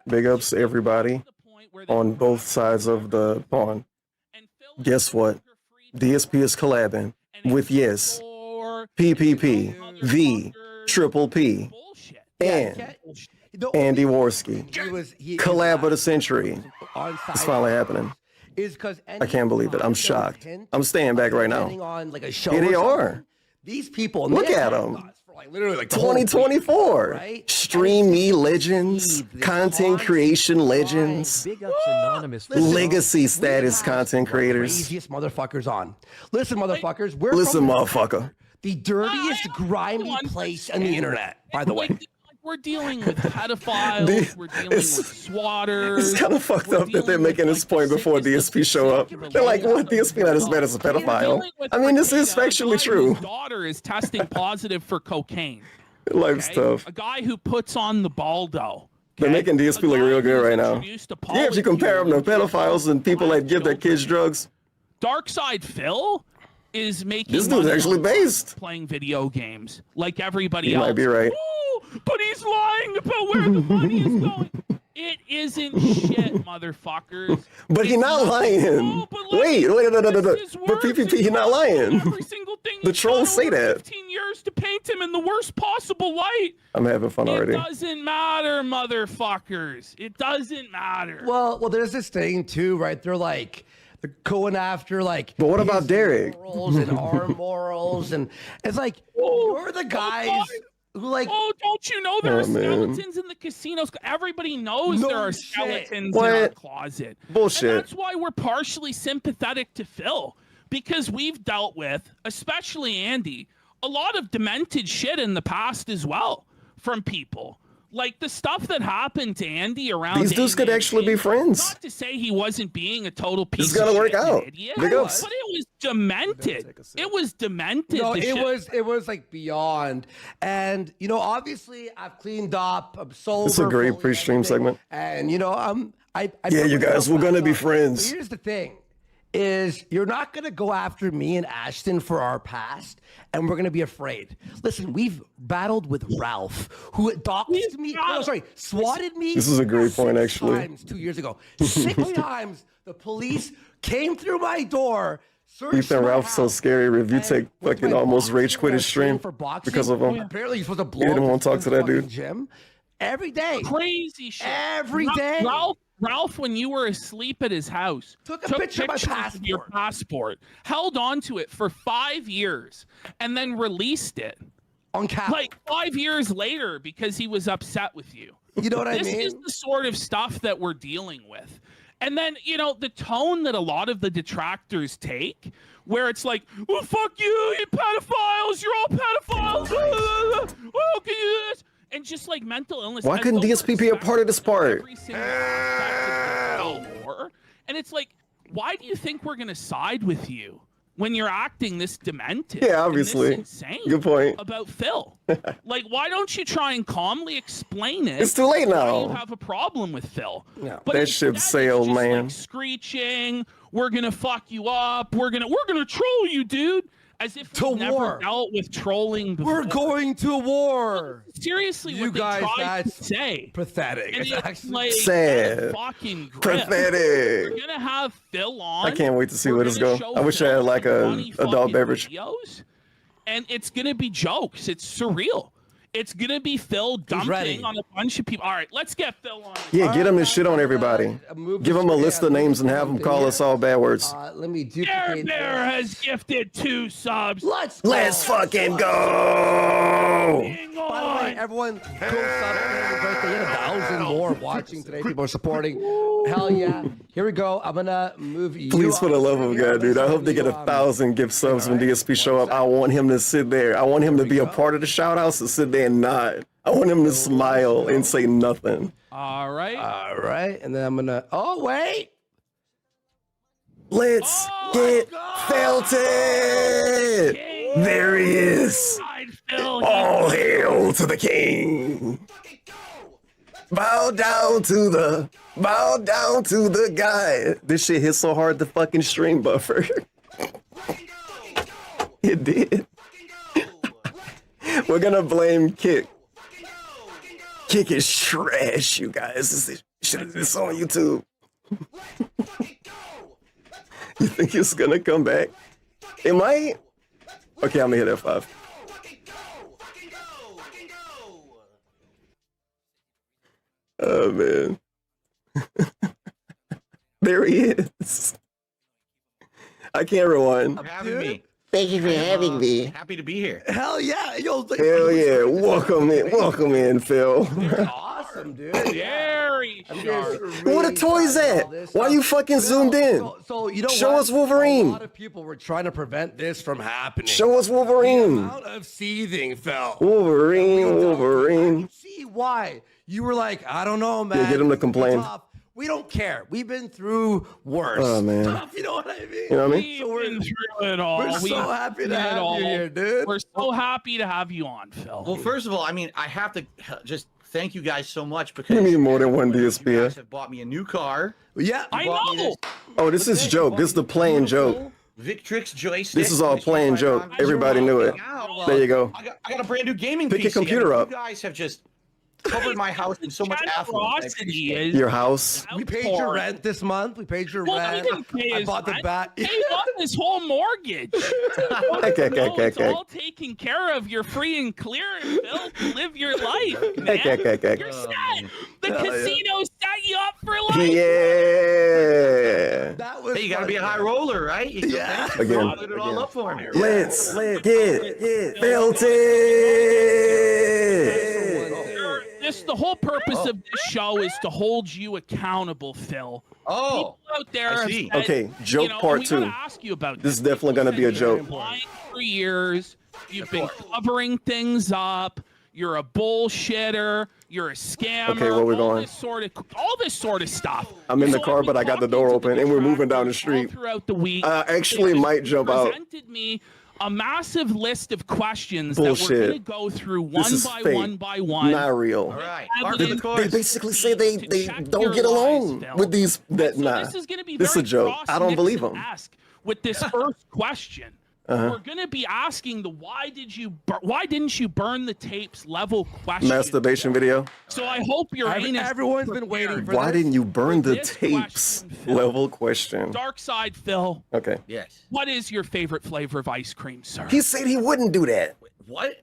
Big ups to everybody on both sides of the pond. Guess what? DSP is collabing with Yes, PPP, V, Triple P, and Andy Warski. Collab of the century. It's finally happening. I can't believe it. I'm shocked. I'm staying back right now. Here they are. These people, look at them. Literally like 2024, right? Stream Me legends, content creation legends, legacy status content creators. Craziest motherfuckers on. Listen, motherfuckers, listen, motherfucker. The dirtiest, grimy place on the internet, by the way. We're dealing with pedophiles, we're dealing with swatters. It's kind of fucked up that they're making this point before DSP show up. They're like, what, DSP not as bad as a pedophile? I mean, this is factually true. His daughter is testing positive for cocaine. Life's tough. A guy who puts on the Baldo. They're making DSP look real good right now. Yeah, if you compare them to pedophiles and people that give their kids drugs. Dark Side Phil is making this dude's actually based playing video games like everybody else. He might be right. But he's lying about where the money is going. It isn't shit, motherfuckers. But he's not lying. No. Wait. But PPP, he's not lying. Every single thing the trolls say that. 15 years to paint him in the worst possible light. I'm having fun already. It doesn't matter, motherfuckers. It doesn't matter. Well, there's this thing too, right? They're going after like. But what about Derek? Morals and our morals, and it's like you're the guys. Don't you know there are skeletons in the casinos? Everybody knows there are skeletons in our closet. Bullshit. And that's why we're partially sympathetic to Phil, because we've dealt with, especially Andy, a lot of demented shit in the past as well from people. Like the stuff that happened to Andy around. These dudes could actually be friends. Not to say he wasn't being a total piece. It's gonna work out. Idiot, Big ups. but it was demented. It was demented. No, it was like beyond. And obviously I've cleaned up. I'm sober. It's a great pre-stream segment. And I yeah, you guys, we're gonna be friends. But here's the thing. Is you're not going to go after me and Ashton for our past, and we're going to be afraid. Listen, we've battled with Ralph, who doxed me. No, sorry, swatted me. This is a great point, actually. 6 times 2 years ago. 6 times the police came through my door. Ethan Ralph's so scary. Review Tech fucking almost rage quit his stream because of him. Apparently, you're supposed to blow. He didn't want to talk to that dude. Gym every day. Crazy shit. Every day. Ralph, when you were asleep at his house, took a picture of my passport. Of your passport, held onto it for 5 years, and then released it on cap. Like 5 years later because he was upset with you. You know what I mean? This is the sort of stuff that we're dealing with. And then, the tone that a lot of the detractors take, where it's like, well, fuck you pedophiles, you're all pedophiles. Oh, can you do this? And just like mental illness. Why couldn't DSP be a part of this part? And it's like, why do you think we're gonna side with you when you're acting this demented? Yeah, obviously. Insane. Good point. About Phil. Like, why don't you try and calmly explain it? It's too late now. You have a problem with Phil. Yeah. But that ship sailed, man. Like screeching. We're gonna fuck you up. We're gonna troll you, dude. As if we've never dealt with trolling before. We're going to war. Seriously, you what guys, they tried that's to say. Pathetic. And it's like sad. Fucking grip. Pathetic. We're gonna have Phil on. I can't wait to see where this goes. I wish I had like a adult beverage. Videos, and it's gonna be jokes. It's surreal. It's gonna be Phil dumping on a bunch of people. All right, let's get Phil on. Yeah, get him to shit on everybody. Give him a list of names and have him call us all bad words. Let me duplicate. Bear has gifted 2 subs. Let's fucking go. By the way, everyone, go sub for birthday. 1,000 more watching today. People are supporting. Hell yeah. Here we go. I'm gonna move you. Please, for the love of God, dude. I hope they get 1,000 gift subs when DSP show up. I want him to sit there. I want him to be a part of the shout outs and sit there and nod. I want him to smile and say nothing. All right. And then I'm gonna. Oh wait. Let's get Felted. There he is. All hail to the king. Bow down to the guy. This shit hit so hard the fucking stream buffer. It did. We're gonna blame Kick. Kick is trash, you guys. Should have this on YouTube. You think it's gonna come back? It might. Okay, I'm gonna hit F5. Oh man. There he is. I can't rewind. For having me. Thank you for having me. Happy to be here. Hell yeah. Yo, Hell yeah. Welcome in, Phil. Awesome, dude. Very sharp. Where the toys at? Why you fucking zoomed in? So you know Show what? us Wolverine. A lot of people were trying to prevent this from happening. Show us The Wolverine. amount of seething, Phil. Wolverine, I Wolverine. can see why. You were like, I don't know, man. get him to complain. Tough. We don't care. We've been through worse. Oh, man. Tough, you know what I mean? You know what I mean? We've been through it all. We're so happy to have you here, dude. We're so happy to have you on, Phil. Well, first of all, I mean, I have to just thank you guys so much You because need more than one you DSP. guys have bought me a new car. Yeah, I bought me know. Oh, this is joke. This is the playing joke. Victrix joystick. This is all which playing right joke. on. Everybody knew it. Now, There you go. I got a brand new gaming Pick your PC. computer up. You guys have just covered my house in so much affluence. Generosity is Your house. we paid your outpouring. rent this month. We paid your Well, rent. we didn't pay I his bought the rent. bat. Pay off his whole mortgage. Okay. It's all taken care of. You're free and clear, Phil. Live your life, man. Okay. You're set. The casino set you up for life. Yeah. That was Hey, you got to be a funny, high man. roller, right? You Yeah. thank you for Again. mopping it all up for me. Let's get belted. The whole purpose of this show is to hold you accountable, Phil. Oh, People out there I have see. said, Okay, joke you know, part we gotta 2. ask you about This is definitely gonna be a You've been joke. lying for years. You've been covering things up. You're a bullshitter. You're a scammer. Okay, where we going? All this sort of stuff. I'm in the So car, I've been but I got the talking door to open, and we're moving down the detractors all street. throughout the week. I actually They might jump out. presented me a massive list of questions Bullshit. that we're going to go through one is by fake. one by one. Not real. all right. Evidence. Park in the They course. basically say they check don't your get lies, along Phil. with these. That So nah. this is going to be This is very a joke. I don't believe them. Ask with this first question. We're going to be asking the why didn't you burn the tapes level question. Masturbation video. So I hope your anus. Everyone's been waiting for Why this. didn't you burn the this tapes? question, Phil. Level question. Dark side, Phil. Okay. Yes. What is your favorite flavor of ice cream, sir? He said he wouldn't do that. What?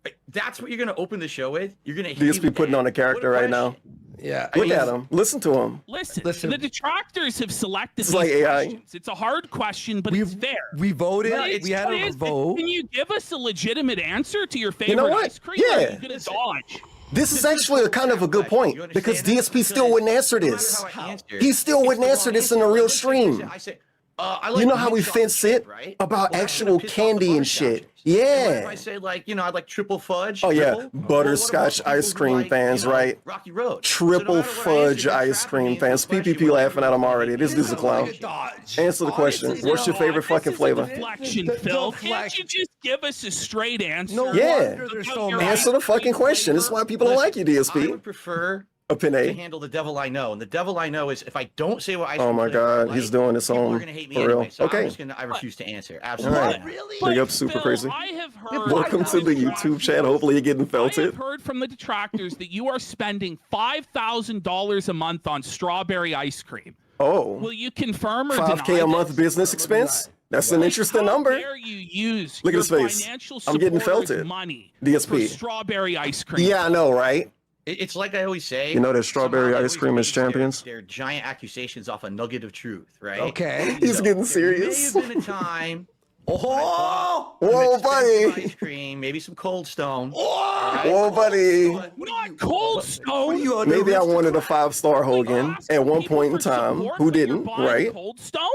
Wait, that's what you're going to open the show with? You're going to DSP putting on a character right now. Yeah. Look at him. Listen to him. Listen, the detractors have selected It's these like AI. questions. It's a hard question, but it's fair. We voted. But it's- We had what a is it? vote. Can you give us a legitimate answer to your favorite know what? ice cream? Or are Yeah. you gonna dodge? This is actually a kind of a good point You because understand that? DSP still wouldn't answer No matter this. how I answer, He still it's wouldn't the answer wrong this in a answer. real Let's say stream. I say, I like You know how mint we chocolate fence it right? about Well, I'm actual gonna piss off the candy and bar shit. couches. And what if Yeah. I say like, I'd like triple fudge. Oh yeah, triple? butterscotch Well, what about ice people cream who like, fans, right? Rocky Road. Triple So no matter what I answer, fudge you're ice trapping cream me into fans. a question PPP where laughing at him already. This dude's a clown. Dodge. Answer the question. Honestly, What's your no, favorite This fucking is flavor? a deflection, The Phil. Can't deflection. you just give us a straight answer? No Yeah. wonder they're so Your mad. Answer the fucking question. This is why people don't like you, I DSP. would prefer Opin to A. handle the devil I know, and the devil I know is if I don't say what I. Oh my God, he's doing this people on are gonna hate me for real. anyway, so Okay. I refuse to answer. All Absolutely. right. not. Really? Big up, super Phil, crazy. I have heard. Welcome to the YouTube chat. Hopefully you're getting I have felted. heard from the detractors that you are spending $5,000 a month on strawberry ice cream. Oh, Will you confirm or 5K deny a month this? business expense? That's an interesting How number. dare you use Look at your his face. financial I'm getting supporters' felted. money DSP. for strawberry ice cream? Yeah, I know, right? It's like I always say. You know that strawberry somehow they ice always cream is base their- champions? Their giant accusations off a nugget of truth, right? Okay. He's So, getting there serious. may have been a time. Oh, Whoa, some buddy. expensive ice cream, maybe some Cold Stone. Whoa, buddy. Not Cold Stone. Maybe I wanted a 5-star Hogan at one point in time. Who didn't, right? Cold Stone?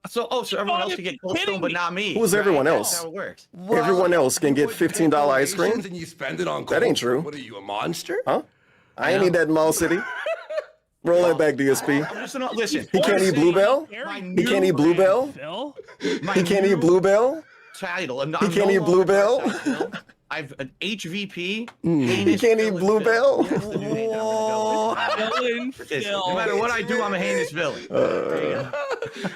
So everyone else can get Cold kidding Stone, but me. not me. Who's everyone right? else? That's how it works. Everyone else can get $15 ice cream? And you spend it on That ain't true. What are you, a monster? Huh? I ain't need that in Mall City. Roll that back, DSP. Listen, He can't eat Bluebell? He can't eat Bluebell? Phil? He can't eat Bluebell? title. I'm He can't eat Bluebell? I've an HVP. He can't eat Bluebell? Villain No matter what I do, I'm a heinous villain.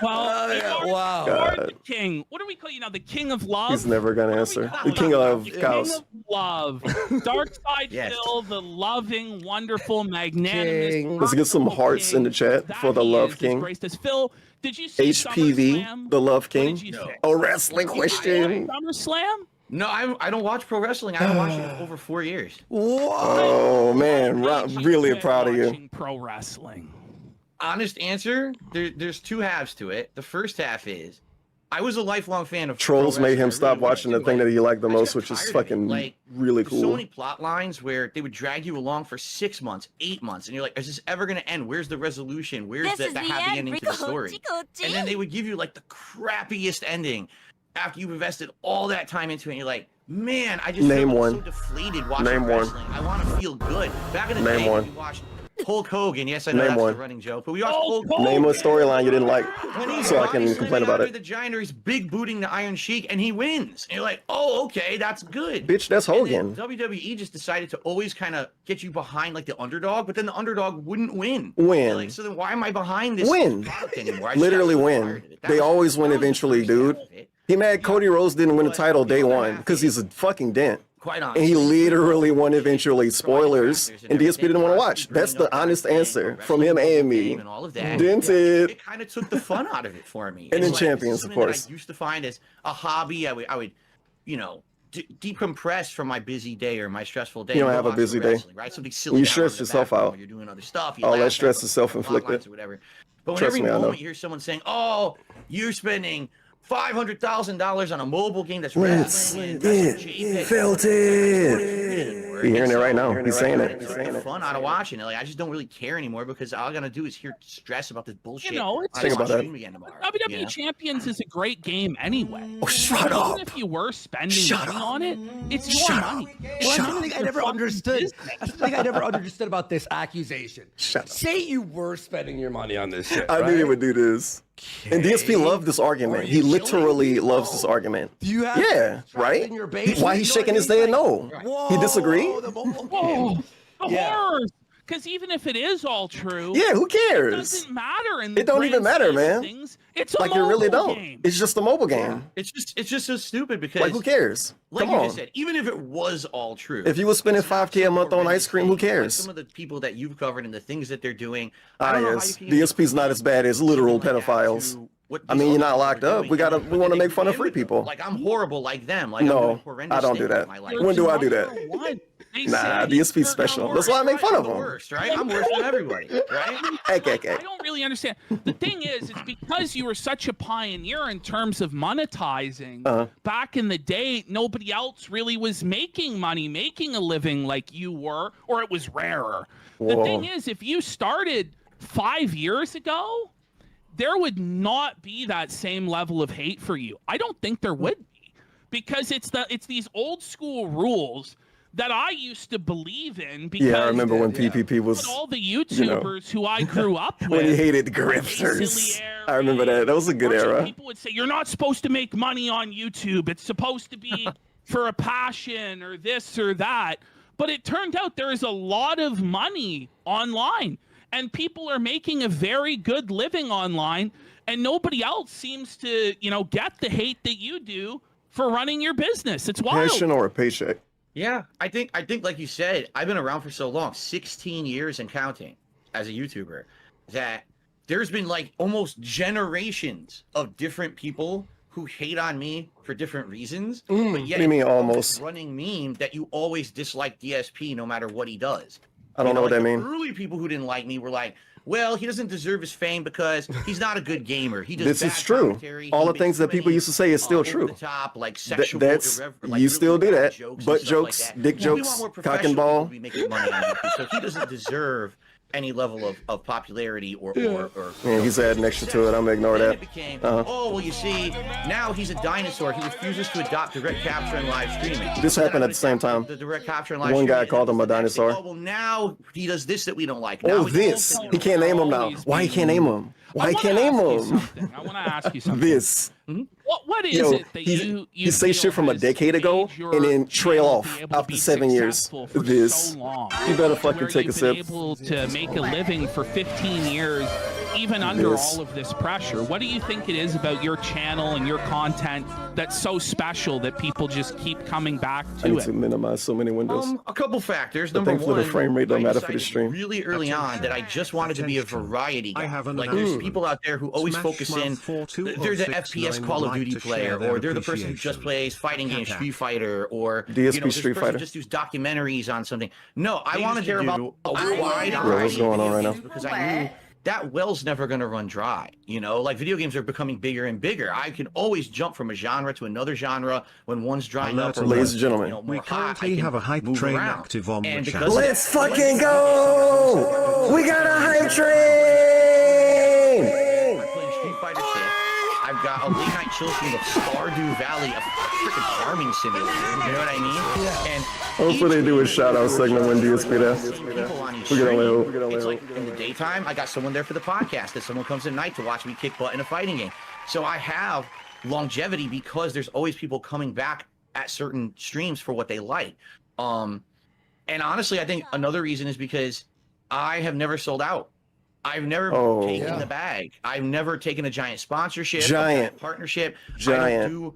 Well, you are, wow. you are the king. What do we call you now? The king of love? He's never gonna What do answer. we call The you? king of The cows. King of love. Dark side Yes. Phil, the loving, wonderful, magnanimous. King. Let's get some wonderful hearts in the king chat that for the he love is, king. graced us. Phil, did you see HPV, SummerSlam? the love What king. did you say? A wrestling question. SummerSlam? No, I don't watch pro wrestling. I haven't watched it in over 4 years. Oh man, What made you really quit proud of you. watching pro wrestling. Honest answer, there's two halves to it. The first half is I was a lifelong fan of Trolls pro made wrestling. him I stop really was, watching the too. thing that he liked the I just most, got which is tired of it. fucking Like, really there's so cool. many plot lines where they would drag you along for 6 months, 8 months, and you're like, is this ever gonna end? Where's the resolution? Where's This the is the happy end, ending to Rico. the story? And then they would give you like the crappiest ending after you've invested all that time into it. And you're like, man, I just Name feel one. so deflated watching Name one. wrestling. I want to feel good. Back in the Name day, one. we watched Hulk Hogan. Yes, I know Name that's one. the running joke, but we watched Hulk Hulk Hogan. Name a storyline you didn't like, When he's so I body can slamming complain about Andre it. The Giant, or he's big booting the Iron Sheik, and he wins. And you're like, oh, okay, that's good. Bitch, that's And then Hogan. WWE just decided to always kind of get you behind like the underdog, but then the underdog wouldn't win. Win. You're like, so then why am I behind this Win. product anymore? I just Literally got so win. tired of it. That They was- always win that was the eventually, first half dude. of it. He mad Cody Rhodes didn't win a title day the other one half because he's a fucking dent. Quite And honestly. he literally won eventually. Spoilers. And And DSP everything, didn't want to plus watch. bringing That's the up honest wrestling, answer the from him wrestling and me. game and all of that. Dented. It kind of took the fun out of it for me. And then It's champions, something of that course. I used to find as a hobby. I would, you know, decompress from my busy day or my stressful day. You don't and have go a watch some busy day. wrestling, right? Something silly. You down stress in the yourself background out. when you're doing other stuff. You All that laugh stress at is the plot self-inflicted. lines or whatever. But when Trust every me, I know. moment you hear someone saying, "Oh, you're spending $500,000 on a mobile game that's Let's wrestling and get JPEG." felt it. You're hearing it right now. He's saying it. He's saying The it. fun out of watching it. Like I just don't really care anymore because all I gotta do is hear stress about this bullshit. You know, it's on Think my about that. stream again tomorrow, WWE you know? Champions is a great game anyway. Oh, shut Even up. if you were spending Shut money up. on it, it's your Shut money. up. Well, Shut that's the up. thing I never understood. That's the thing I never understood about this accusation. Shut up. Say you were spending your money on this shit. I right? knew he would do this. And DSP loved this argument. He literally loves this argument. Do you have Yeah, traps right? in your basement? Why he's You know shaking what his I mean? head no? Whoa, He disagree? the mobile game. Oh, the Yeah. horrors. Because even if it is all true, Yeah, who it cares? doesn't matter. In the It don't even grand matter, scheme of man. things. It's a Like, you really mobile don't. game. It's just a mobile game. It's just so stupid because Like, who cares? Like Come you on. just said, even if it was all true. If you were spending it's not $5K a some month on horrendous ice cream, who thing. Like cares? some of the people that you've covered and the things that they're doing. I Ah, don't know how yes. you can even DSP's not as bad as literal something like that pedophiles. to what I these mean, you're other not people locked are up. doing We gotta- and we what wanna they make fun of do free with them. people. Like I'm horrible like them. Like I'm No, doing horrendous I don't do things in that. my life. When do I do that? Number one, they Nah, said DSP's you're special. the That's why I make fun I'm of the him. worst, right? I'm worse than everybody, right? Hey. I don't really understand. The thing is, it's because you were such a pioneer in terms of monetizing. Back in the day, nobody else really was making money, making a living like you were, or it was rarer. The Whoa. thing is, if you started 5 years ago, there would not be that same level of hate for you. I don't think there would be, because it's these old school rules that I used to believe in. Because Yeah, I remember when PPP was, all the YouTubers who I grew up with, when he hated Silly grifters. Harry, I remember that. That was a good bunch of era. People would say, you're not supposed to make money on YouTube. It's supposed to be for a passion or this or that. But it turned out there is a lot of money online. And people are making a very good living online. And nobody else seems to, get the hate that you do for running your business. It's wild. Passion or a paycheck? Yeah, I think like you said, I've been around for so long, 16 years and counting as a YouTuber, that there's been like almost generations of different people who hate on me for different reasons. But yet What do you mean almost? running meme that you always dislike DSP no matter what he does. I don't know what like that the means. Early people who didn't like me were like, well, he doesn't deserve his fame because he's not a good gamer. He does This bad is true. commentary. All He the makes things too that people many, used to say is still over true. the top, like sexual, That's like you really still do bad that. jokes and Butt stuff like jokes, that. dick We want jokes, more cock and professional people ball. to be making money on YouTube, so he doesn't deserve any level of popularity or Yeah, he's adding extra to it. I'm gonna ignore then that. it became, Uh-huh. oh, well, you see, now he's a dinosaur. He refuses to adopt direct capture and live streaming. This Then happened I'm at the same gonna time. The direct capture and live One guy streaming, called him a and then say, dinosaur. oh, well, now he does this that we don't like. Now Oh, he this. won't He can't name him now. Why he can't name him? Why he can't name him? I want to ask you something. This. What is Yo, it that you say feel shit from a has decade ago made your and then trail channel off be able to after be 7 years. successful for This. so long? You better fucking Where take a you've sip. been able to make a living for 15 years even under Yes. all of this pressure? What do you think it is about your channel and your content that's so special that people just keep coming back I to need it? to minimize so many windows. A couple factors. But Number thankfully one, the frame rate don't I matter for the decided stream. really early on that I just wanted to be a variety guy. I have an Like there's announcement. people out there who always Smash focus in. Mouth 42 They're the 069 FPS would Call of like Duty to player, share their or they're the person who just appreciation. plays fighting games, Tap. Street Fighter, or DSP you know, this Street person Fighter. just does documentaries on something. No, I want to used to care about do a a wide Bro, variety what's going on of right now? games because I knew that well's never going to run dry. You know, like video games are becoming bigger and bigger. I can always jump from a genre to another genre when one's drying up. Or Ladies one's, and gentlemen. you know, We more hot, I currently can have a hype move train around. active on the And chat. because of Let's that, fucking go! We got a hype train! I'm playing Street Fighter 6. I've got a late night chill stream of Stardew Valley, a freaking farming simulator. You know what I mean? Yeah. And Hopefully they do a shout out segment when DSP there. people on each We can only stream. hope. We can only It's hope. like in the daytime, I got someone there for the podcast. That someone comes at night to watch me kick butt in a fighting game. So I have longevity because there's always people coming back at certain streams for what they like. And honestly, I think another reason is because I have never sold out. I've never taken the bag. I've never taken a giant sponsorship, a giant partnership. I don't do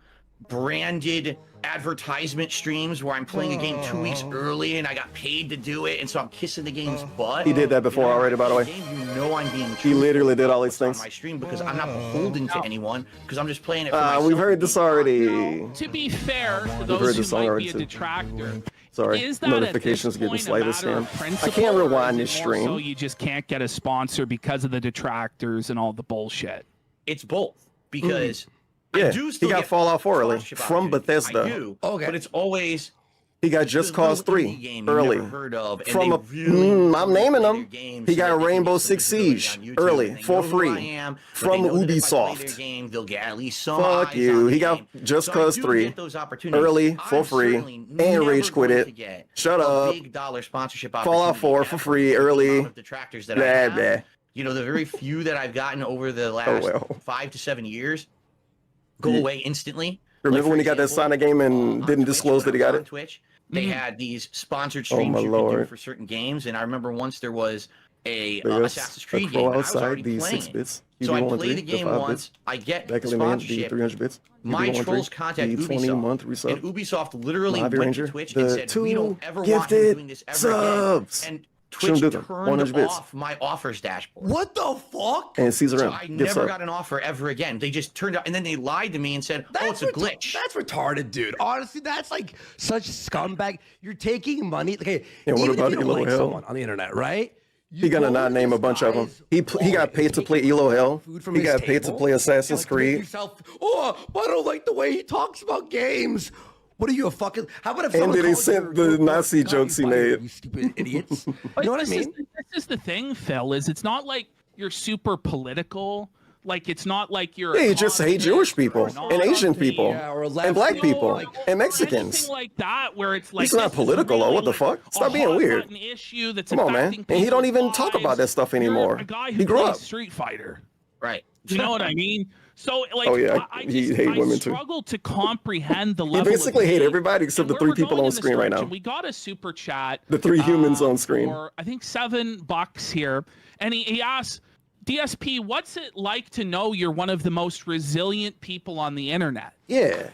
branded advertisement streams where I'm playing a game 2 weeks early and I got paid to do it, and so I'm kissing the game's butt. He did that before already, by the way. You know I'm being He literally did all these on things. my stream because I'm not beholden to anyone because I'm just playing it for myself. We've heard this already. To be fair to heard those this who song might already be a too. detractor, Sorry, is that notifications at getting this slight point as a matter of Sam. I principle, can't or rewind is this it more stream. So you just can't get a sponsor because of the detractors and all the bullshit. It's both because Yeah, I do he still got get Fallout 4 early sponsorship from opportunities. Bethesda. I do, Okay. but it's always He got Just Cause 3 early. Heard of, and From they a, really I'm naming play them. their games He so got that they can Rainbow get some Six visibility Siege on YouTube, early and they for know who I free am, but from they know that if I play Ubisoft. their game, they'll get at least some Fuck eyes you. on the He got game. Just So I Cause do 3 get those opportunities. early I'm for free certainly and never rage quit going it. to get Shut a up. big dollar sponsorship Fallout 4 for free early. Of detractors that Blah, I have. blah. You know, the very few that I've gotten over the last well. 5 to 7 years go away instantly. Remember Like, when for he got that example, Sonic game and on didn't Twitch, disclose that he when I got was on it? Twitch, they had these sponsored Oh, streams my you could do Lord. for certain games, and I remember once there was a There's Assassin's a Creed crow game, and I was outside already the playing 6 it. bits. So I EB113, played the game 5 once, bits. I get Back in the man, the sponsorship. 300 bits. My EB113, trolls contact the 20 Ubisoft, month and resub. Ubisoft literally Lobby went Ranger, to Twitch the and said, "We don't two ever want you gifted doing this ever subs." again." And Shouldn't Twitch do them. turned 100 bits. off my offers dashboard. What the fuck? And Caesar So M. I Gifts never up. got an offer ever again. They just turned out, and then they lied to me and said, "Oh, it's a glitch." That's retarded, dude. Honestly, that's like such scumbag. You're taking money. Okay, Yeah, what even about if you don't Elo like Hell? someone on the internet, right? He gonna not name a bunch of them. He got paid to play Elo Hell. He got paid to play Assassin's Creed. Oh, but I don't like the way he talks about games. What are you, a fucking? How about if And someone then he calls sent you- the Nazi jokes he made. You stupid idiots. You But know what I this mean? This is the thing, Phil. Is it's not like you're super political. Like it's not like you're. Yeah, a he just hate communist Jewish or people an and Asian Nazi. people Yeah, or a and black lefty. people Like- and Or Mexicans. anything like that, where it's like He's not this is political, though. really What the like fuck? Stop a being hot weird. button issue that's Come on, man. affecting And he don't people's even talk about lives. that stuff You're anymore. a guy He who grew plays up. Street Fighter. Right. You know what I mean? So like, Oh, yeah, I he just, hate I women, too. struggle to comprehend the He level. basically of hate hate. everybody except And the where 3 we're people going on in this screen right direction, now. We got a super chat. The 3 humans on screen. For, I think $7 here, and he asks, DSP, what's it like to know you're one of the most resilient people on the internet? Yeah,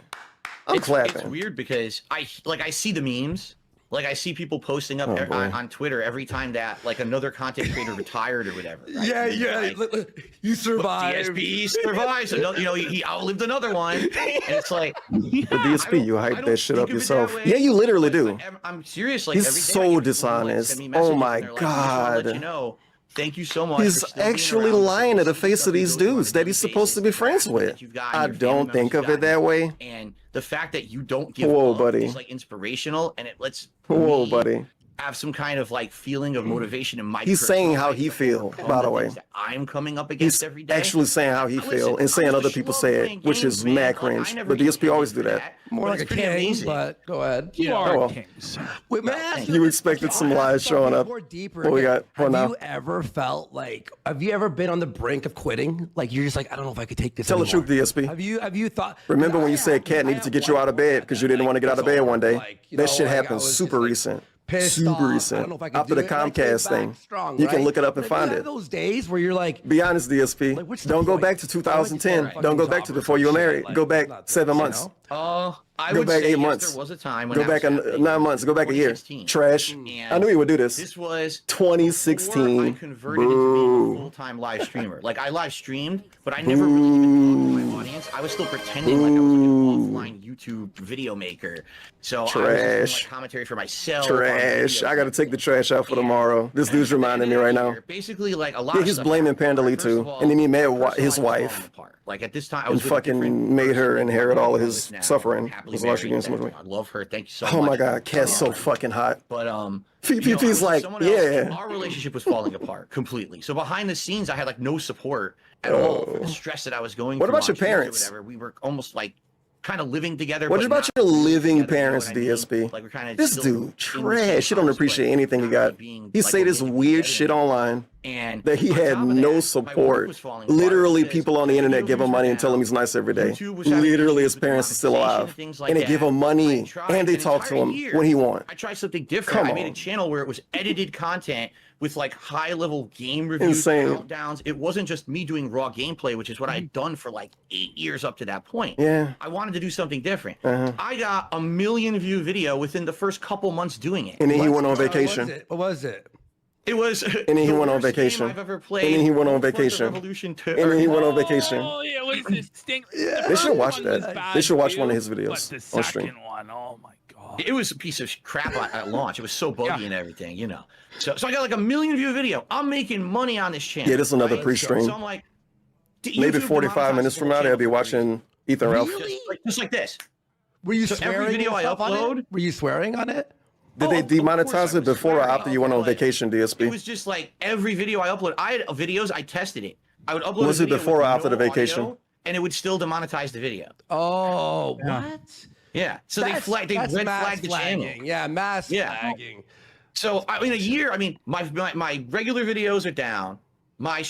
I'm It's clapping. weird because I see the memes. Like I see people posting up Oh, boy. on Twitter every time that like another content creator retired or whatever. Right? Yeah, And it's yeah. like, You survived. DSP survives. You know, he outlived another one, and it's like The DSP, you I hype don't that shit think up of it that yourself. way, Yeah, you literally but do. I'm serious. Like He's every day so I get people who, like, dishonest. send me Oh messages, and my they're like, "I just wanna let God. you know, thank you so much." He's for still being actually around, lying to the for face of these stuff you do on dudes a that daily he's supposed to be basis, friends that with. you've got, I your family don't think members of it got, that way. And the fact that you don't give Whoa, up buddy. is like inspirational, and it lets Whoa, me buddy. have some kind of like feeling of motivation in my. He's personal saying how life he to feel, overcome by the way. things that I'm coming up against He's every day. actually saying how he Listen, feel and saying I'm other just people love say playing it, which games, is man. mad Like, cringe. I never But get DSP paid always for do that. More but like a it's pretty king, amazing. but go ahead. You know, are oh, well. kings. Wait, man, ask You expected some lies showing up. Deeper, What we got? What have now? you ever felt like? Have you ever been on the brink of quitting? Like you're just like, I don't know if I could take this. Tell the anymore. truth, DSP. Have you thought? Remember when I you said have- Cat I needed to have get you one out of bed because you didn't want to get out of bed one day? like, you That know, shit like, I happened was just super like, recent. pissed Super off. I recent. don't know if I can After do the it. And I came Comcast back thing. strong, You can right? look it up and Like, find you it. have those days where you're like, Be honest, DSP. Like, what's the Don't go point? back to Why would you 2010. start a Don't go fucking back to job or before you were some shit? married. Like, Go back not 7 you months. know? I Go would back say 8 yes, months. there was a time when Go that was back happening. 9 months. Go back a year. 2016. Trash. And I knew he would do this. This was 2016. before I converted into being a full-time live streamer. Like, I live streamed, but I never really even talked to my audience. I was still pretending like I was like an offline YouTube video maker. So I was just doing, Trash. like, commentary for myself. Trash. I got to take the trash out for tomorrow. This dude's reminding me right now. Basically, like a lot Yeah, of he's stuff blaming happened. Pandali First too, of all, and then he made personal his life was falling wife apart. Like at this time, I and was with a different fucking made her person. inherit all of his Now, suffering. happily That's why she married. getting so much money. I love her. Thank you so much. Oh my God, Cat's so fucking hot. But PPP's like, someone else, yeah. our relationship was falling apart completely. So behind the scenes, I had like no support at all for the stress that I was going What through. about your on streams or parents? whatever. We were almost like kind of living together. What but about not your living together, you know parents, what I mean? DSP? Like we're kind of This dude, trash. You don't appreciate anything he got. He say this weird shit online and that he on had top of no that, my work support. was falling apart Literally, because people on the internet give him money and tell him he's nice every day. YouTube was having Literally, his issues with parents are still monetization alive, and things like and they that. give him money, I tried and they an talk to entire him year. when he want. I tried something different. Come I made a on. channel where it was edited content with like high-level game reviews, Insane. countdowns. It wasn't just me doing raw gameplay, which is what I had done for like 8 years up to that point. Yeah. I wanted to do something different. Uh-huh. I got a 1 million view video within the first couple months doing it. And then he went on What was vacation. it? What was it? It was And then he the went on worst game vacation. I've ever And played. then he went on Almost like the vacation. Revolution 2. And then he went on vacation. Oh, yeah, what is this stink? They should watch that. They should watch one of his videos But the on stream. second one, oh my god. It was a piece of crap at launch. It was so buggy and everything, you know. So I got like a 1 million view video. I'm making money on this channel. Yeah, this is another right? pre-stream. So I'm like, Maybe 45 minutes from now, they'll be watching Ethan Ralph. just like this. Were you So swearing every video and I stuff on it? upload. Were you swearing on it? Did they of course demonetize I it was before or swearing. after you went on vacation, It DSP? was just like every video I upload. I had videos. I tested it. I would upload. Was a it video before or with after no the vacation? audio, and it would still demonetize the video. Oh, what? Yeah. So they That's red mass flagged the channel. flagging. Yeah, mass Yeah. flagging. So in a year, I mean, my regular videos are down. My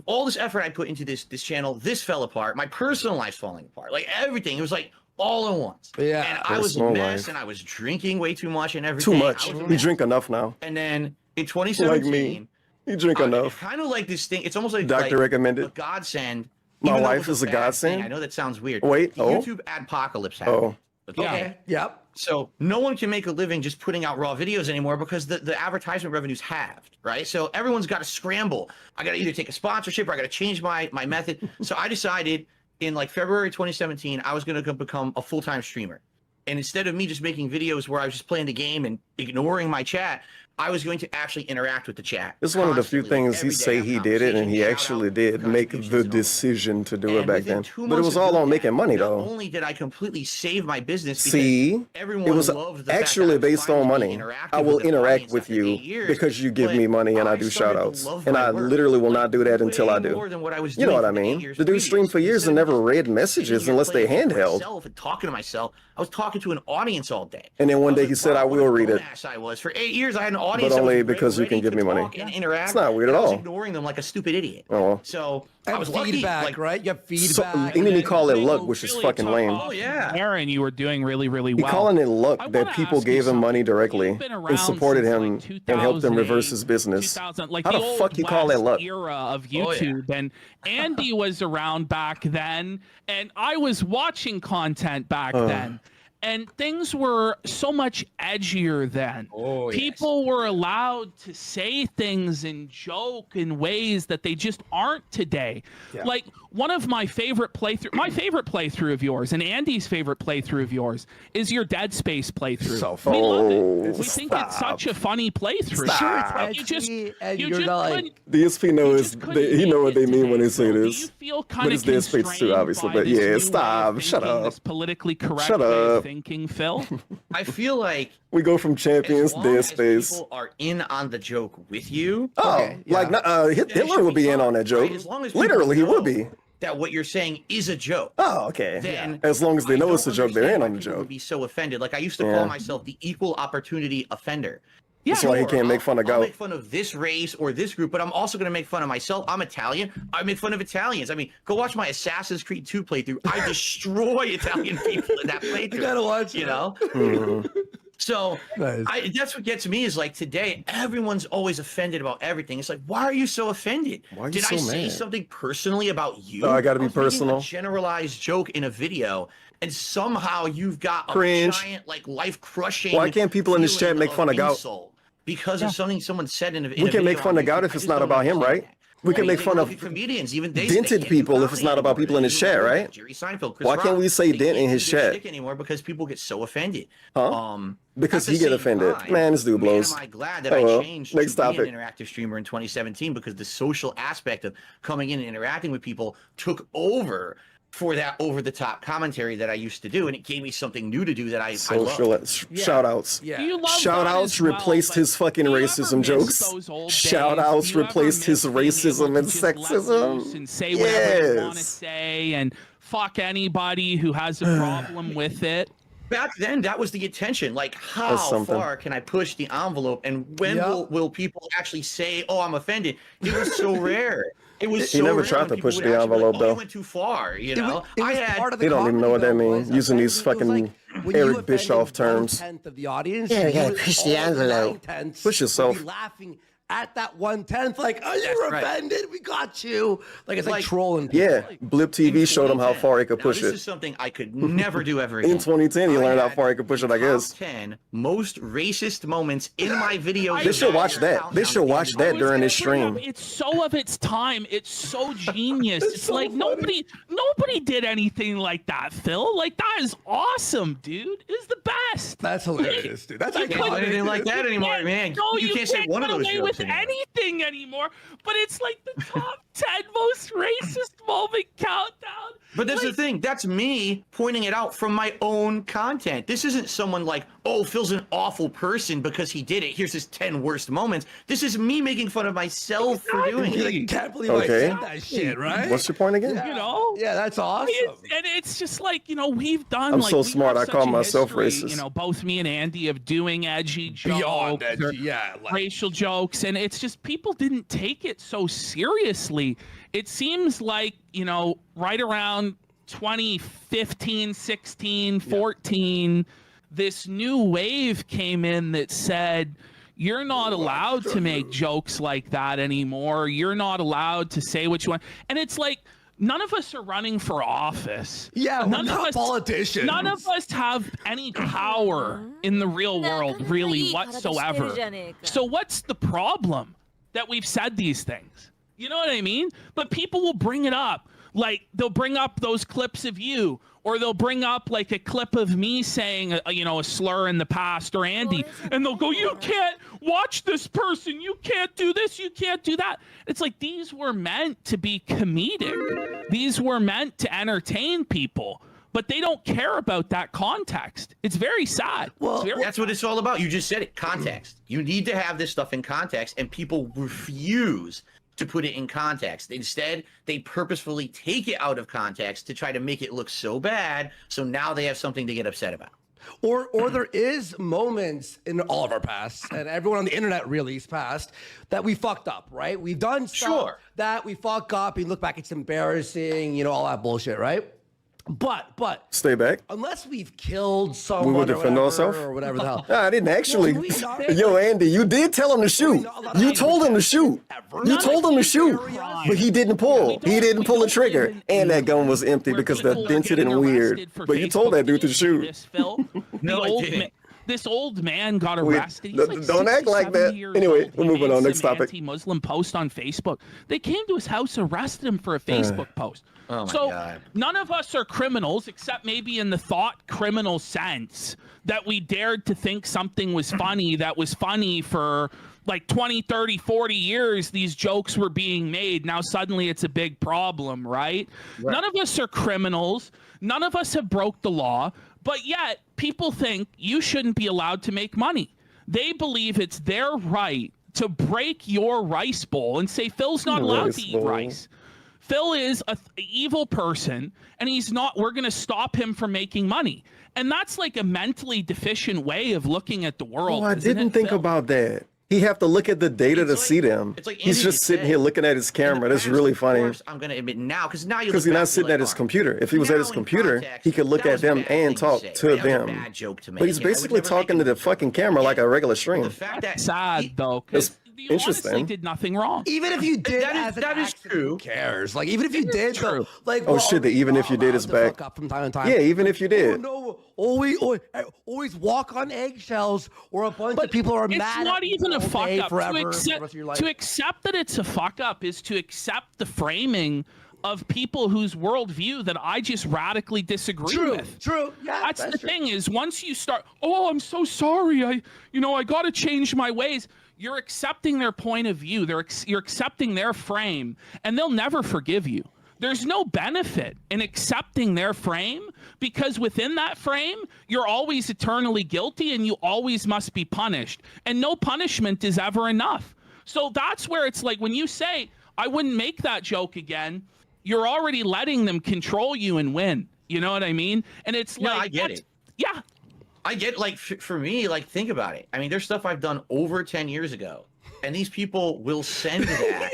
all this effort I put into this channel, this fell apart. My personal life's falling apart. Like everything, it was like all at once. Yeah. And I was a Personal mess, life. and I was drinking way too much and everything. Too much. I was a We mess. drink enough now. And then in 2017, Like me. You drink enough. kind of like this thing. It's almost like Doctor recommended. a godsend. My even though it wife was is a bad thing. godsend? I know that sounds weird. Wait, The oh? YouTube adpocalypse happened. Oh. Okay. Yep. So no one can make a living just putting out raw videos anymore because the advertisement revenue's halved, right? So everyone's got to scramble. I got to either take a sponsorship or I got to change my method. So I decided in like February 2017, I was going to become a full-time streamer. And instead of me just making videos where I was just playing the game and ignoring my chat, I was going to actually interact with the chat. It's one of the few constantly, things he every day, say have he did it, and he conversations, actually shout-out, did make contributions the and all that. decision to do it And back within then. 2 But it months was of all doing on making that, money, not though. only did I completely save my business because See, everyone it was loved the fact that I actually was based on finally money. interacting I will with an interact audience with after you 8 years, because you give but me money and I I do started to shout-outs. love And my I work, literally will like, not do that until I way do. more than what I was You know doing what I for 8 mean? years The dude streamed for previous. years and Instead of never just read messages sitting here unless they playing for handheld. myself and talking to myself, I was talking to an audience all day. And then one I was day like, he said, wow, I what a will read it. dumbass I was. For 8 years, I had an audience But that was only ready because you can give to me money. talk and interact. It's not weird at and I was all. ignoring them like a stupid idiot. Oh. So I And was lucky. feedback, Like, right? You have So, feedback. and then he called it luck, So which is really fucking took lame. off Oh, yeah. Aaron, you were doing really, really He well. calling it luck I that wanna people ask you gave him money something. directly You've been and around supported since, him like, and helped him 2008, reverse his business. 2000, like How the the old fuck you call that West luck? era of Oh, yeah. YouTube, and Andy was around back then, and I was watching content back then. And things were so much edgier then. Oh, yes. People were allowed to say things and joke in ways that they just aren't today. Like one of my favorite playthrough of yours, and Andy's favorite playthrough of yours, is your Dead Space playthrough. So we love it. Oh, We think it's such a funny playthrough. Sure, it's But you just edgy, and you you're just like- couldn't. DSP knows just couldn't he know make what they it mean when they today, say bro. Do this. you feel But kind it's of Dead Space too, constrained obviously. by But this yeah, new way of stop. Shut thinking, up. This politically correct Shut way of up. thinking, Phil. I feel like We go from champions, as long Dead as Space. people are in on the joke with you, Oh, Okay, like yeah. Hitler would be in on that joke. right? As long as people Literally, he know would be. that what you're saying is a joke. Oh, okay. Then As long as they I know don't it's a joke, they're understand in why on the people joke. would be so offended. Like I used to Yeah. call myself the equal opportunity offender. That's why he Sure, can't make fun of I'll Gout. make fun of this race or this group, but I'm also going to make fun of myself. I'm Italian. I make fun of Italians. I mean, go watch my Assassin's Creed 2 playthrough. I destroy Italian people in that playthrough. You gotta watch You it. know? So Nice. that's what gets me is like today, everyone's always offended about everything. It's like, why are you so offended? Why are you Did I so say mad? something personally about you? Oh, I gotta be was making personal. A generalized joke in a video, and somehow you've got a Cringe. giant, like, life-crushing. Why can't people in this feeling chat make fun of Gout? insult because of something someone said in a We video can make fun on of Gout YouTube? if I it's just not don't about him, understand right? that. We can make fun look of at comedians, even they dented can't people do if it's not comedy about people in anymore. his chat, right? Jerry Seinfeld, Chris Why can't Rock, we say they dent in can't his do their chat? shtick anymore because people get so offended. Huh? Because At he the get same offended. time, Man, this dude blows. Man, am I glad that Oh, I well. changed Next to topic. be an interactive streamer in 2017 because the social aspect of coming in and interacting with people took over for that over-the-top commentary that I used to do, and it gave me something new to do that I Social love. shout outs. Yeah. You love Shout that outs as well, replaced but his fucking do you ever racism miss jokes. those old Shout days? outs Do you ever replaced his miss being able racism to and just let loose sexism. and say whatever you want to Yes. say and fuck anybody who has a problem with it? Back then, that was the intention. Like, how That's something. far can I push the envelope, and when Yeah. will people actually say, "Oh, I'm offended"? It was so rare. It was He so never rare tried when to people push would the actually be like, envelope, "Oh, though. you went too far," you know. It was I had part of the They don't even know what that comedy, though, means, was using these offending. It was fucking when you Eric offended Bischoff terms. 1/10 of the audience. Yeah, you yeah, would- push the all envelope. 9/10 Push yourself. would be laughing at that 1/10, like, oh, That's you're right. offended. We got you. Like it's like, Like, trolling people. Yeah, Blip TV in showed him how 2010. far he could Now, push this it. is something I could never do ever again. In 2010, he I learned how had far he could push it, I the top guess. 10 most racist moments in my videos. They should watch that. They should watch I that was during gonna his bring up, stream. it's so of its time. It's so genius. It's so like funny. nobody did anything like that, Phil. Like that is awesome, dude. It's the best. That's hilarious, dude. That's You I can't do couldn't- anything like that anymore, man. No, you can't say one of get those away jokes with anymore. anything anymore. But it's like the top 10 most racist moment countdown. But that's Like, the thing. That's me pointing it out from my own content. This isn't someone like, oh, Phil's an awful person because he did it. Here's his 10 worst moments. This is me making fun of myself for doing You're like, it. you can't believe Okay. I said that shit, right? What's your point again? You know? Yeah, that's awesome. And it's just like, you know, we've done. I'm like, so we smart, have I such call a myself history, racist. You know, both me and Andy of doing edgy jokes, Beyond or edgy, yeah. Like, racial jokes, and it's just people didn't take it so seriously. It seems like, you know, right around 2015, 16, 14, this new wave came in that said, you're not allowed to make jokes like that anymore. You're not allowed to say what you want. And it's like, none of us are running for office. yeah, we're None of not us- politicians. None of us have any power in the real world, really, whatsoever. So what's the problem that we've said these things? You know what I mean? But people will bring it up. Like, they'll bring up those clips of you, or they'll bring up like a clip of me saying, a slur in the past, or Andy, and they'll go, you can't watch this person. You can't do this. You can't do that. It's like, these were meant to be comedic. These were meant to entertain people, but they don't care about that context. It's very sad. Well, It's very That's what it's all about. You just said it. Context. You need to have this stuff in context, and people refuse to put it in context. Instead, they purposefully take it out of context to try to make it look so bad, so now they have something to get upset about. Or there is moments in all of our past, and everyone on the internet really is past, that we fucked up, right? We've done stuff Sure. that we fuck up, you look back, it's embarrassing, all that bullshit, right? But Stay back. unless we've killed someone or defend whatever, ourselves? or whatever the hell. Nah, I didn't actually. No, we not. Yo, Andy, you did tell him to shoot. not You allowed told him to shoot. ever. You None told of him to these shoot, areas- but he didn't pull. we He didn't don't pull the live trigger, in and that gun was empty where because people the are dented getting and weird. arrested for But you told Facebook. that dude to Did you see shoot. this, Phil? No, I old didn't. This old man got Wait, arrested. He's like don't act like 60, that. 70 years Anyway, old. we're He moving made on. Next some topic. Anti-Muslim post on Facebook. They came to his house, arrested him for a Facebook post. Oh my so God. none of us are criminals, except maybe in the thought criminal sense that we dared to think something was funny that was funny for like 20, 30, 40 years. These jokes were being made. Now suddenly it's a big problem, right? None of us are criminals. None of us have broke the law. But yet, people think you shouldn't be allowed to make money. They believe it's their right to break your rice bowl and say, Phil's not allowed Rice to eat bowl. rice. Phil is an evil person, and he's not. We're going to stop him from making money. And that's like a mentally deficient way of looking at the world. Oh, I isn't didn't it, think Phil? about that. He have to look at the data to see them. It's like He's Andy just sitting said, here looking at his camera. That's really funny. I'm going to admit now, because now you Because he's not sitting at his computer. If he was at his computer, he could look at them and talk to them. But he's basically talking to the fucking camera like a regular stream. The fact that Sad though, because you honestly interesting. did nothing wrong. Even if you did, that is true. Who cares? Like even if you did, true. like Oh shit, the even if you did is back. Up from time to time. Yeah, even if you did. No, always walk on eggshells, or a bunch of people are It's mad. not even a fuck up. forever, To for the rest of your life. accept that it's a fuck up is to accept the framing of people whose worldview that I just radically disagree with. True. Yeah, That's the true. thing is once you start, oh, I'm so sorry. I got to change my ways. You're accepting their point of view. You're accepting their frame, and they'll never forgive you. There's no benefit in accepting their frame because within that frame, you're always eternally guilty and you always must be punished. And no punishment is ever enough. So that's where it's like when you say, I wouldn't make that joke again, you're already letting them control you and win. You know what I mean? And it's like, I get it. Yeah. I get, like, for me, like, think about it. I mean, there's stuff I've done over 10 years ago, and these people will send that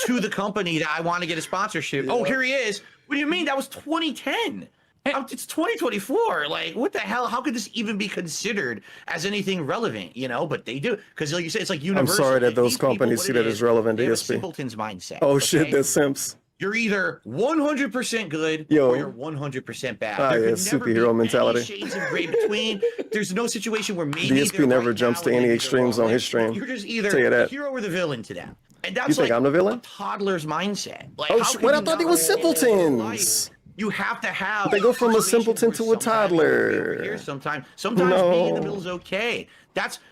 to the company that I want to get a sponsorship. Yeah. Oh, here he is. What do you mean? That was 2010. It's 2024. Like, what the hell? How could this even be considered as anything relevant? You know, but they do, because like you say, it's like universal. I'm sorry that those companies see that as relevant. They have a DSP. simpleton's mindset. Oh shit, that's simps. You're either 100% good or you're 100% bad. Ah, there yeah, could never superhero be mentality. Any shades of gray between. There's no situation where maybe DSP never jumps to any extremes on his stream. You're just either Tell you that. the hero or the villain to them. And that's You think like I'm the villain? a toddler's mindset. Like, Oh, how can what I you thought they not were live simpletons. life? You have to have. They go from a situations simpleton where to a toddler. Here sometimes being in the middle is okay.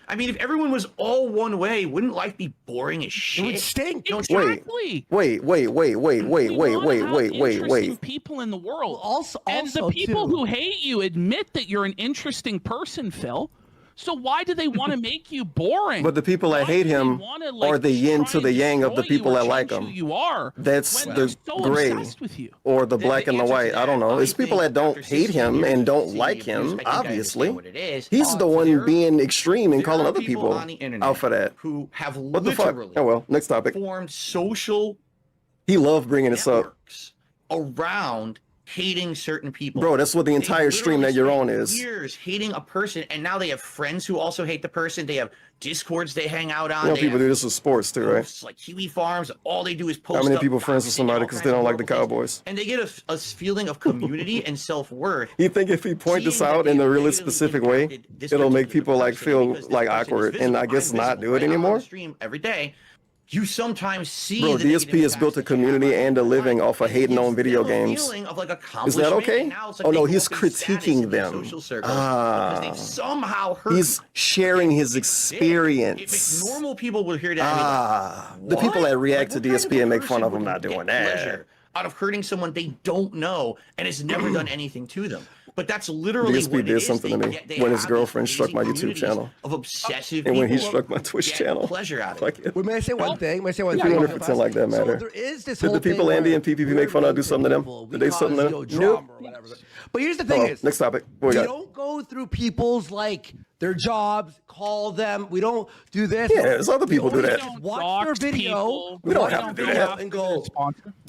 I mean, if everyone was all one way, wouldn't life be boring as shit? It would stink. Exactly. Wait. People in the world. Also, and the people who hate you admit that you're an interesting person, Phil. So why do they want to make you boring? But the people that hate him are the yin to the yang of the people that like him. You are. That's the so gray with you. or the black and the white. I don't know. It's people that don't hate him and don't like him, obviously. He's the one being extreme and calling other people out for that. Who have What the fuck? Oh well, next topic. Formed social He loved bringing this up. networks around hating certain people. Bro, that's what the entire stream that you're on is. Years hating a person, and now they have friends who also hate the person. They have Discords they hang out on. You know, They people have do this with sports too, right? posts like Kiwi Farms. All they do is post. How many up people friends with somebody because they don't like the Cowboys? And they get a feeling of community and self-worth. You think if he point this out in a really specific way, it'll make people like feel like awkward and I guess not do it anymore? Stream every day. You sometimes see. Bro, DSP has built a community and a living off of hating on video games. Is that okay? Oh no, he's critiquing them. Somehow hurt. He's sharing his If experience. normal people would hear that, The people that react to What kind of DSP and make fun person of him would not doing get that. pleasure out of hurting someone they don't know and has never done anything to them. But that's literally DSP what it did is. something to me when his girlfriend struck my YouTube channel. Of obsessive And when he people struck my Twitch get channel. pleasure out of Fuck it. it. Wait, may I say one thing? May I say one If thing? you want to pretend like that matter. So there is this Did whole the people thing Andy where and PPP we're make fun of do mean something to them? people. Did We they cause, something to them? drama or whatever. But here's the thing is, Next topic. What we we got? don't go through people's like their jobs, call them. We don't do this. Yeah, there's other people do We that. just watch their video. We don't watch have to their do video that. and go.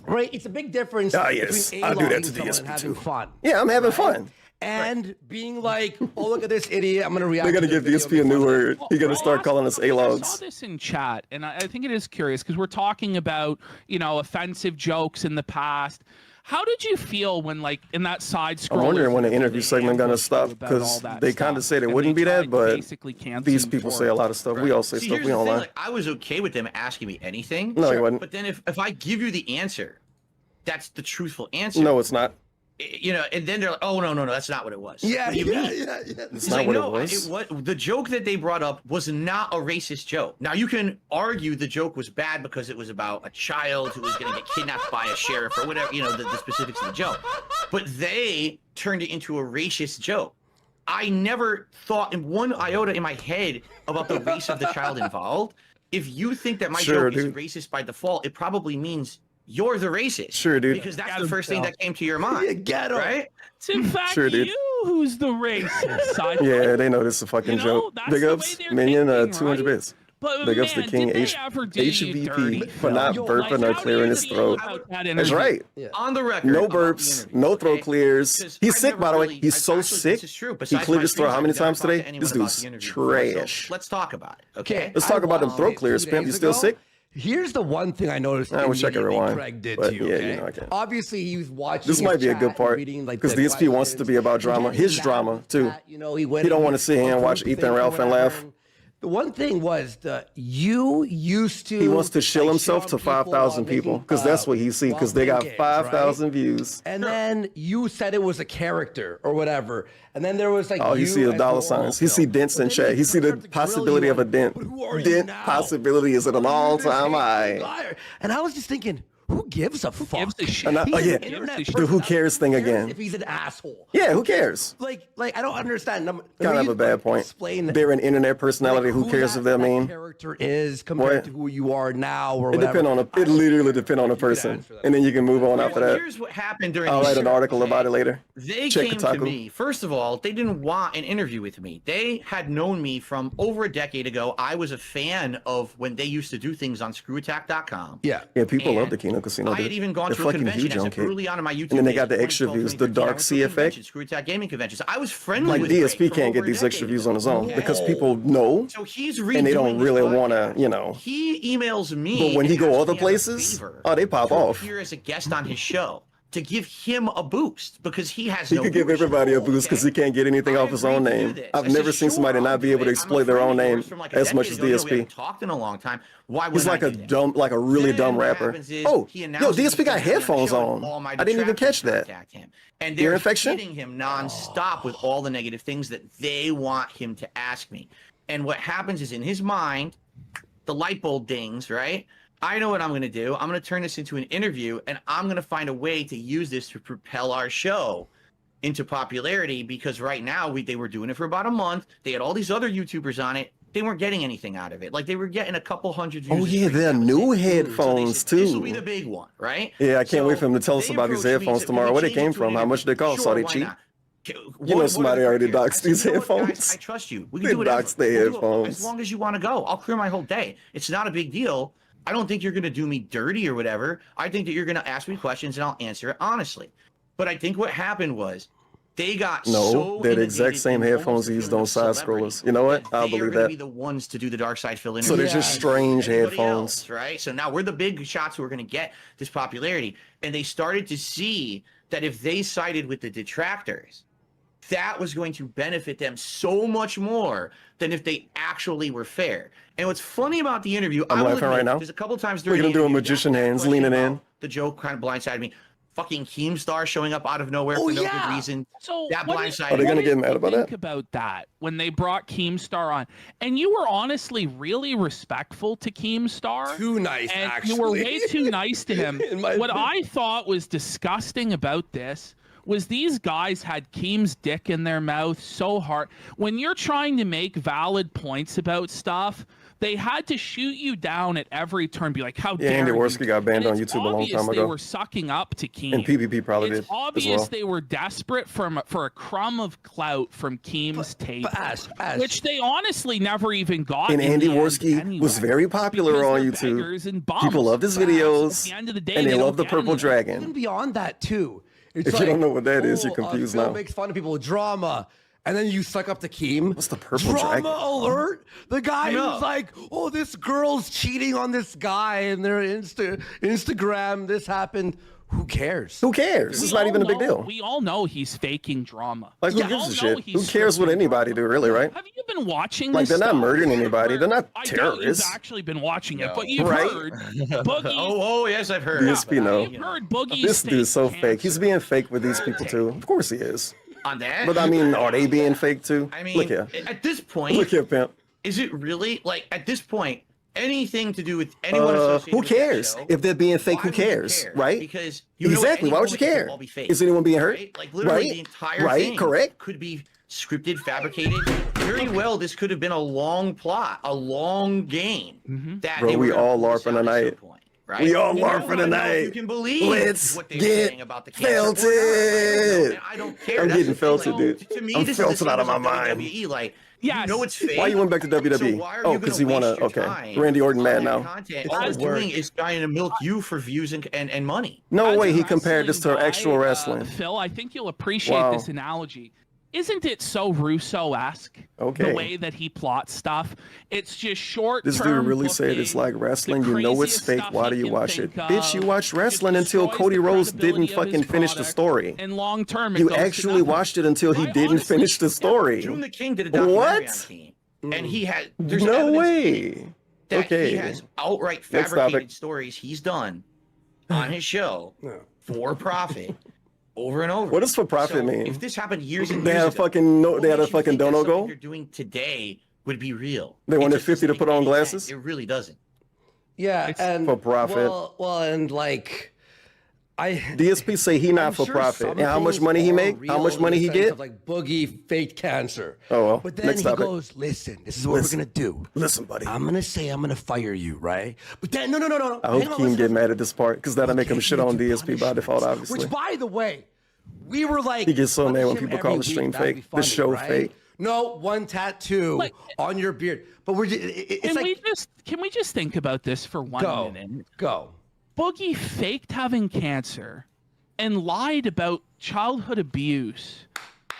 Right, it's a big difference yes, between I do that A-logging to someone DSP and having too. fun. Yeah, I'm having fun. And being like, oh, look at this idiot. I'm going to react. They're gonna to give this DSP a video new before- word. He's gonna start calling us I saw A-logs. this in chat, and I think it is curious because we're talking about, offensive jokes in the past. How did you feel when, like, in that side scroll? I'm wondering when the interview segment gonna stop because they kind of said it wouldn't be that, but these people say a lot of stuff. We all say See, stuff. here's We the don't thing, lie. like, I was okay with them asking me anything. No, you wouldn't. But then if I give you the answer, that's the truthful answer. No, it's not. And then they're like, oh, no, that's not what it was. Yeah, What do you mean? It's It's not like, what no, it was. the joke that they brought up was not a racist joke. Now, you can argue the joke was bad because it was about a child who was going to get kidnapped by a sheriff or whatever, the specifics of the joke. But they turned it into a racist joke. I never thought in one iota in my head about the race of the child involved. If you think that my joke is racist by default, it probably means you're the racist. Sure, dude. Because that's the first thing that came to your mind. You get 'em. Right? It's in fact Sure, dude. you who's the racist. Yeah, they know this is a fucking joke. that's Big the ups, way they're Minion, thinking, 200 right? bits. But Big ups to man, King did they ever do you dirty, HVP for not Phil? burping or how do clearing you his feel throat. about that That's interview? right. On the record, No about the burps, interview, no throat okay? clears. Because He's I've sick, never by the way. really- He's so actually, sick. This is true. He Besides cleared my his throat how streams, many I've never times talked to today? anyone This about dude's the interview before, so trash. let's talk about it, okay? Let's talk about them throat clears, Pimp. You still sick? Here's the one thing I noticed. I wish I could immediately rewind, Craig did but to you, yeah, okay? you know I can't. Obviously, he was watching. This his might be a chat good and part reading, like, because the DSP wants to be about drama. questions. His drama too. That, you know, he went. He don't and want to sit here and watch approved Ethan, things or Ralph, and whatever. laugh. The one thing was that you used to. He wants to shill like, himself shit to on people 5,000 while people making, because that's what he see. while Because they got playing games, right? 5,000 views. And then you said it was a character or whatever. And then there was like. Oh, he see the as dollar normal, signs. He Phil. see dents But in then chat. He see the started to grill possibility you of a on, dent. "But who are you Dent now? possibility is at an all-time high. Liar." And I was just thinking, who gives a fuck? gives a shit? And He's oh, yeah. an internet The person. who cares thing Who cares again. If he's an asshole. Yeah, who cares? Like I don't understand. Kind of have a bad point. Explain They're an internet personality. Who cares if they're mean? Character is compared What? to who you are now, or It whatever. depend on it literally depend on the person, answer that. and then you can move on after that. Here's what happened during I'll the write an show, article okay? about it later. They Check came to Kotaku. me. First of all, they didn't want an interview with me. They had known me from over a decade ago. I was a fan of when they used to do things on screwattack.com. Yeah. Yeah, people love And the KINO Casino. I had dude. even gone They're to a fucking convention huge as on a Kick. early on in my YouTube. And then they days, got the extra 2012, views, the 2013, I dark went to sea effect. conventions, Screw Attack gaming conventions. I was friendly Like with DSP Greg for can't over get a these extra decade views on his own ago. because Okay. people know So he's and they don't redoing really this want to, podcast. you know. He emails me. But when he and go asks other me as a places, favor oh, they pop to off. appear as a guest on his show to give him a boost because he has He no could give viewership. everybody a boost because he can't get anything I off his agreed own to do name. this. I've I said, never seen "Sure, somebody I'll not be do able to it. I'm a exploit their friend own of yours name from, like, a as much decade as ago. You know, we DSP. haven't talked in a long time. Why He's wouldn't like I a do that? dumb, like a really Then dumb what rapper. happens is Oh, he yo, announces DSP he's got gonna be on the headphones show, on. and all my I didn't even detractors catch that. contact him. And Ear they're infection? hitting him nonstop with all the negative things that they want him to ask me. And what happens is in his mind, the light bulb dings, right? I know what I'm going to do. I'm going to turn this into an interview, and I'm going to find a way to use this to propel our show into popularity because right now they were doing it for about a month. They had all these other YouTubers on it. They weren't getting anything out of it. Like they were getting a couple hundred views. Oh, a yeah, stream. they're That was new it. headphones, So they said, This will too. be the big one, right? Yeah, I can't wait for him to tell us they about these approached me and headphones said, tomorrow. "Can we Where they change it came to from? an How much they interview?" cost? Sure, Are they why cheap? not? You know somebody already doxed these "You know what, guys? headphones. I trust you. We They can do whatever. doxed their We'll do it headphones. as long as you want to go. I'll clear my whole day. It's not a big deal. I don't think you're going to do me dirty or whatever. I think that you're going to ask me questions and I'll answer it honestly. But I think what happened was they got No, so they're the exact inundated same in headphones almost used feeling on a side celebrity scrollers. You know what? that I'll they are believe gonna that. be the ones to do the dark side fill So they're interview. just strange Everybody headphones. else, right? So now we're the big shots who are going to get this popularity. And they started to see that if they sided with the detractors, that was going to benefit them so much more than if they actually were fair. And what's funny about the interview, I'm I will laughing right admit, now. there's a couple times Look during at him the doing interview, magician that hands, question leaning about in. The joke kind of blindsided me. Fucking Keemstar showing up out of nowhere Oh, for no yeah. good reason. So That what did- blindsided Are they me. gonna what get did mad you about think that? about that when they brought Keemstar on, and you were honestly really respectful to Keemstar, Too nice, and actually. you were way too nice to him. In my What opinion. I thought was disgusting about this was these guys had Keem's dick in their mouth so hard. When you're trying to make valid points about stuff, they had to shoot you down at every turn. Be like, how Yeah, dare Andy you? Warski got banned And on it's YouTube a long obvious time They ago. were sucking up to Keem. And PPP probably It's did as obvious well. they were desperate for a crumb of clout from Keem's table, Ash, which they honestly never even got. And in Andy the end Warski anyway, was very popular because on they're YouTube. beggars and bums. People love his At videos, the end of the day, and they don't love the get Purple anything. Even Dragon. beyond that too. It's If you don't know what that is, you're Phil confused now. makes fun of people with drama. And then you suck up to Keem. What's the Purple Drama Dragon? alert. The guy know. who's like, oh, this girl's cheating on this guy and their Instagram. This happened. Who cares? Who cares? It's not even a big deal. We all know he's faking drama. Like, who We all gives a know shit? he's Who cares what scripting anybody do, drama. really, right? Have you been watching Like, this they're not stuff? murdering anybody. They're not I doubt you've terrorists. actually been watching it, but you've Right? heard Boogie. Oh, yes, I've heard. DSP, no. You've heard Boogie's This dude's so fake fake. He's cancer. being fake with these people, too. Of course he is. On that? But, I mean, are they being fake, too? I mean, Look here. at this point, Look here, pimp. is it really, like, at this point, anything to do with anyone associated Who with that cares? show, If they're being fake, why who would you cares? care? Right? Because you know at Exactly. any Why would you moment it could care? all be fake, Is anyone being hurt? right? Like literally Right? the entire Right? thing Correct? could be scripted, fabricated. Very well, this could have been a long plot, a long game. That Bro, they we were gonna all pull this LARPing out at some tonight. point. right? We all You are know, for I don't know if tonight. You can believe Let's what they're get saying about the cancer. felted. I don't care. I'm That's getting the thing, felted, like, dude. To me, I'm this is the felted same out of as my like mind. WWE. Like, Yes. you know it's fake. Why you went back to WWE? So why are Oh, you because gonna he wanna. waste your Okay, time Randy Orton on mad that now. Content? It's All hard it's work. doing is trying to milk you for views and money. No As way a he compared this to wrestling actual guy, wrestling. Phil, I think you'll appreciate Wow. this analogy. Isn't it so Russo-esque? Okay. The way that he plots stuff. It's just short. This dude really said it's like wrestling. You know it's fake. Why do you watch it? Bitch, you watched wrestling until Cody Rhodes didn't fucking finish the story. And long term, You actually watched it until he didn't finish the story. June the King did a documentary What? on Team, and he had there's No evidence way. that Okay. he has outright Next fabricated topic. stories he's done on his show for profit over and over. What does for profit So mean? If this happened years and They years had a ago, fucking no. what They had a makes you fucking think that dono something go. You're doing today would be real. They It wanted just 50 to doesn't put make on any sense. glasses? It really doesn't. Yeah, and for profit. Well, and like, DSP say he not I'm for sure profit. some And how much things money he are make? How real much in money the he sense get? of, like Boogie faked cancer. Oh well. But then Next he topic. goes, "Listen, this is what Listen. we're gonna do. Listen, buddy. I'm gonna say I'm gonna fire you, right? But then no. I hope Hang on, Keem listen. get mad at this part because that'll make him Okay, shit you on do DSP by default, punishments. obviously. Which, by the way, we were like, He gets so mad when punish him people call every the stream week, that'd fake, be the show right? fake. No, one tattoo Like- on your beard. But we're just, it's like, Can we just think about this for 1 minute? go. Boogie faked having cancer and lied about childhood abuse.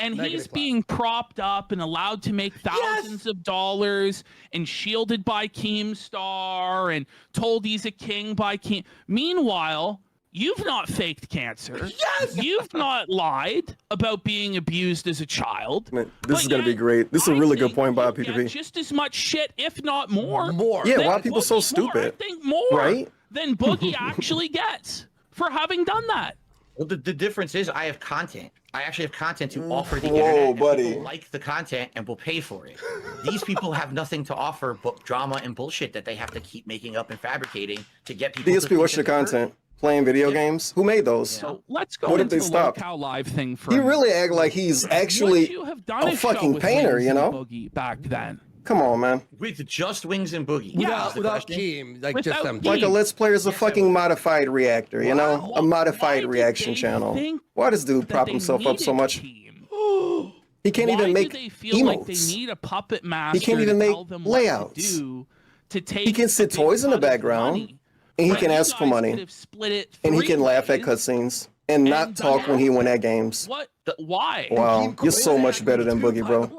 And he's Negative clout. being propped up and allowed to make thousands of dollars and shielded by Keemstar and told he's a king by Keem. Meanwhile, you've not faked cancer. Yes! You've not lied about being abused as a child. Man, this is But gonna be yet, great. This is a I really good think point by you get PPP. just as much shit, if not more. Yeah, than why are people so Boogie- more, I stupid? think more Right? than Boogie actually gets for having done that. Well, the difference is I have content. I actually have content to offer the Whoa, internet. And buddy. people like the content and will pay for it. These people have nothing to offer but drama and bullshit that they have to keep making up and fabricating to get people. to DSP, think what's your that they're content? Playing video games? Who made those? So let's go What if into they the stopped? locale live thing for You a minute. really act like he's Would actually you have done a show fucking with painter, Wings you and know? Boogie back then. Come on, man. with just Wings and Boogie. Yeah, Without Keem, like just Without them. Keem. Like a Let's Play is a fucking modified reactor, you know? Wow. A modified Why did reaction they channel. think Why does dude that prop they himself up so needed much? Keem? He can't Why even make do they feel like they emotes. need a puppet master can't even to make tell them what layouts. to do to take He can a sit big toys in the cut of background, money? and he Right, can you ask for guys money, could have split it and he 3 can laugh at ways. cutscenes and not talk when he win at games. What? Why? Wow, you're so much better than Boogie, bro.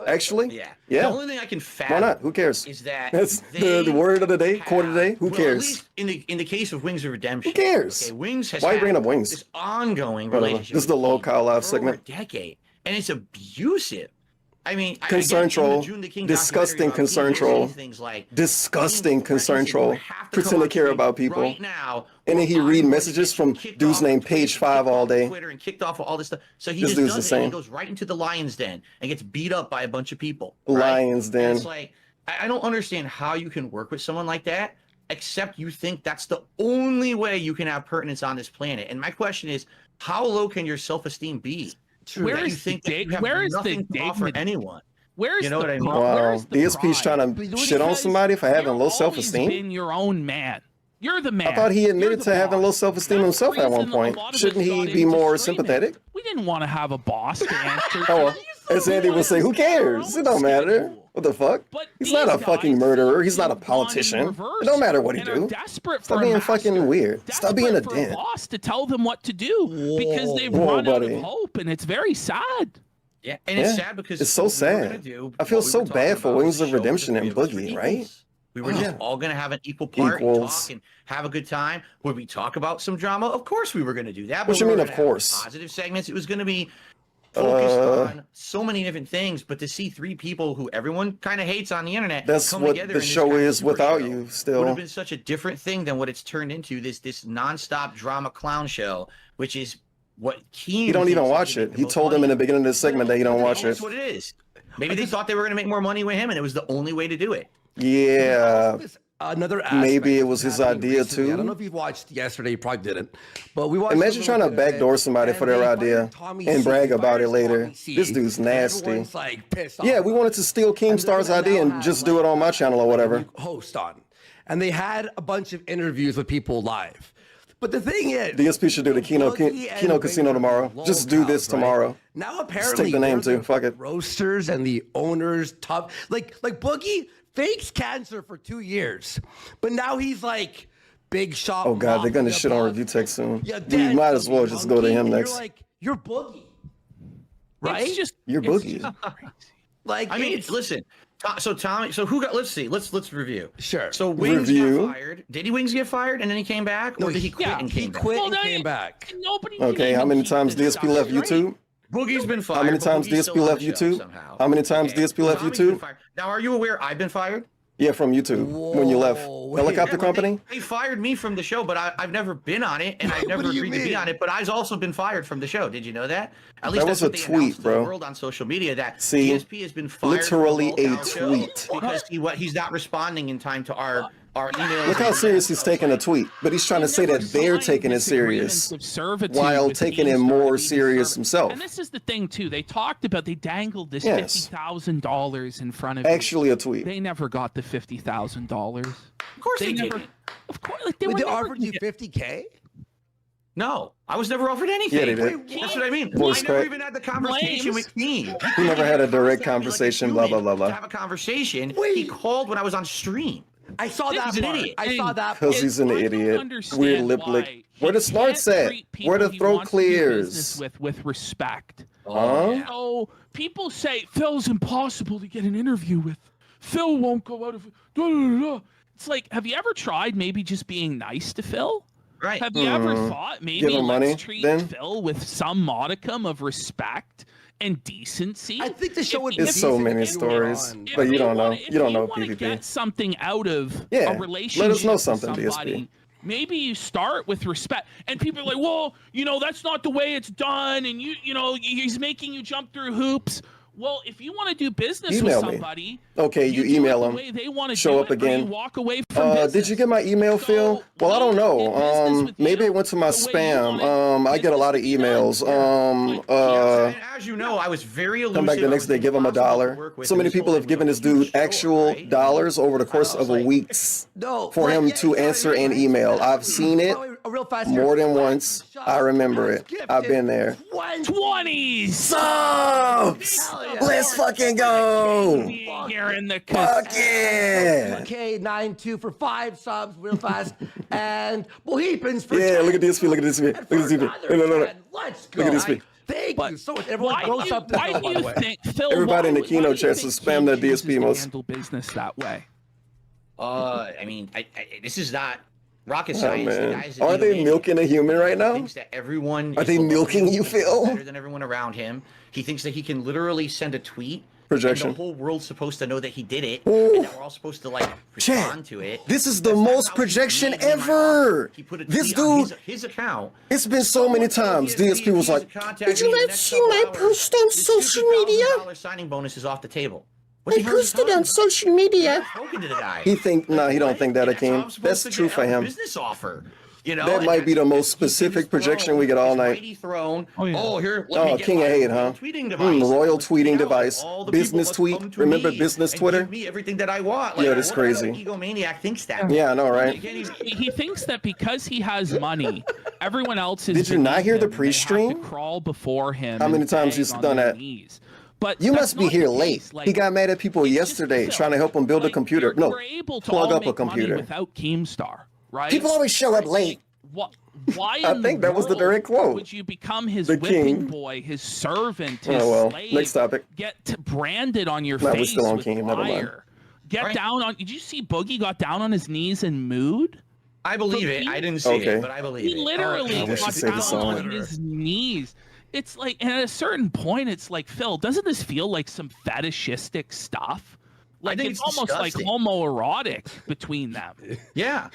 Actually, Yeah. yeah. The only thing I can fathom Why not? Who cares? is that That's they the word of the day, have- quote of the day. Who well, cares? At least in the case of Wings of Redemption. Who cares? Okay, Wings has Why you had bringing up Wings? this ongoing Whatever. relationship. This is the with low Keem Kyle Live for over segment. a decade, and it's abusive. I mean, Concern again, in the troll. June the King Disgusting documentary about concern Keem, troll. they say things like, Disgusting "Keem concern threatens you, troll. you have to Pretend come to on care stream about people. right now, And then he or I'm read going to messages get you from kicked dudes off named of Twitch, Page kicked 5 all off of day. Twitter and kicked off of all this stuff. So he This just dude's does it. And he insane. goes right into the lion's den and gets beat up by a bunch of people. Lion's And den. it's like I don't understand how you can work with someone like that, except you think that's the only way you can have pertinence on this planet. And my question is, how low can your self-esteem be? Where that you is the think that you dig- have where is the nothing to offer dignity? anyone? Where's You know the what I mean? pro- Wow, where's the DSP's pride? trying to shit on Because somebody for having you've low always self-esteem? been your own man. You're the man. I thought he You're admitted the to having low boss. self-esteem That's the himself at one reason a point. lot of us Shouldn't he got be into more streaming. sympathetic? We didn't want to have a boss to answer. Oh, well, as Andy would say, who cares? It don't matter. What the fuck? But He's not a these fucking guys murderer. He's not a have gone in politician. reverse It don't matter what he and are do. desperate Stop for a being master, fucking weird. Stop being a desperate for dick. boss to tell them what to do because they've Whoa, run out buddy. of hope, and it's very sad. Yeah, and it's Yeah, sad because it's so what we were gonna sad. do, I feel what we so were talking bad for about Wings was the of show Redemption the and three of us Boogie, were right? equals. We were just Yeah. all gonna have an equal part and Equals. talk and have a good time. Would we talk about some drama? Of course we were gonna do that. What but you we were mean, of gonna have course? Positive segments. It was gonna be focused Uh, on so many different things. But to see three people who everyone kind of hates on the internet, That's come what together the in this show kind of is super without show you would still. have been such a different thing than what it's turned into. This nonstop drama clown show, which is what Keem He don't even thinks watch would make it. the He most told him money. in the beginning of this segment that he don't watch That's it. what it is. Maybe they thought they were going to make more money with him, and it was the only way to do it. Yeah. Another aspect Maybe it that's was his happening idea, recently. I too. don't know if you watched yesterday. You probably didn't. But we watched. Imagine a trying to little bit of backdoor it, somebody for and their they idea fired Tommy and C. brag They about fired it later. Tommy C. This dude's And nasty. everyone's like pissed off. Yeah, we wanted to steal And they're Keemstar's gonna idea now and have, just do it on my channel or like, a whatever. new host on. and they had a bunch of interviews with people live. But the thing is, DSP should do the Kino Casino tomorrow. Just do this tomorrow. Right? Now Just apparently take the name they're too. Fuck it. roasters and the owners tough. Like Boogie fakes cancer for 2 years, but now he's like big shot. Oh God, they're gonna shit on Review Tech soon. We might as well just go to him next. You're like, you're Boogie, right? It's just You're Boogie. Like, I mean, listen. So Tommy, so who got? Let's see. Let's review. Sure. So Wings Review. got fired. Did he Wings get fired and then he came back, or did he quit and came back? quit Well, and no, came back. Nobody. Okay, how many times DSP left YouTube? Boogie's been fired. How many but times Boogie's DSP still on left the show YouTube? somehow. How many times DSP left Tommy's been YouTube? fired. Now, are you aware I've been fired? Yeah, from YouTube when you left. Whoa, wait. Helicopter Yeah, but company? They fired me from the show, but I've never been on it, and I've never do you agreed to be mean? on it. But I've also been fired from the show. Did you know that? At least That that's was a what they tweet, announced to bro. the world on social media. That See, DSP has been fired. literally from the a Walkout show tweet. because he's not responding in time to our emails. Look how serious he's taking a tweet, but he's trying to say that they're taking it serious while taking it more serious himself. And this is the thing too. They talked about, they dangled this Yes. $50,000 in front of Actually, a tweet. They never got the $50,000. Of course they never. didn't. Of course, like they Wait, were they never offered you gonna get- 50K? No, I was never offered anything. Yeah, they did. That's what I mean. Voice I never crack. even had the conversation Flames. with me. He never had a direct He conversation, blah, blah, blah, To blah. have a conversation. Wait. He called when I was on stream. I saw This that is an part. idiot. I saw that Because part. he's an I don't idiot. understand Weird lip why lick. he Where the can't smarts at? treat people Where the he throat wants to do business clears? with respect. Huh? So people say Phil's impossible to get an interview with. Phil won't go out of. Da, da, da. It's like, have you ever tried maybe just being nice to Phil? Right. Have you ever thought maybe Give him let's money, treat then? Phil with some modicum of respect and decency? I think the show would be There's so decent many if you were stories, on. but you they don't know. wanna- if You don't know wanna PPP. Get something out of Yeah, a let us relationship know with something, DSP. somebody, maybe you start with respect. And people are like, well, that's not the way it's done. And he's making you jump through hoops. Well, if you want to do business Email with me. somebody, Okay, you do it email the him. way they want to Show do up it, or again. you walk away from business. Did you get my email, Phil? Well, I don't know. Maybe it went to my spam. I get a lot of emails. And as you know, I was very elusive. Come back the next day, give him $1. So many people have given this dude actual dollars over the course of a weeks No, for him to answer an email. I've seen it real fast more here. than once. I remember it. I've been there. 20s. Subs! Hell yeah. Let's fucking go! Here in the Fuck yeah! K92 for 5 subs real fast. And Bohemians for Yeah, 10. look at DSP, look at DSP. Look at DSP. No. Let's go. Look at DSP. Thank But you so much. Everyone Why go do sub to why Phil, do by the you way. think, Phil? Everybody in the why Kino do you chat think says spam the he chooses DSP to most. handle business that way? I mean, this is not rocket Oh, science. The man. guys Are they milking a human right now? Thinks that everyone Are is they below milking him, you, thinks he's Phil? Better than everyone around him. He thinks that he can literally send a tweet. Projection. And the whole world's supposed to know that he did it, Ooh. and that we're all supposed to Chat, respond to it. this is the That's not most how he projection made me my ever. offer. He put a This tweet on dude- his account. It's been so many times. DSP was like, "Did you not see my post on social media? $50,000 signing bonus is off the table. I posted on social media." Spoken to the guy. He he don't think that, That's how I'm Akeem. supposed That's to true get for a him. Business offer. That That might be the most specific projection we get all night. Oh, Oh, yeah. here. Let me Oh, get King of my Hate, royal huh? Tweeting device. Royal tweeting Now, device. all the Business people must tweet. come to Remember me business and Twitter? Give me everything that I want. Yeah, that's what kind of crazy. egomaniac thinks that. Yeah, I know, right? Again, he's- He thinks that because he has money, everyone else is. Did you not beneath hear the him, and they have to pre-stream? Crawl before him. How many and times beg you've on done their that? knees. But You that's must be not the here case. late. Like, He got mad at people it's just yesterday Phil. trying to help him build a Like, computer. we're No, able to plug all up a make money computer. without Keemstar, right? People always show up late. Why I in think the that was the world direct quote. would you become his The whipping king. boy, his servant, his Oh, well. slave? Next topic. Branded on your No, we're face still on with king. Never mind. fire. Get Right. down on. Did you see Boogie got down on his knees in mood? I believe it. I didn't see Okay. it, but I believe He it. literally I wish got you'd say the down song. on his knees. It's like, and at a certain point, it's like, Phil, doesn't this feel like some fetishistic stuff? Like think it's it's almost like disgusting. homoerotic between them. Yeah.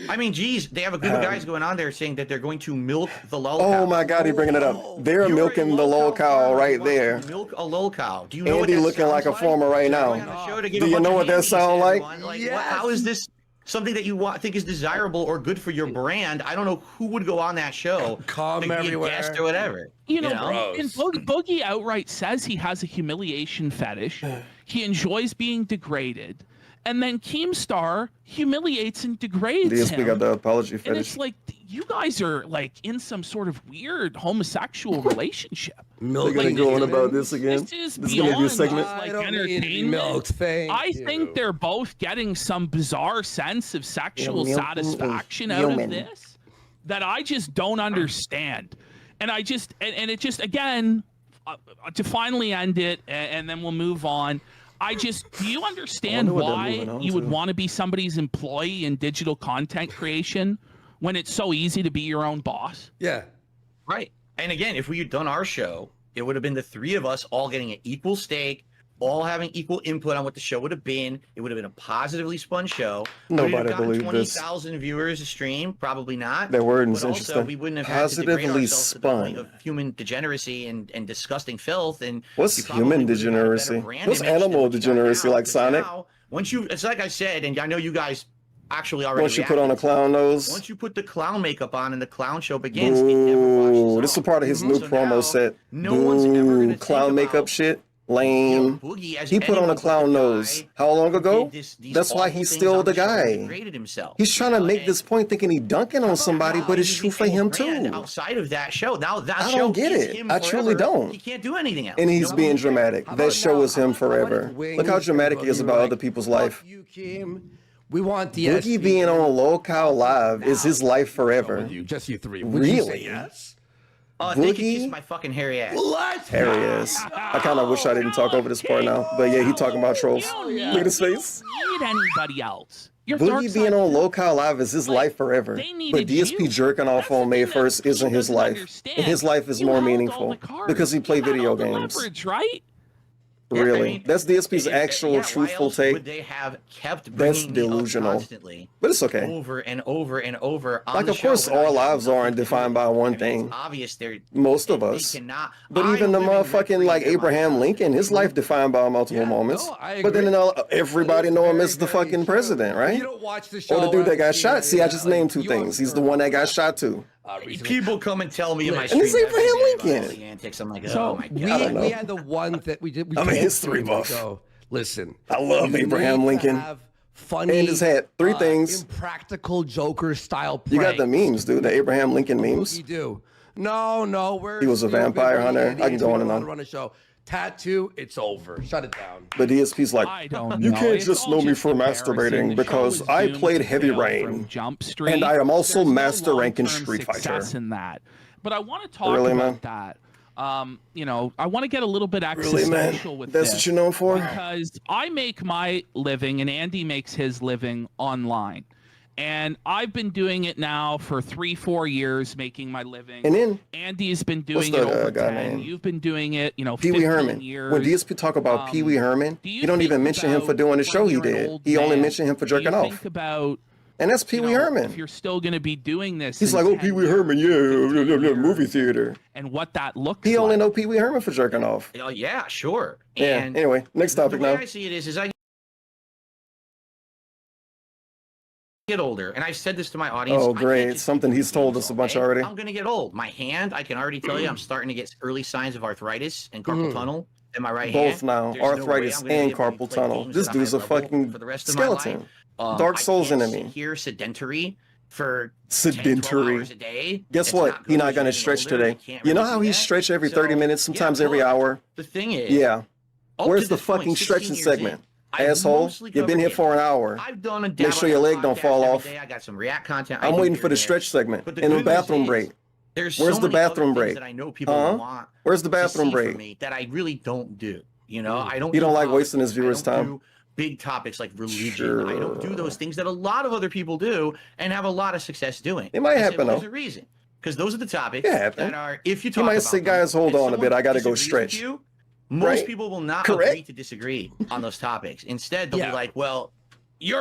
I mean, geez, they have a group of guys going on there saying that they're going to milk the lol cow. Oh my God, he bringing it up. They're You're a milking the lol cow farmer. right You want there. to Milk a lol cow. Do you know what Andy that looking like sounds a farmer right Going now. on the show to give Do a you bunch know of what that handies to sound like? everyone? Yes. How is this something that you think is desirable or good for your brand? I don't know who would go on that show. Come to be a everywhere. guest or whatever. You know, Gross. and Boogie outright says he has a humiliation fetish. He enjoys being degraded. and then Keemstar humiliates and degrades DSP him. got the apology And fetish. it's like, you guys are like in some sort of weird homosexual relationship. They're gonna go on about this again. This is This is gonna be a beyond segment. just, like, I don't need to be entertainment. milked, thank I you. think they're both getting some bizarre sense of sexual milk satisfaction is out of human. this that I just don't understand. And I just, and it just, again, to finally end it, and then we'll move on. Do you understand what they're why moving on you would to. want to be somebody's employee in digital content creation when it's so easy to be your own boss? Yeah. Right. And again, if we had done our show, it would have been the three of us all getting an equal stake, all having equal input on what the show would have been. It would have been a positively spun show. Nobody believed this. 20,000 viewers a stream, probably not. That word But is also, interesting. we wouldn't have had to degrade Positively ourselves to the point spun. of human degeneracy and disgusting filth. And What's we probably human would have had a better degeneracy? brand What's image than animal what we got degeneracy, now, like because Sonic? now, once you, it's like I said, and I know you guys actually already. Once you put on a reacted to it. clown nose. Once you put the clown makeup on and the clown show begins, it never washes Ooh, this is off. part of his new So promo now, set. no one's ever gonna think Clown makeup about, shit. you know, Lame. Boogie as He put on a anyone but clown the nose. guy How long who ago? did these That's why awful he's things still on the show and guy. degraded himself. He's trying to make And this point thinking he dunking on somebody, but it's true for him too. Outside of that show, now that I show don't get is it. him I truly forever. don't. He can't do anything else. And You he's know? being dramatic. How That about show now? is him How about forever. Wings Look how dramatic he and is Boogie about were other like, people's "Fuck life. you, Kim. We want DSP. Boogie being on Locale Live is his life forever. You, just you three. Would you say Really? yes? They can kiss Boogie? my fucking hairy ass. Let's There he is. I kind of wish I didn't talk over this part now. But yeah, he talking about trolls. Look at his face. You don't need anybody else. Your dark Boogie side being on too. Locale Live is his life forever. They But needed DSP you. jerking off That's the on May thing that 1st isn't he his doesn't life. understand. And his life is You more held all meaningful the cards. because he played You had video all the games. leverage, right? Yeah, I Really. mean, That's DSP's actual why truthful else take. Would they have kept That's bringing me up delusional. constantly, But it's okay. over and over and over? On Like, the of show course, without our lives nothing aren't to do defined with by it? one I mean, thing. It's obvious they're Most of they us. cannot. But I even the don't live in motherfucking rent-free like in my Abraham house. Lincoln, his life defined by multiple moments. no, I But then agree. everybody know him as the fucking president, right? You don't watch the show. Or the dude that got I've shot. seen See, I it, just like, named two you things. He's the observe one that got shot too. recently. People come and tell me in my And stream it's Abraham every day about Lincoln. all the antics. I'm like, So, oh my We, god. don't know. we had the one that we did. We I'm a told history you, buff. so, listen. I love you Abraham need to Lincoln. have Funny, And his hat. Three things. Impractical Joker style pranks. You got the memes, dude. The Abraham Lincoln memes. You do. No. He was a vampire hunter. I can go on and on. Run a show. Tattoo. It's over. Shut it down. But DSP's like, I don't you know. can't It's just all know me just for embarrassing. masturbating The because show is I doomed played to Heavy fail Rain. from Jump Street. And I am also There's no master ranking long-term Street Fighter. success in that. But I want to talk Really, about man? that. You know, I want to get a little bit Really, man? existential with That's this. what you're known for? Because I make my living and Andy makes his living online. And I've been doing it now for 3-4 years, making my living. And then Andy's been What's doing it the over guy 10. name? You've been doing it, you know, Pee Wee 15 Herman. years. When DSP talk about Pee Wee Herman, Do you he don't even think mention him for about doing the when show he you're an did. old He only man, mentioned him for do you jerking off. think about, And that's Pee you Wee know, Herman. if you're still going to be doing this He's in like, oh, 10 Pee Wee Herman, yeah, movie theater. and what that looks He like. only know Pee Wee Herman for jerking off. Oh, yeah, sure. Yeah. And Anyway, next the topic way now. I see it is I get older, and I've said this to my audience. Oh, I can't great. just Something do he's told things us a all bunch day. already. I'm gonna get old. My hand, I can already tell you, I'm starting to get early signs of arthritis and carpal tunnel in my right hand. Both now, There's no way arthritis I'm gonna and be able to carpal play tunnel. games This at a dude's high a level fucking for the rest of my life. skeleton. Dark Souls I can't enemy. sit here sedentary for 10, 12 Sedentary. hours a day. Guess It's what? not He's good not as gonna you're stretch getting older. today. You can't You know really how do he that. stretch every So, 30 minutes, sometimes every look, hour? The thing is, Yeah. up Where's to the this point, fucking 16 stretching years segment? in, I've Asshole, mostly you've been covered here it. for an hour. I've done a Make sure your leg don't podcast fall every off. day. I got some React content. I I'm do waiting here for the and there. stretch segment But the and the good news bathroom is, break. There's Where's so the many other bathroom things break? that I know people Huh? want Where's the to bathroom see from break? me that I really don't do. You know, I don't. You don't do like wasting his politics. viewers' I don't time? do big topics like religion. I don't do those things that a lot of other people do and have a lot of success doing. It might I said, happen, well, there's though. a reason. Because those are the topics It happen. that are, if you He talk might about say, them, "Guys, hold and on a bit. someone I gotta go disagrees with stretch." you, most Right? people will not Correct? agree to disagree on those topics. Instead, they'll Yeah. be like, well,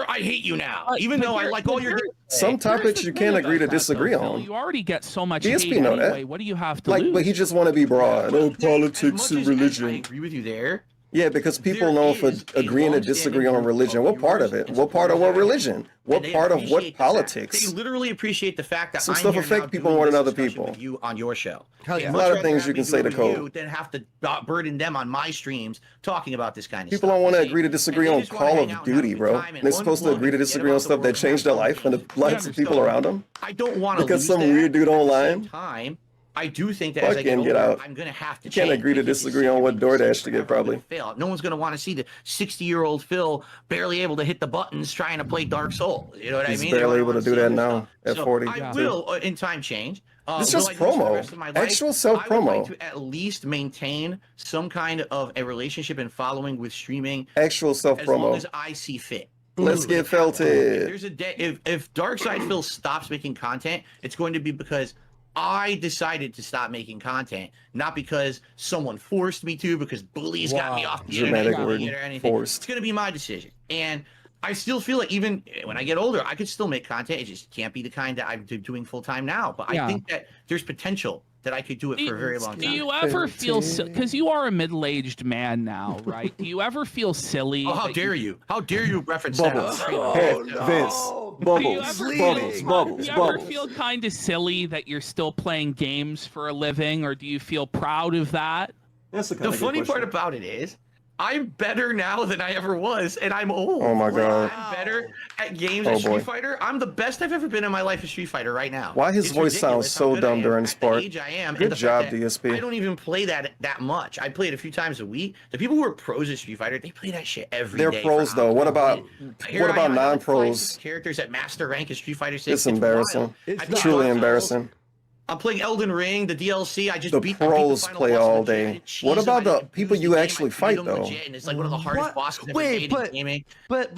I hate you now. But- Even but though I here- like all your Some Here's topics the you thing can't about agree to that, though, disagree Phil. on. You already get so much DSP hate know that. anyway. What do you have to Like, lose? but he just want to be broad. Oh, As politics much and as I religion. agree with you there. Yeah, because people There known for is a agreeing to disagree on long-standing religion. group What of part of viewers it? and What part of what supporters religion? What and they part of what appreciate the fact- politics? They literally appreciate the fact that Some I'm stuff here affect now people doing more than this other discussion people. with you on your show. Hell They'd yeah. A much lot of rather things have you me can do say it to with code. you than have to burden them on my streams talking about this kind of People stuff. don't want to See? agree to And disagree they on just wanna Call hang of out and have a Duty, good bro. time and They're supposed to unplug agree to and forget disagree on about the stuff that world changed their life and the lives of people So, around them. I don't want to Because lose some that. weird dude At the online- same time, I do think that as I Fucking get get older, out. I'm gonna have to You can't change. agree to because disagree it's on what gonna be the DoorDash same to get, forever. I'm probably. gonna fail. No one's gonna want to see the 60-year-old Phil barely able to hit the buttons trying to play Dark Souls. You know what I He's mean? They barely wanna able to see do that other now stuff. at So 40. I will, in time, change. This is Will just I do this for the promo. rest of my life? Actual self I would like promo. to at least maintain some kind of a relationship and following with streaming Actual self as long promo. as I see fit. Let's get If felted. there's a day, if Darkside Phil stops making content, it's going to be because I decided to stop making content, not because someone forced me to, because bullies got me off the Dramatic internet word. or anything. Forced. It's going to be my decision. And I still feel like even when I get older, I could still make content. It just can't be the kind that I'm doing full time now. But I think that there's potential that I could do it for a very long Do time. you ever feel, because you are a middle-aged man now, right? Do you ever feel silly? Oh, how that dare you? How dare you reference Bubbles. that? Hey, Vince. Bubbles. Do you Bubbles. Bubbles. Do you ever Bubbles. feel kind of silly that you're still playing games for a living, or do you feel proud of that? That's a The funny part about it is, I'm better now than I ever was, and I'm old. Oh my Like, God. I'm better at games Oh at Street boy. Fighter. I'm the best I've ever been in my life at Street Fighter right now. Why his It's voice ridiculous sounds how so good I dumb am during at the Spark. age I am, and Good the fact job, that DSP. I don't even play that much. I play it a few times a week. The people who are pros at Street Fighter, they play that shit every day. They're for pros though. hours. What about Here I am, I have non-pros? Characters at Master Rank at Street Fighter 6. It's embarrassing. It's I play Truly Dark Souls. embarrassing. I'm playing Elden Ring, the DLC. I just The beat pros the final play boss all legit. I day. did cheese What him. about I the didn't people abuse you the game. actually I beat fight, him though? legit, and it's like one of the hardest What? bosses ever Wait, made but- in gaming. But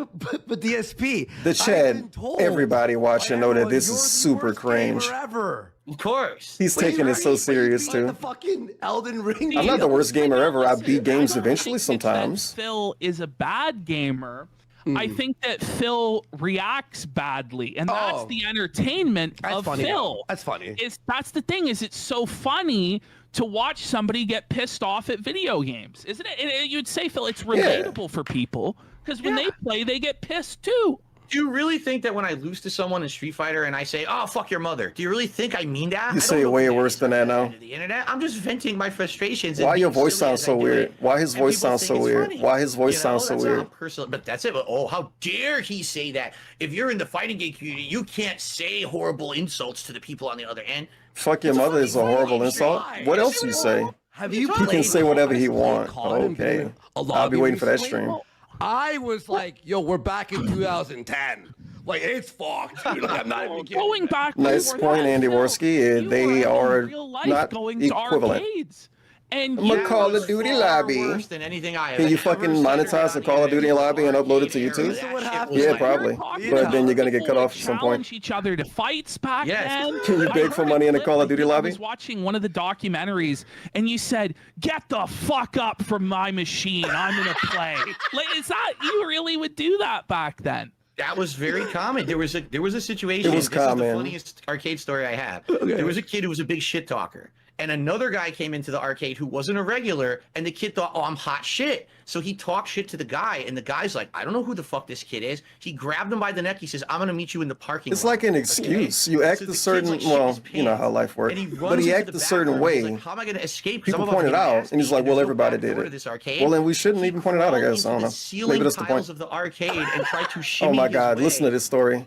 DSP. The I've chat, been told everybody watching know that everyone, this you're is the super worst cringe. gamer ever. Of course. He's Wait, taking it so right? serious Like the too. fucking Elden Ring. I'm not the worst gamer ever. I Listen, beat games don't eventually think that sometimes. Phil is a bad gamer. I think that Phil reacts badly, and that's Oh. the entertainment That's of funny. Phil. That's funny. That's the thing, is it's so funny to watch somebody get pissed off at video games, isn't it? And you'd say, Phil, it's relatable for people because when they play, they get pissed too. Do you really think that when I lose to someone in Street Fighter and I say, "Oh, fuck your mother," do you really think I mean that? You I say don't it know way who worse than that now. The internet. I'm just venting my frustrations. and Why your being voice silly sounds as so I do weird? it. Why his And voice people sounds think so it's weird? funny. Why his voice You know, sounds so that's weird? not personal, but that's it. But, oh, how dare he say that? If you're in the fighting game community, you can't say horrible insults to the people on the other end. Fuck your mother is a horrible insult. What else you say? Have you He can say whatever he wants. COD and been Okay. in a I'll lobby be waiting for that recently? stream. I was like, yo, we're back in 2010. Like, it's fucked. Dude. Like, I'm not even kidding. Going back, Nice to point, Andy Warski. They are in real life not going equivalent. to arcades. And I'm a you Call of Duty Far lobby. worse than anything I have Can you ever fucking seen monetize the around Call of here. Duty lobby and upload it to That YouTube? shit what was happened? Yeah, like- probably. talking But about then you're gonna get people cut that off at some point. challenge each other to fights back Yes. then. Can you I beg for heard money in a clip Call of of Duty you. lobby? I was watching one of the documentaries, and you said, "Get the fuck up from my machine. I'm gonna play." Like, is that you really would do that back then? That was very common. There was a situation. It was this is common. the funniest arcade story I have. There was a kid who was a big shit talker. And another guy came into the arcade who wasn't a regular, and the kid thought, "Oh, I'm hot shit." So he talked shit to the guy, and the guy's like, "I don't know who the fuck this kid is." He grabbed him by the neck. He says, "I'm gonna meet you in the parking lot." It's like an excuse. You act So the a kid's certain, like shit well, his you know pants. how life works. And he But runs he into act the a certain bathroom. He's way. like, "How am I gonna escape?" 'Cause People I'm about to point it get out, ass and he's beat, like, and well, there's no everybody back did door to it. this arcade. Well, then we shouldn't He even point it out, I crawled guess. I into don't know. the ceiling Maybe that's the tiles point. of the arcade and tried to shimmy Oh my his God, way. listen to this story.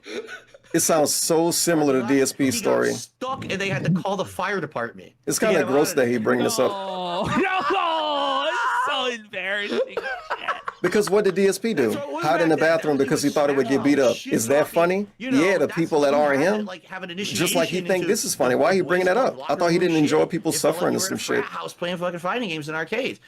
It sounds so similar to He DSP's got story. stuck, and they had to call the fire department. It's to kind get of him gross out of that he there. bring this up. Oh no! It's so embarrassing. Shit. Because what did DSP do? So it wasn't Hide in the that- that bathroom was because he just thought it would get beat up. shit Is that talking. funny? You know, Yeah, the that's people that who are had him. to, like, have an Just like he initiation think into this is funny. Why he the bringing boys that club, up? I thought he locker room didn't enjoy shit. people It felt like suffering you and were some in a shit. frat house playing fucking fighting games in arcades.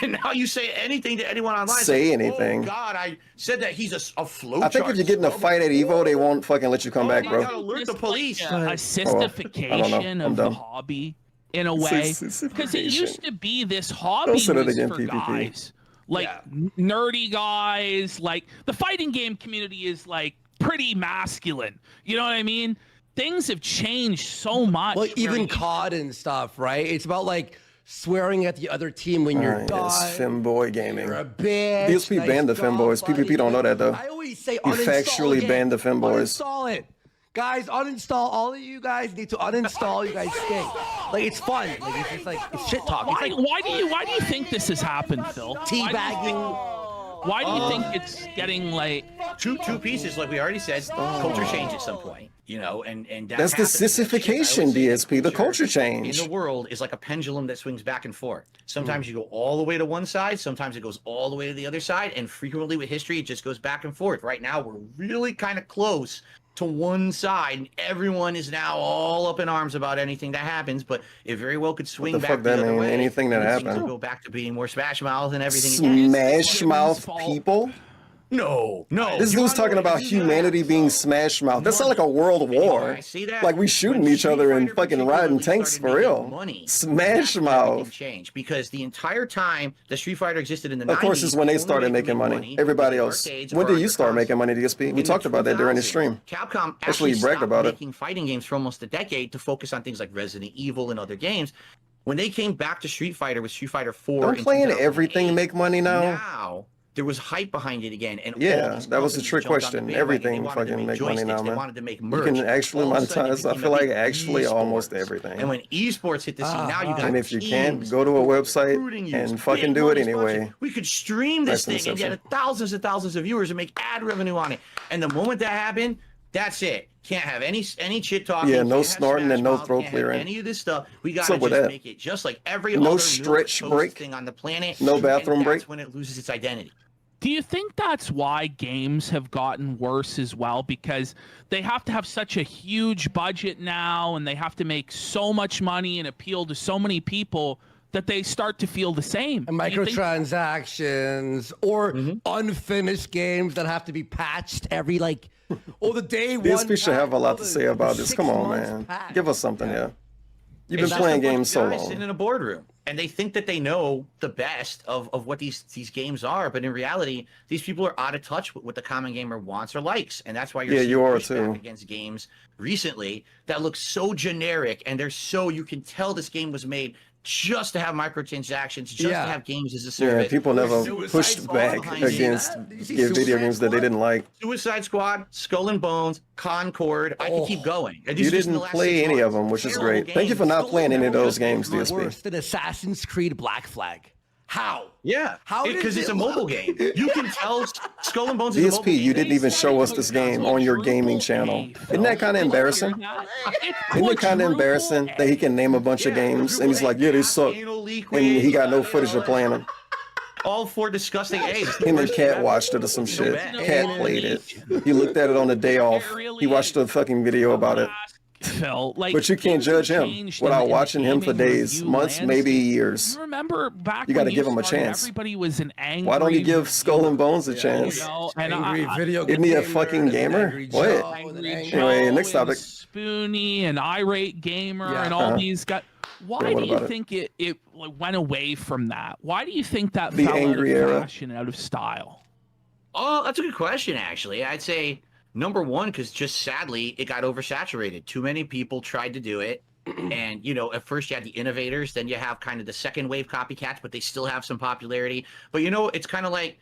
And now you say anything to anyone online. Say it's like, anything. Oh God, I said that he's a flow. I think if you get in a fight at Evo, they won't fucking let you come back, you bro. gotta alert the Just police. like a I don't know. sistification I'm of the dumb. hobby in a way, because it used to be this hobby Don't say that was again, for PPP. guys, like nerdy guys. Like the fighting game community is like pretty masculine. You know what I mean? Things have changed so much. Well, where even you- COD and stuff, right? It's about like swearing at the other team when you're done. Yes, femboy gaming. You're a bitch. DSP banned the femboys. PPP don't know that though. I always say He uninstall factually again. banned the femboys. Uninstall it. Guys, uninstall. All of you guys need to uninstall. You guys stink. Like, it's fun. Like, it's just like, it's shit talk. Why do you think this has happened, Phil? Teabagging. Why do you think it's getting like two pieces? Like we already said, culture change at some point, you know, and that's the sissification, DSP. The culture change in the world is like a pendulum that swings back and forth. Sometimes you go all the way to one side, sometimes it goes all the way to the other side, and frequently with history, it just goes back and forth. Right now, we're really kind of close to one side, and everyone is now all up in arms about anything that happens, but it very well could swing back the other way. Anything that happens. Go back to being more Smash Mouth and everything. Smash Mouth people? No. This dude's talking about humanity being Smash Mouth. That sounds like a world war. I see that. Like we shooting each other and fucking riding tanks for real. Smash Mouth. Change because the entire time the Street Fighter existed in the 90s. Of course, is when they started making money. Everybody else. When did you start making money, DSP? We talked about that during the stream. Capcom actually bragged about it. Making fighting games for almost a decade to focus on things like Resident Evil and other games. When they came back to Street Fighter with Street Fighter 4, don't playing everything make money now. Now there was hype behind it again, and yeah, that was the trick question. Everything fucking make money now, man. They wanted to make merch. You can actually monetize. I feel like actually almost everything. And when esports hit the scene, now you got. And if you can't, go to a website and fucking do it anyway. We could stream this thing and get thousands and thousands of viewers and make ad revenue on it. And the moment that happened, that's it. Can't have any shit talking. Yeah, no snorting and no throat clearing. Any of this stuff. We gotta just make it just like every other stretch break thing on the planet. No bathroom break. That's when it loses its identity. Do you think that's why games have gotten worse as well? Because they have to have such a huge budget now, and they have to make so much money and appeal to so many people that they start to feel the same. And microtransactions or unfinished games that have to be patched every the day one. DSP should have a lot to say about this. Come on, man. Give us something, yeah. You've been playing games so long. Sitting in a boardroom, and they think that they know the best of what these games are, but in reality, these people are out of touch with what the common gamer wants or likes, and that's why you're seeing pushback against games recently that look so generic, and they're so you can tell this game was made just to have microtransactions, just to have games as a service. Yeah, people never pushed back against video games that they didn't like. Suicide Squad, Skull and Bones, Concord. I can keep going. You didn't play any of them, which is great. Thank you for not playing any of those games, DSP. Worse than Assassin's Creed Black Flag. How? Yeah, because it's a mobile game. You can tell Skull and Bones is a mobile DSP, game. you didn't even show us this game on your gaming channel. Isn't that kind of embarrassing? Isn't it kind of embarrassing that he can name a bunch of games and he's like, yeah, they suck, and he got no footage of playing them? All for disgusting AIDS. Him and Cat watched it or some shit. Cat played it. He looked at it on the day off. He watched a fucking video about it. Phil, but you can't judge him without watching him for days, months, maybe years. You remember back you got to give him a chance. Everybody was an angry. Why don't you give Skull and Bones a chance? Isn't he a fucking gamer? What? Anyway, next topic. Spoony and irate gamer and all these guys. Why do you think it went away from that? Why do you think that fell angry out of era, fashion, out of style? Oh, that's a good question. Actually, I'd say. Number one, because just sadly, it got oversaturated. Too many people tried to do it. And, at first you had the innovators, then you have kind of the second wave copycats, but they still have some popularity. But, it's kind of like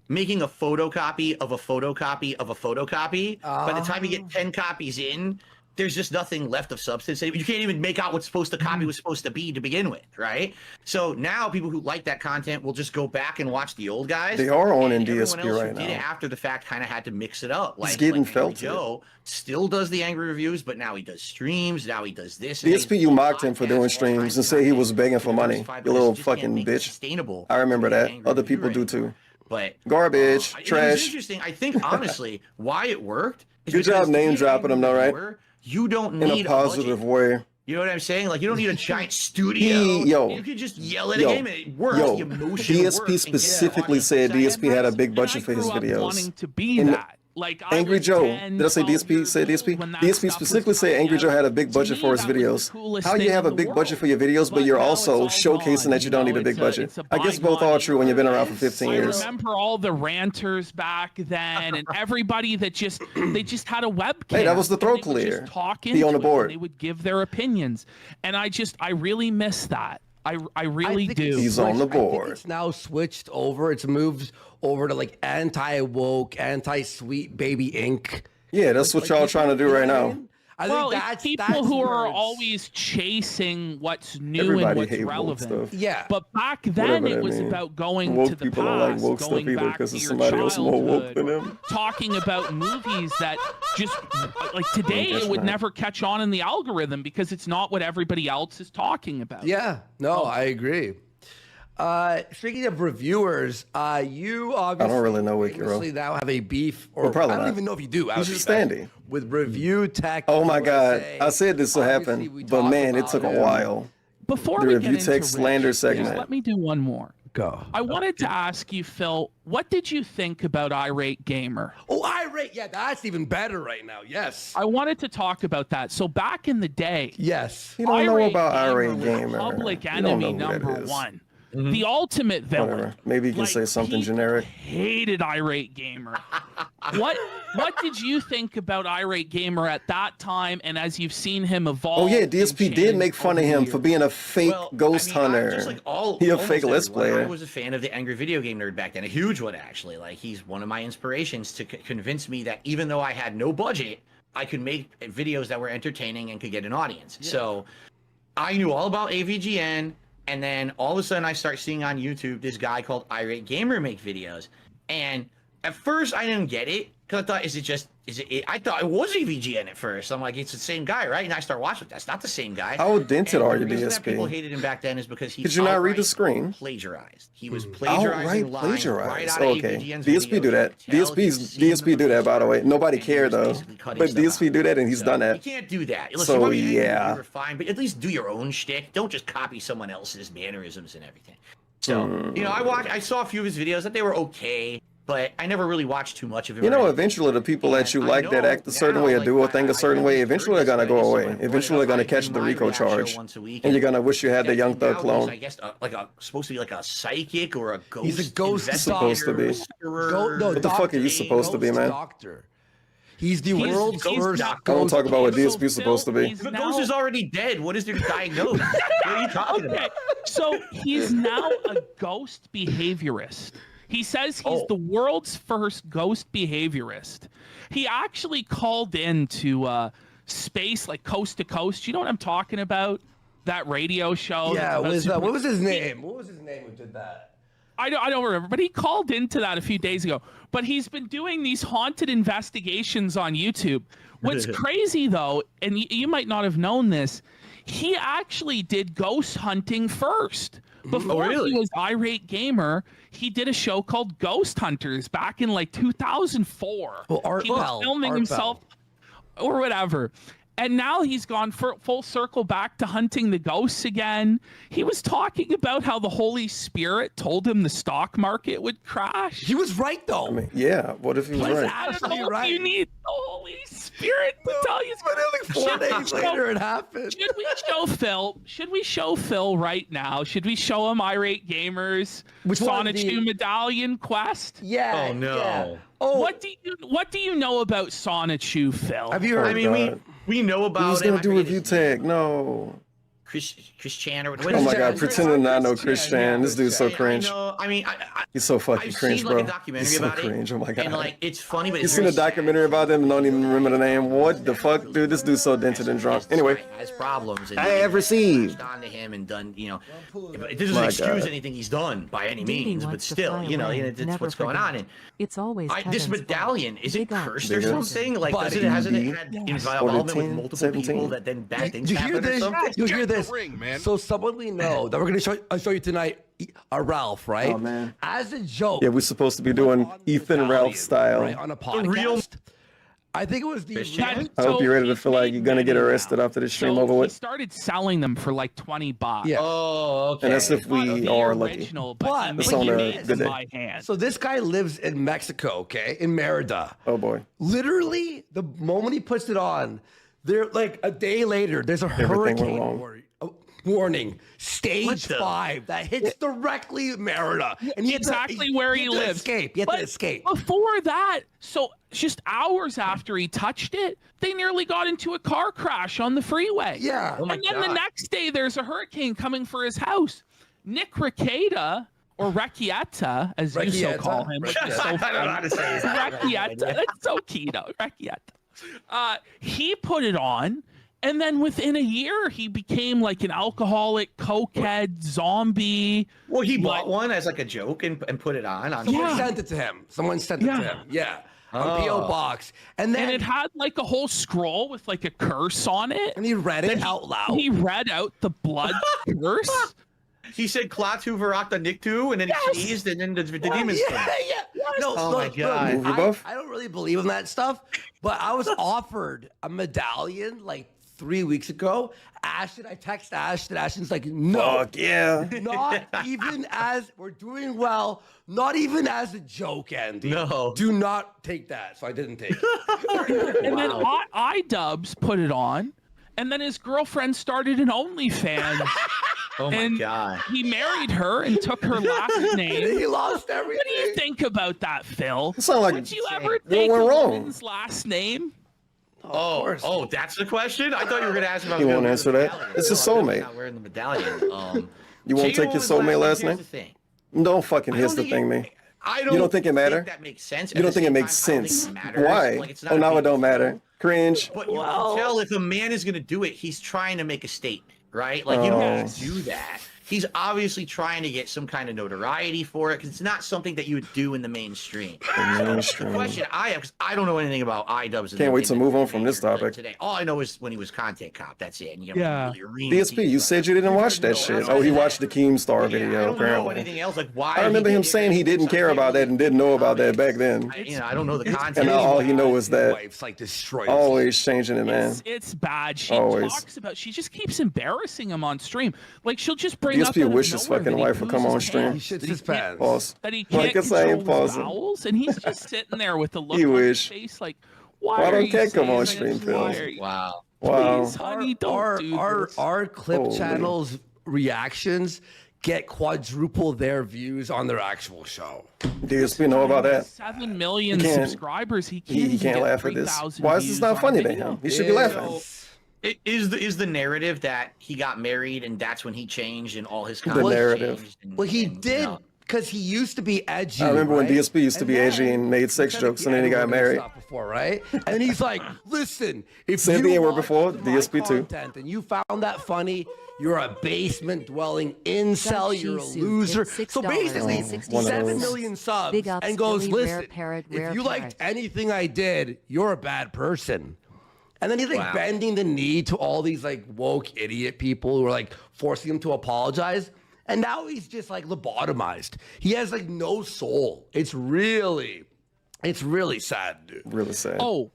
making a photocopy of a photocopy of a photocopy. By the time you get 10 copies in, there's just nothing left of substance. You can't even make out what the copy was supposed to be to begin with, right? So now people who like that content will just go back and watch the old guys. They are on in DSP right now. Did it after the fact kind of had to mix it up. It's getting felt. Joe still does the angry reviews, but now he does streams. Now he does this. DSP, you mocked him for doing streams and say he was begging for money. You little fucking bitch. I remember that. Other people do too. But garbage, trash. It's interesting. I think honestly, why it worked. Good job name dropping him, though, right? You don't need in a positive way. You know what I'm saying? Like, you don't need a giant studio. You can just yell at a game and it works. The emotion DSP works specifically said DSP had a big budget for his videos. Wanting to be that. Like Angry Joe, did I say DSP? Say DSP? DSP specifically said Angry Joe had a big budget for his videos. How you have a big budget for your videos, but you're also showcasing that you don't need a big budget? I guess both are true when you've been around for 15 years. I remember all the ranters back then, and everybody that just had a webcam. Hey, that was the throat clear. Be on the board. They would give their opinions, and I really miss that. I really do. He's on the I think board. it's now switched over. It's moved over to like anti-woke, anti-sweet baby ink. Yeah, that's what y'all trying to do right now. I Well, think it's people who are always chasing what's new Everybody and what's hate woke relevant. stuff. Yeah. But back then, Whatever it that was mean. about going Woke to the people past, don't like woke stuff going either back because to there's your somebody else more woke childhood, than them. talking about movies that just like today That's it would not. never catch on in the algorithm because it's not what everybody else is talking about. Yeah, no, I agree. Speaking of reviewers, you obviously I don't really know Wiki Row. famously now have a beef, or Well, probably I don't not. even know if you do. He's just standing. with Review Tech. Oh my God. USA. I said this would Obviously, we happen, but talked man, it about took a him. while. Before The we review get into text slander Rich, segment. just let me do one more. Go. I wanted to ask you, Phil, what did you think about Irate Gamer? Oh, irate. Yeah, that's even better right now. Yes. I wanted to talk about that. So back in the day, Yes. You don't know Irate about Irate was Gamer. public You don't enemy know who that number is. one. The ultimate villain. Whatever. Maybe you can say something people generic. Hated Irate Gamer. what did you think about Irate Gamer at that time, and as you've seen him evolve? Oh yeah, and DSP did change make fun of over him the for years? being a fake ghost I'm hunter. just like He a almost fake Let's everyone. Player. I was a fan of the Angry Video Game Nerd back then, a huge one actually. Like he's one of my inspirations to convince me that even though I had no budget, I could make videos that were entertaining and could get an audience. Yeah. So I knew all about AVGN, and then all of a sudden I start seeing on YouTube this guy called Irate Gamer make videos, and at first I didn't get it because I thought, is it? I thought it was AVGN at first. I'm like, it's the same guy, right? And I start watching. That's not the same guy. How dented And are the you, reason that people DSP? hated him back then is because he Could you not read the outright screen? plagiarized. He was plagiarizing lines right plagiarized. out of Okay. AVGN's DSP videos. do that. You could tell he was seeing DSP do them that, by the way. Nobody and he cared was though. basically cutting But stuff DSP out. do that and he's So, done that. You can't do that. Listen, So, you're probably angry, yeah. you're fine, but at least do your own shtick. Don't just copy someone else's mannerisms and everything. So, you know, I saw a few of his videos that they were okay, but I never really watched too much of him. You know, or eventually the people that you And I like that know act a certain now, way or like, do a thing a certain way, I eventually they're heard gonna this, go so I away. brought it Eventually up. they're gonna I catch do the my RICO reaction charge. once a week, And you're gonna wish you had the that Young Thug now clone. I guess supposed to be like a psychic or a ghost. He's a ghost supposed to be. investigator. What the fuck are you supposed to be, man? Doctor. He's the He's world's ghost first. doctor. I don't talk about what So DSP is supposed to be. Phil, The ghost is already dead. What is there to diagnose? What are you talking Okay, about? so he's now a ghost behaviorist. He says he's the world's first ghost behaviorist. He actually called in to space, like Coast to Coast. You know what I'm talking about? That radio show. Yeah, that's about what was his name? What was his name who did that? I don't remember, but he called into that a few days ago. But he's been doing these haunted investigations on YouTube. What's crazy though, and you might not have known this, he actually did ghost hunting first. Before he was Irate Gamer, he did a show called Ghost Hunters back in like 2004. Well, he was filming himself or whatever. And now he's gone full circle back to hunting the ghosts again. He was talking about how the Holy Spirit told him the stock market would crash. He was right though. I mean, yeah, what if he was right? I don't Absolutely know if right. you need the Holy Spirit to tell you. But only 4 days later it happened. Should we show Phil? Should we show Phil right now? Should we show him Irate Gamers? Which one? Sonichu Medallion Quest? Yeah. Oh, no. Yeah. Oh, What do you know about Sonichu, Phil? have you heard? I mean, God. we know He about was him. gonna I do forget review his name. tag. No. Christian or Oh whatever. my God, Christian. pretending not know Christian, Christian. This dude's so cringe. I know. I mean, He's so fucking I've cringe, seen bro. like a documentary He's so about cringe. it. Oh my God. And like, it's funny, but You it's seen a very sad. documentary about them and don't even remember the name? What the fuck, dude? This dude's so dented and drunk. Anyway, Has problems. And I have received. onto him and done, you know, it doesn't My excuse God. anything he's done by any Dating means, but wants to still, fly you know, away, it's never what's going forget. on. And It's always this Tevin's medallion, fault. is it Big up. cursed or Big up. something? Like, Buddy. hasn't it had involvement with 10, multiple 17. people that then bad things You hear happen or this? something? You hear Check the this? ring, man. So someone we know that we're gonna show you tonight, Ralph, right? Oh, man. As a joke. Yeah, we're supposed to be doing on the Ethan medallion, Ralph style. right, on a podcast. real- I think it was the Christian? I hope you're ready to he's feel like made you're gonna get many arrested now. after this stream So over he with. started selling them for like $20. Yeah. Oh, okay. And that's if Not we the are lucky. original, But but he it's made on a it good day. by hand. So this guy lives in Mexico, okay, in Merida. Oh boy. Literally, the moment he puts it on, there like a day later, there's a went hurricane. wrong. Where, oh, warning, stage 5 that hits directly Merida, and he exactly where he lives. Escape. He had to escape. Before that, so just hours after he touched it, they nearly got into a car crash on the freeway. Yeah. Oh my And then God. the next day, there's a hurricane coming for his house. Nick Rekieta, or Rekieta, as you so call him. Which is so I don't know how to say his name. Rekieta. That's so Kino. Rekieta. He put it on. And then within a year, he became like an alcoholic, cokehead, zombie. Well, he bought one as like a joke and put it on. Someone sent it to him. Someone sent it to him. Yeah. On P.O. Box. And then it had like a whole scroll with like a curse on it. And he read it out loud. He read out the blood curse. He said Klatu Varakta Niktu, and then he sneezed, and then the demons came. Yeah. No, Oh my God. Movie buff? I don't really believe in that stuff, but I was offered a medallion like 3 weeks ago. Ashton, I text Ashton. Ashton's like, no. Fuck yeah. Not even as we're doing well, not even as a joke, Andy. No. Do not take that. So I didn't take it. And then iDubbbz put it on, and then his girlfriend started an OnlyFans. Oh my and God. he married her and took her last name. He lost everything. What do you think about that, Phil? It sounds like Would you ever what take a went wrong? woman's last name? Oh, that's the question? I thought you were going to ask about. He won't answer that. It's his soulmate. Not wearing the medallion. You won't take your soulmate last name? Don't fucking here's the thing, man. You don't think it matter? That makes sense. You don't think it makes sense? Why? Oh, now it don't matter. Cringe. But you can tell if a man is going to do it, he's trying to make a statement, right? Like, you don't have to do that. He's obviously trying to get some kind of notoriety for it because it's not something that you would do in the mainstream. The question I have, because I don't know anything about iDubbbz. Can't wait to move on from this topic. Today, all I know is when he was content cop. That's it. And you DSP, you said you didn't watch that shit. Oh, he watched the Keemstar video, I don't know apparently. anything else. Like, why? I remember him saying he didn't care about that and didn't know about that back then. I don't know the content. And now all he knows is that Wife's like destroyed. always changing it, man. It's bad. She Always. talks about. She just keeps embarrassing him on stream. Like she'll just bring up. DSP out of wishes nowhere fucking that he wife would come poos on his stream. He pants, shits that his pants. Pause. That he Like can't I say, control his pause it. bowels, and he's just sitting there with the look You on wish. his face, like, why Why are don't you Cat come on saying stream, this? Phil? Why are you- Wow. Wow. Please, honey, don't do this. Our clip Holy. channels reactions get quadruple their views on their actual show. DSP know about that. 7 million He can't- subscribers. He can't, He even can't get laugh at this. 3,000 Why is this views not on funny to video. him? He should be laughing. Is the narrative that he got married and that's when he changed and all his The content narrative. changed and- Well, he and, did you know, because he used to be edgy. I remember when right? DSP used to be edgy and made sex said jokes the and then he got N-word and married. stuff before, right? And he's like, listen, if Said you the N-word watched before, my DSP too. content and you found that funny, you're a basement-dwelling incel, Shih you're a Tzu loser. gets So basically, $6.60. One of 7 those. million subs Big ups, and goes, Billy, rare listen, parrot, if rare you liked parrot." anything I did, you're a bad person. And then he's like Wow. bending the knee to all these like woke idiot people who are like forcing him to apologize. And now he's just like lobotomized. He has like no soul. It's really sad, dude. Really sad. Oh,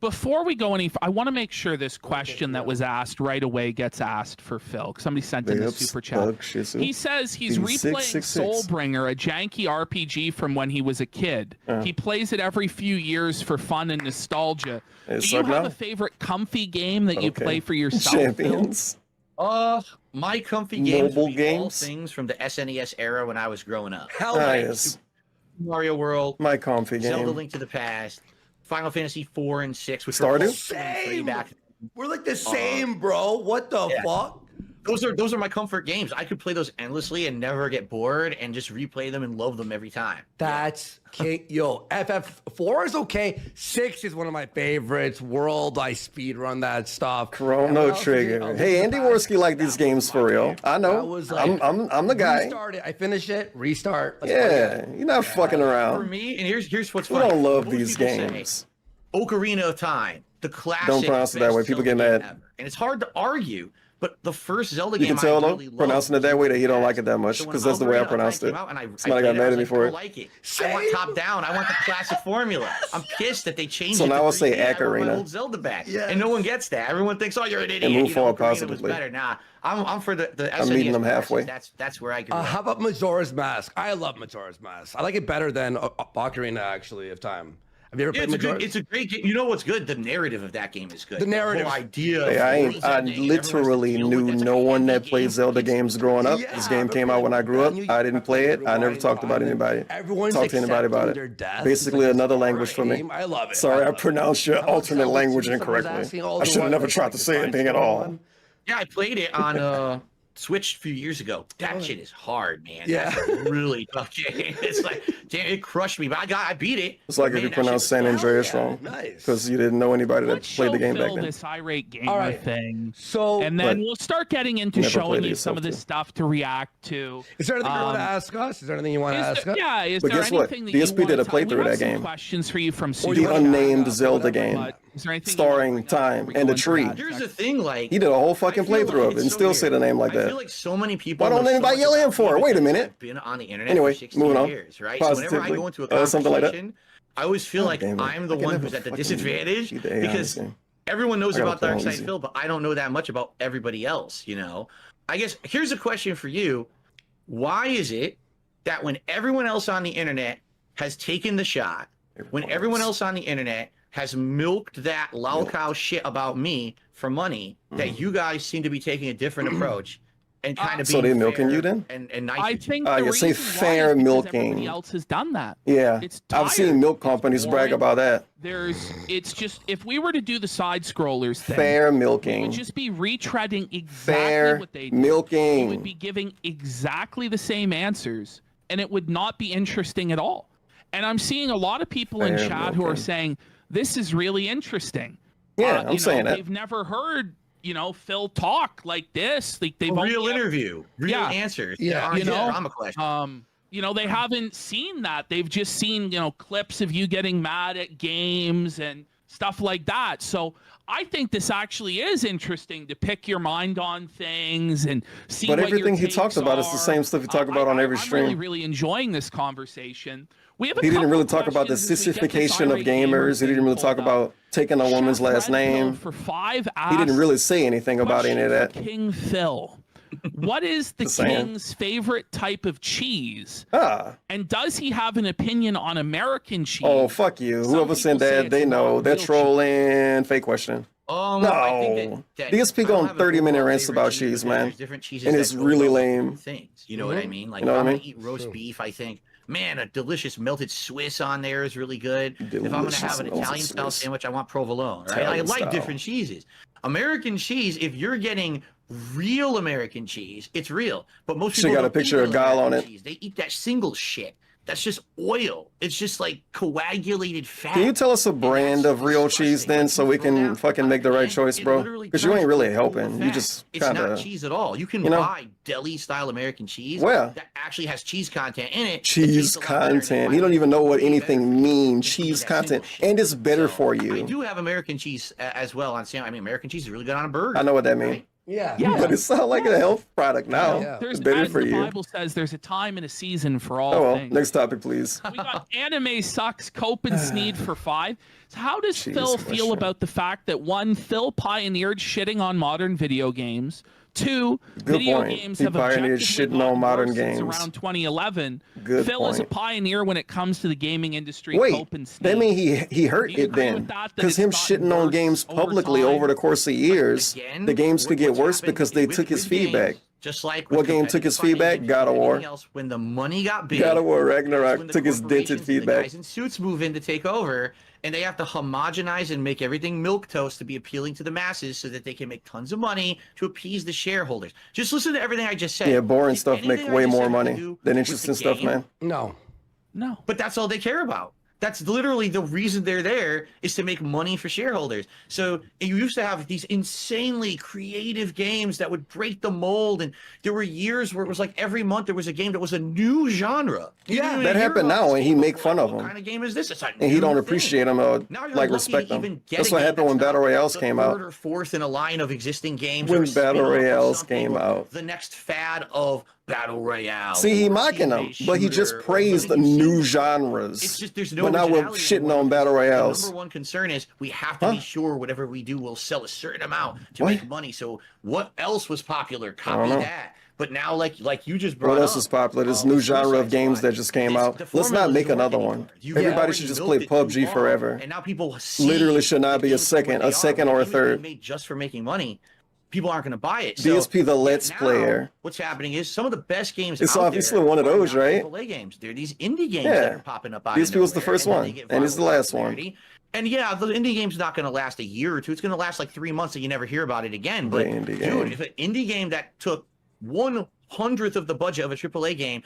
before we go any, I want to make sure this question that was asked right away gets asked for Phil. Somebody sent in a Big ups, super chat. Bug Shih Tzu. He says he's replaying B666. Soulbringer, a janky RPG from when he was a kid. He plays it every few years for fun and nostalgia. Hey, Do you suck have now? a favorite comfy game that you Okay. play for yourself? Phil? Champions. my comfy games Mobile would be all games? things from the SNES era when I was growing up. Hell Ah, yeah. yes. Mario World, My comfy Zelda game. Link to the Past, Final Fantasy 4 and 6, which Stardew? were both free Same. back. We're like the same, bro. What the Yeah. fuck? Those are my comfort games. I could play those endlessly and never get bored and just replay them and love them every time. That's king. Yo, FF4 is okay. 6 is one of my favorites. World, I speed run that stuff. Chrono Trigger. Hey, Andy Warski like these games for real. I That know. was like, I'm the guy. Restart it. I finish it. Restart. Let's play Yeah, it. you're not fucking For around. me, and here's what's We funny. don't love Most these people say games. Ocarina of Time, the classic. Don't pronounce it that way. best People Zelda get game mad. ever. And it's hard to argue. But the first Zelda You game can tell I though, really loved pronouncing it that way that you don't like it that much, So when because that's the way I Ocarina of Time pronounced it. came out and I Somebody got played mad I at me was for like, it. I like it. I want top down. I want the classic formula. I'm pissed that they changed So it. now to I'll say 3D. I want my Ocarina. old Zelda back. Yes. And no one gets that. Everyone thinks, oh, you're an idiot. move You know, forward Ocarina was positively. better. Nah, I'm for the I'm meeting SNES them classics. halfway. That's where I grew up. How about Majora's Mask? I love Majora's Mask. I like it better than Ocarina, actually, of Time. Have you ever played Majora? It's a great game. You know what's good? The narrative of that game is good. The narrative. whole idea. Hey, I literally knew no one that played Zelda games growing up. This game came out when I grew up. I didn't play it. I never talked about anybody. Talked to anybody about it. Basically another language for me. I love it. Sorry, I pronounced your alternate language incorrectly. I should have never tried to say anything at all. Yeah, I played it on Switch a few years ago. That shit is hard, man. Yeah. That's a really tough game. It's like, damn, it crushed me, but I beat it. It's like if you pronounce San Andreas wrong, because you didn't know anybody that played the game back then. This irate gamer thing. So, and then we'll start getting into showing you some of this too. stuff to react to. Is there anything you want to ask us? Is there anything you want to ask us? Yeah, is But there guess what? anything that DSP you did a want to playthrough of that game. Questions for you from The unnamed Zelda game, But is there anything starring Time and the Tree. Here's the thing, like, He did a whole fucking I feel playthrough like of it and it's so still say the weird. name like I feel that. like so many people. Why don't know so anybody much yell in about for it? me Wait a because minute. I've been on the internet Anyway, for 16 moving on. years, right? So whenever I go into a something like that. conversation, I always feel like damn it. I'm the I can one never who's at the fucking disadvantage beat the AI in this because game. everyone knows I gotta about play on Dark Side easy. Phil, but I don't know that much about everybody else, you know? I guess here's a question for you. Why is it that when everyone else on the internet has taken the shot, when everyone else on the internet has milked that lolcow shit about me for money, that you guys seem to be taking a different approach and kind of So being they milking fair you then? and nice. I think you the say reason why fair is because milking. everybody else has done that. Yeah, It's I've seen tired. milk companies brag boring. about that. It's just, if we were to do the side scrollers thing, Fair we milking. would just be retreading exactly Fair what they do. We milking. would be giving exactly the same answers, and it would not be interesting at all. And I'm seeing a lot of people in Fair chat who are milking. saying this is really interesting. Yeah, I'm you know, saying that. they've never heard, Phil talk like this. Like they've A only real ever- interview, real Yeah. answers. Yeah. There aren't You know, drama questions. They haven't seen that. They've just seen, clips of you getting mad at games and stuff like that. So I think this actually is interesting to pick your mind on things and see But what your everything he takes talks about is the are. same stuff he talk about on every I'm stream. really enjoying this conversation. We have a He didn't couple really talk about the questions as we get this sissification of irate gamer gamers. He didn't thing really talk pulled up. about taking a woman's Chef last Red Pill name. For 5 He didn't asks, really say anything about any of question that. for King Phil. What is the Just saying. king's favorite type of cheese? Ah, And does he have an opinion on American cheese? oh, fuck you. Some Whoever sent people say that, it's they know. not They're real cheese. trolling. Fake question. I think No. that DSP I don't going have a 30-minute overall rants favorite about cheese, cheese, but man. there's different cheeses And that it's go really well with lame. different things. You know what I mean? Like You know if what I'm I gonna mean? eat roast beef, I think, man, a delicious melted Swiss on there is really good. If I'm gonna Delicious have an melted Italian style Swiss. sandwich, I want provolone, right? I Italian like style. different cheeses. American cheese, if you're getting real American cheese, it's real. But most Should've people got a don't picture eat of real Guile on American it. cheese. They eat that single shit. That's just oil. It's just like coagulated fat. Can you tell us a brand of real cheese then so we can fucking make the right choice, bro? Because you ain't really helping. You just It's kind not of cheese at all. You can you know? buy deli style American cheese Where? that actually has cheese content in it. It cheese tastes a lot better. content. Why You don't even know what way anything better means. if you eat Cheese that single content. shit. And it's better So, for I you. do have American cheese as well on sandwich. I mean, American cheese is really good on a burger. I know what that means. right? Yeah. Yeah. But it sounds like a health product now. Yeah. There's, It's better as for the you. Bible says, there's a time and a season for all Oh well, things. next topic, please. We got anime sucks, Cope and Sneed for 5. So how does Jeez, Phil question. feel about the fact that 1, Phil pioneered shitting on modern video games? 2, Good video point. games He have pioneered objectively shitting on gotten modern worse since games. around 2011. Good Phil is a point. pioneer when it comes to the gaming industry. Wait, Cope and Sneed. that mean he hurt Do you it agree then? with that Because it's him gotten shitting on worse games over publicly time? over the course of years, Again, the games could get what's worse happened because they with- took his with games, feedback. Just like What with game took his competitive feedback? fighting God of and War. everything else, when the money got big, God of War that's Ragnarok when the took his dented corporations and the feedback. guys in suits move in to take over, and they have to homogenize and make everything milquetoast to be appealing to the masses so that they can make tons of money to appease the shareholders. Just listen to everything I just said. Yeah, boring If stuff make anything I way just more said had to money do than with interesting the stuff, game, man. No. No. But that's all they care about. That's literally the reason they're there, is to make money for shareholders. So you used to have these insanely creative games that would break the mold, and there were years where it was like every month there was a game that was a new genre. You didn't even that hear happened about now, this and he game make before. fun of What them. kind of game is this? It's a And he new don't thing. appreciate them Now you're like lucky respect to them. even get That's a what game happened when that's Battle not Royales the came third out. or fourth in a line of existing games. When or a spin-off Battle of Royales something, came or out. the next fad of battle royale. See, he or mocking them, team-based but he just shooter, or praised the something you've new seen. genres. It's just there's no. But now we're originality shitting anymore on battle because royales. The number one concern is we have to be sure whatever we do will sell a certain amount to make money. So what else was popular? Copy that. But now, like you just brought up. What else is popular? This new genre of games that just came out. Let's not make another one. Everybody should just play PUBG forever. And now people see literally should not be a second or a third. Made just for making money. People aren't going to buy it. DSP, the Let's now, Player. What's happening is some of the best games. It's out obviously there one of those, are not right? AAA games. They're these indie games that are popping up. Out DSP was the first one, and he's the last one. And yeah, the indie game's not going to last a year or two. It's going to last like 3 months, and you never hear about it again. But dude, if an indie game that took 1/100th of the budget of a AAA game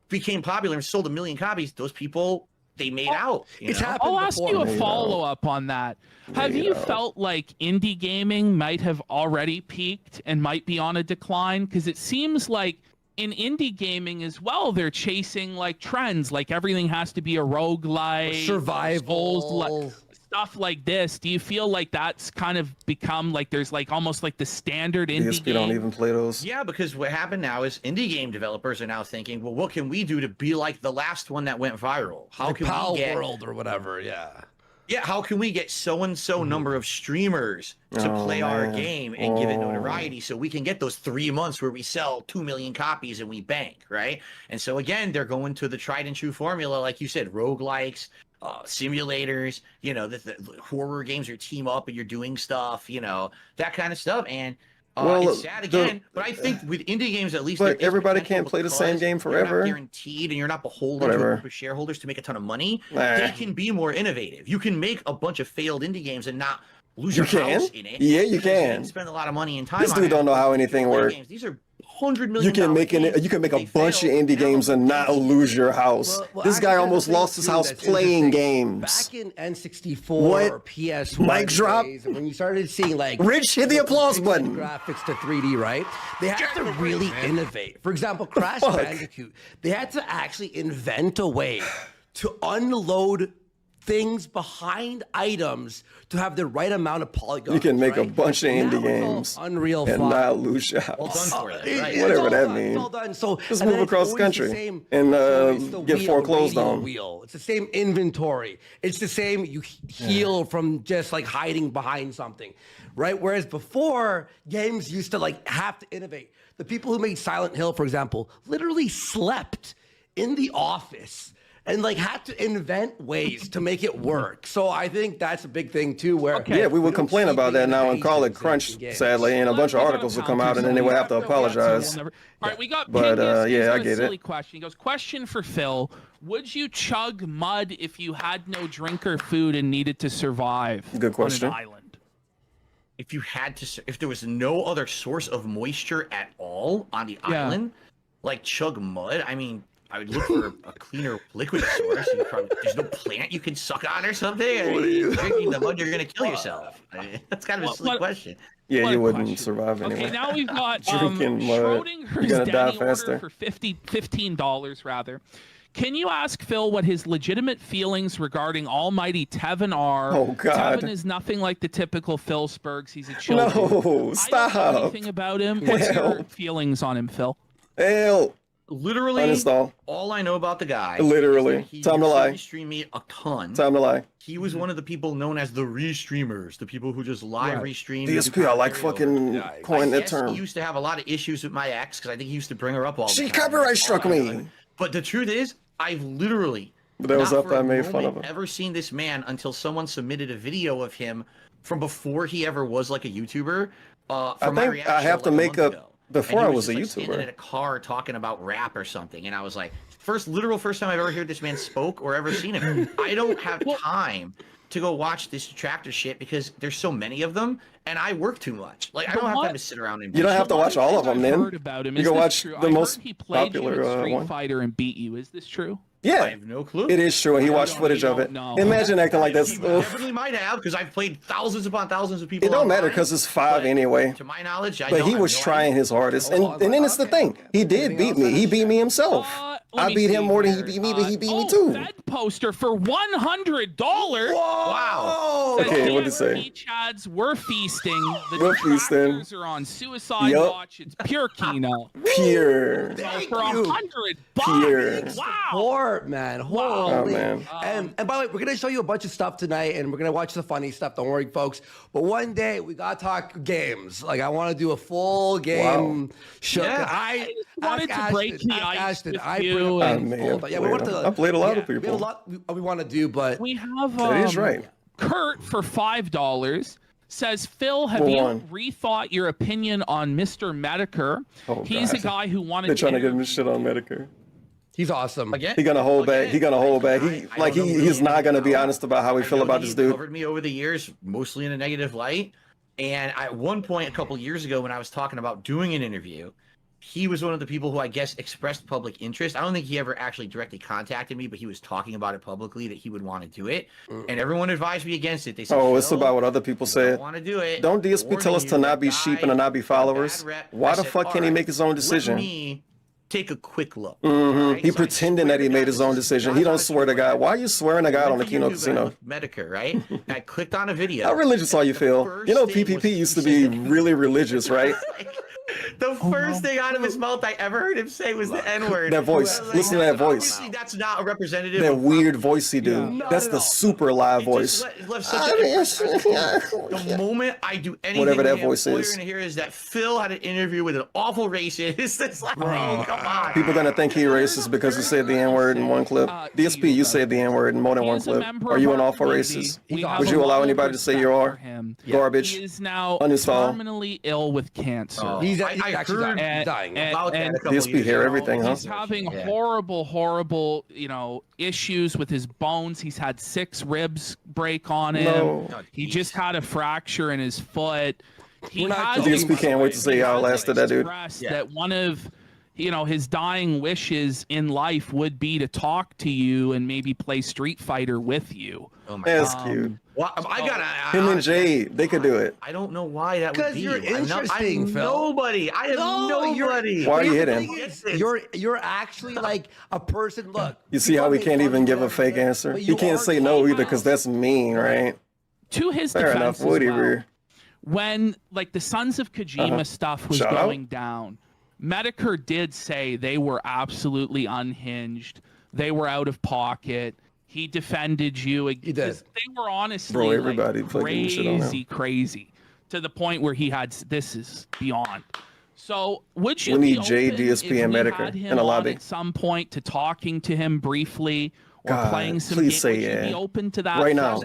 became popular and sold 1 million copies, those people, they made out. It's happened. I'll ask you a follow-up on that. Have you felt like indie gaming might have already peaked and might be on a decline? Because it seems like in indie gaming as well, they're chasing like trends, like everything has to be a roguelike, survival, stuff like this. Do you feel like that's kind of become like there's like almost like the standard indie DSP game? don't even play those. Yeah, because what happened now is indie game developers are now thinking, well, what can we do to be like the last one that went viral? How like can Pal we get World or whatever? Yeah, how can we get so-and-so number of streamers to play our game and give it notoriety so we can get those 3 months where we sell 2 million copies and we bank, right? And so again, they're going to the tried and true formula, like you said, roguelikes, simulators, you know, the horror games are team up and you're doing stuff, you know, that kind of stuff. And it's sad again, but I think with indie games, at least, but everybody can't play the same game forever. You're not guaranteed, and you're not beholden to a group of shareholders to make a ton of money. They can be more innovative. You can make a bunch of failed indie games and not lose your house in it. Yeah, you can. Spend a lot of money and time. This dude don't know how anything works. These are $100 million. You can make a bunch of indie games and not lose your house. This guy almost lost his house playing games. Back in N64 or PS1 Mic drop. days, when you started seeing like Rich, hit the applause button. Graphics to 3D, right? They had to really innovate. For example, Crash Bandicoot, they had to actually invent a way to unload things behind items to have the right amount of polygons. You can make a bunch of indie games Unreal and not lose your house. Well done for that, right? Whatever that means. It's all done. So just move across the country and get foreclosed on. It's the same inventory. It's the same. You heal from just like hiding behind something, right? Whereas before, games used to like have to innovate. The people who made Silent Hill, for example, literally slept in the office and like had to invent ways to make it work. So I think that's a big thing too, where yeah, we would complain about that now and call it crunch, sadly, and a bunch of articles would come out and then they would have to apologize. All right, we got but yeah, I get silly it. question. He goes, question for Phil. Would you chug mud if you had no drink or food and needed to survive Good question. on an island? If you had to, if there was no other source of moisture at all on the island, like chug mud, I mean, I would look for a cleaner liquid source. There's no plant you can suck on or something. You're drinking the mud, you're going to kill yourself. That's kind of a silly question. Yeah, you wouldn't survive anyway. Okay, now we've got Drinking mud. Schrodinger's You're gonna die Denny faster. order for $15 rather. Can you ask Phil what his legitimate feelings regarding almighty Tevin are? Oh, God. Tevin is nothing like the typical Phil Spurgs. He's a chill dude. No, stop. I don't know anything about him. What's your feelings on him, Phil? Hell. Literally, Uninstall. all I know about the guy. Literally. He Time to lie. Stream me a ton. Time to lie. He was one of the people known as the restreamers, the people who just live restream. DSP, I like fucking coin that term. He used to have a lot of issues with my ex because I think he used to bring her up all the She time. copyright struck me. But the truth is, I've literally But that was not after for I a made fun of moment him. ever seen this man until someone submitted a video of him from before he ever was like a YouTuber. I think I have to make up before I was a standing in a YouTuber. car talking about rap or something, and I was like, first time I've ever heard this man spoke or ever seen him. I don't have time to go watch this detractor shit because there's so many of them, and I work too much. Like I don't have time to sit around and. You don't have to watch all of them, then. Heard about him. You Is can this watch true? the I most heard he played you in popular Street one. Fighter and beat you. Is this true? I Yeah, have no clue. it is true. He watched footage of it. know. Imagine acting like that's. He definitely might have because I've played thousands upon thousands of people. It don't matter online, because it's 5 but anyway. To my knowledge, I But don't he have was no trying idea. his hardest, and then it's the thing. He did beat me. He beat me himself. Let I me beat him see more than he here. beat me, but he beat me Oh, too. Fed poster for $100. Wow. Okay, what'd it say? DSP Chads were feasting. The We're feasting. detractors are on suicide Yup. watch. It's pure Kino. Pure. So Thank for you. $100. Pure. Wow. Support, man. Oh, Holy. man. And by the way, we're gonna show you a bunch of stuff tonight, and we're gonna watch the funny stuff. Don't worry, folks. But one day we gotta talk games. Like I want to do a full game show. Yeah. I wanted ask to break Ashton, the ask ice Ashton. with I you bring up and- Man, full- yeah, we want to. I played a lot of We have a people. lot we want to do, but We have That is right. Kurt for $5 says, Phil, have For you one. rethought your opinion on Mr. Medicare? Oh, He's God. a guy who wanted They're trying to get him interview- to shit on Medicare. he's awesome. Again, He gonna hold back. again, He gonna hold back. I He don't like know he's really not gonna be about- honest about how he I feel know about he this dude. covered me over the years, mostly in a negative light. And at one point, a couple years ago, when I was talking about doing an interview, he was one of the people who I guess expressed public interest. I don't think he ever actually directly contacted me, but he was talking about it publicly that he would want to do it. And everyone advised me against it. They said, Oh, it's "Phil, about what other people you don't said. want to do it. Don't DSP tell Warning us to you, not be that sheep and to guy not be got a followers? bad rep." Why I the said, fuck can't he "Alright, make his own decision?" Let me take a quick look. Mhm. Alright, He so I pretending swear that he to made God, his this own is decision. not He don't how swear to I God. Why are you swearing to God on the went KINO YouTube Casino? with Medicare, right? And I clicked on a video. How religious are you, The Phil? first You know thing PPP was- used to be really religious, right? The first thing out of his mouth I ever heard him say was the N-word. That voice. Well, Listen to that voice. Obviously, that's not a representative That of weird voice he do. Not That's at the all. super live It voice. just left such an impression. The moment I do anything Whatever that with him, voice all is. you're gonna hear is that Phil had an interview with an awful racist. It's like, oh, come on. People gonna think he racist because he said the N-word in one clip. DSP, you said the N-word in more than He one is a clip. member Are of you our an all for community. racist? We Would have you a allow lot of anybody to say you respect are? for him. Garbage. He is now Uninstall. terminally ill with cancer. Oh. He's I actually heard- dying. About that and a couple DSP years hear ago. everything, huh? He's having Yeah. horrible, issues with his bones. He's had 6 ribs break on him. No. Oh, He geez. just had a fracture in his foot. He We're not has talking DSP can't wait to say he how has lasted that dude. expressed Yeah. that one of his dying wishes in life would be to talk to you and maybe play Street Fighter with you. Oh my That's God. cute. Well, I gotta. Him and Jade, they could do it. I don't know why that would Because be. you're I'm interesting, Phil. nobody. I am nobody. Why are you The hitting? thing is, You're actually like a person. Look, You see how we make can't fun even of give a whatever, fake answer? but He you can't are say no either capable. because that's mean, right? To his Fair defense, enough. Woody as well, Rear. when the Sons of Kojima stuff was Shout out. going down, Medicare did say they were absolutely unhinged. They were out of pocket. He defended you. He did. They were honestly Bro, everybody fucking shit on him. crazy to the point where he had this is beyond. So would you We be need J, open DSP, if and we Medicare had him in a on lobby? at some point to talking to him briefly or God, playing some please games? say Would you be yeah. open to that? Right now.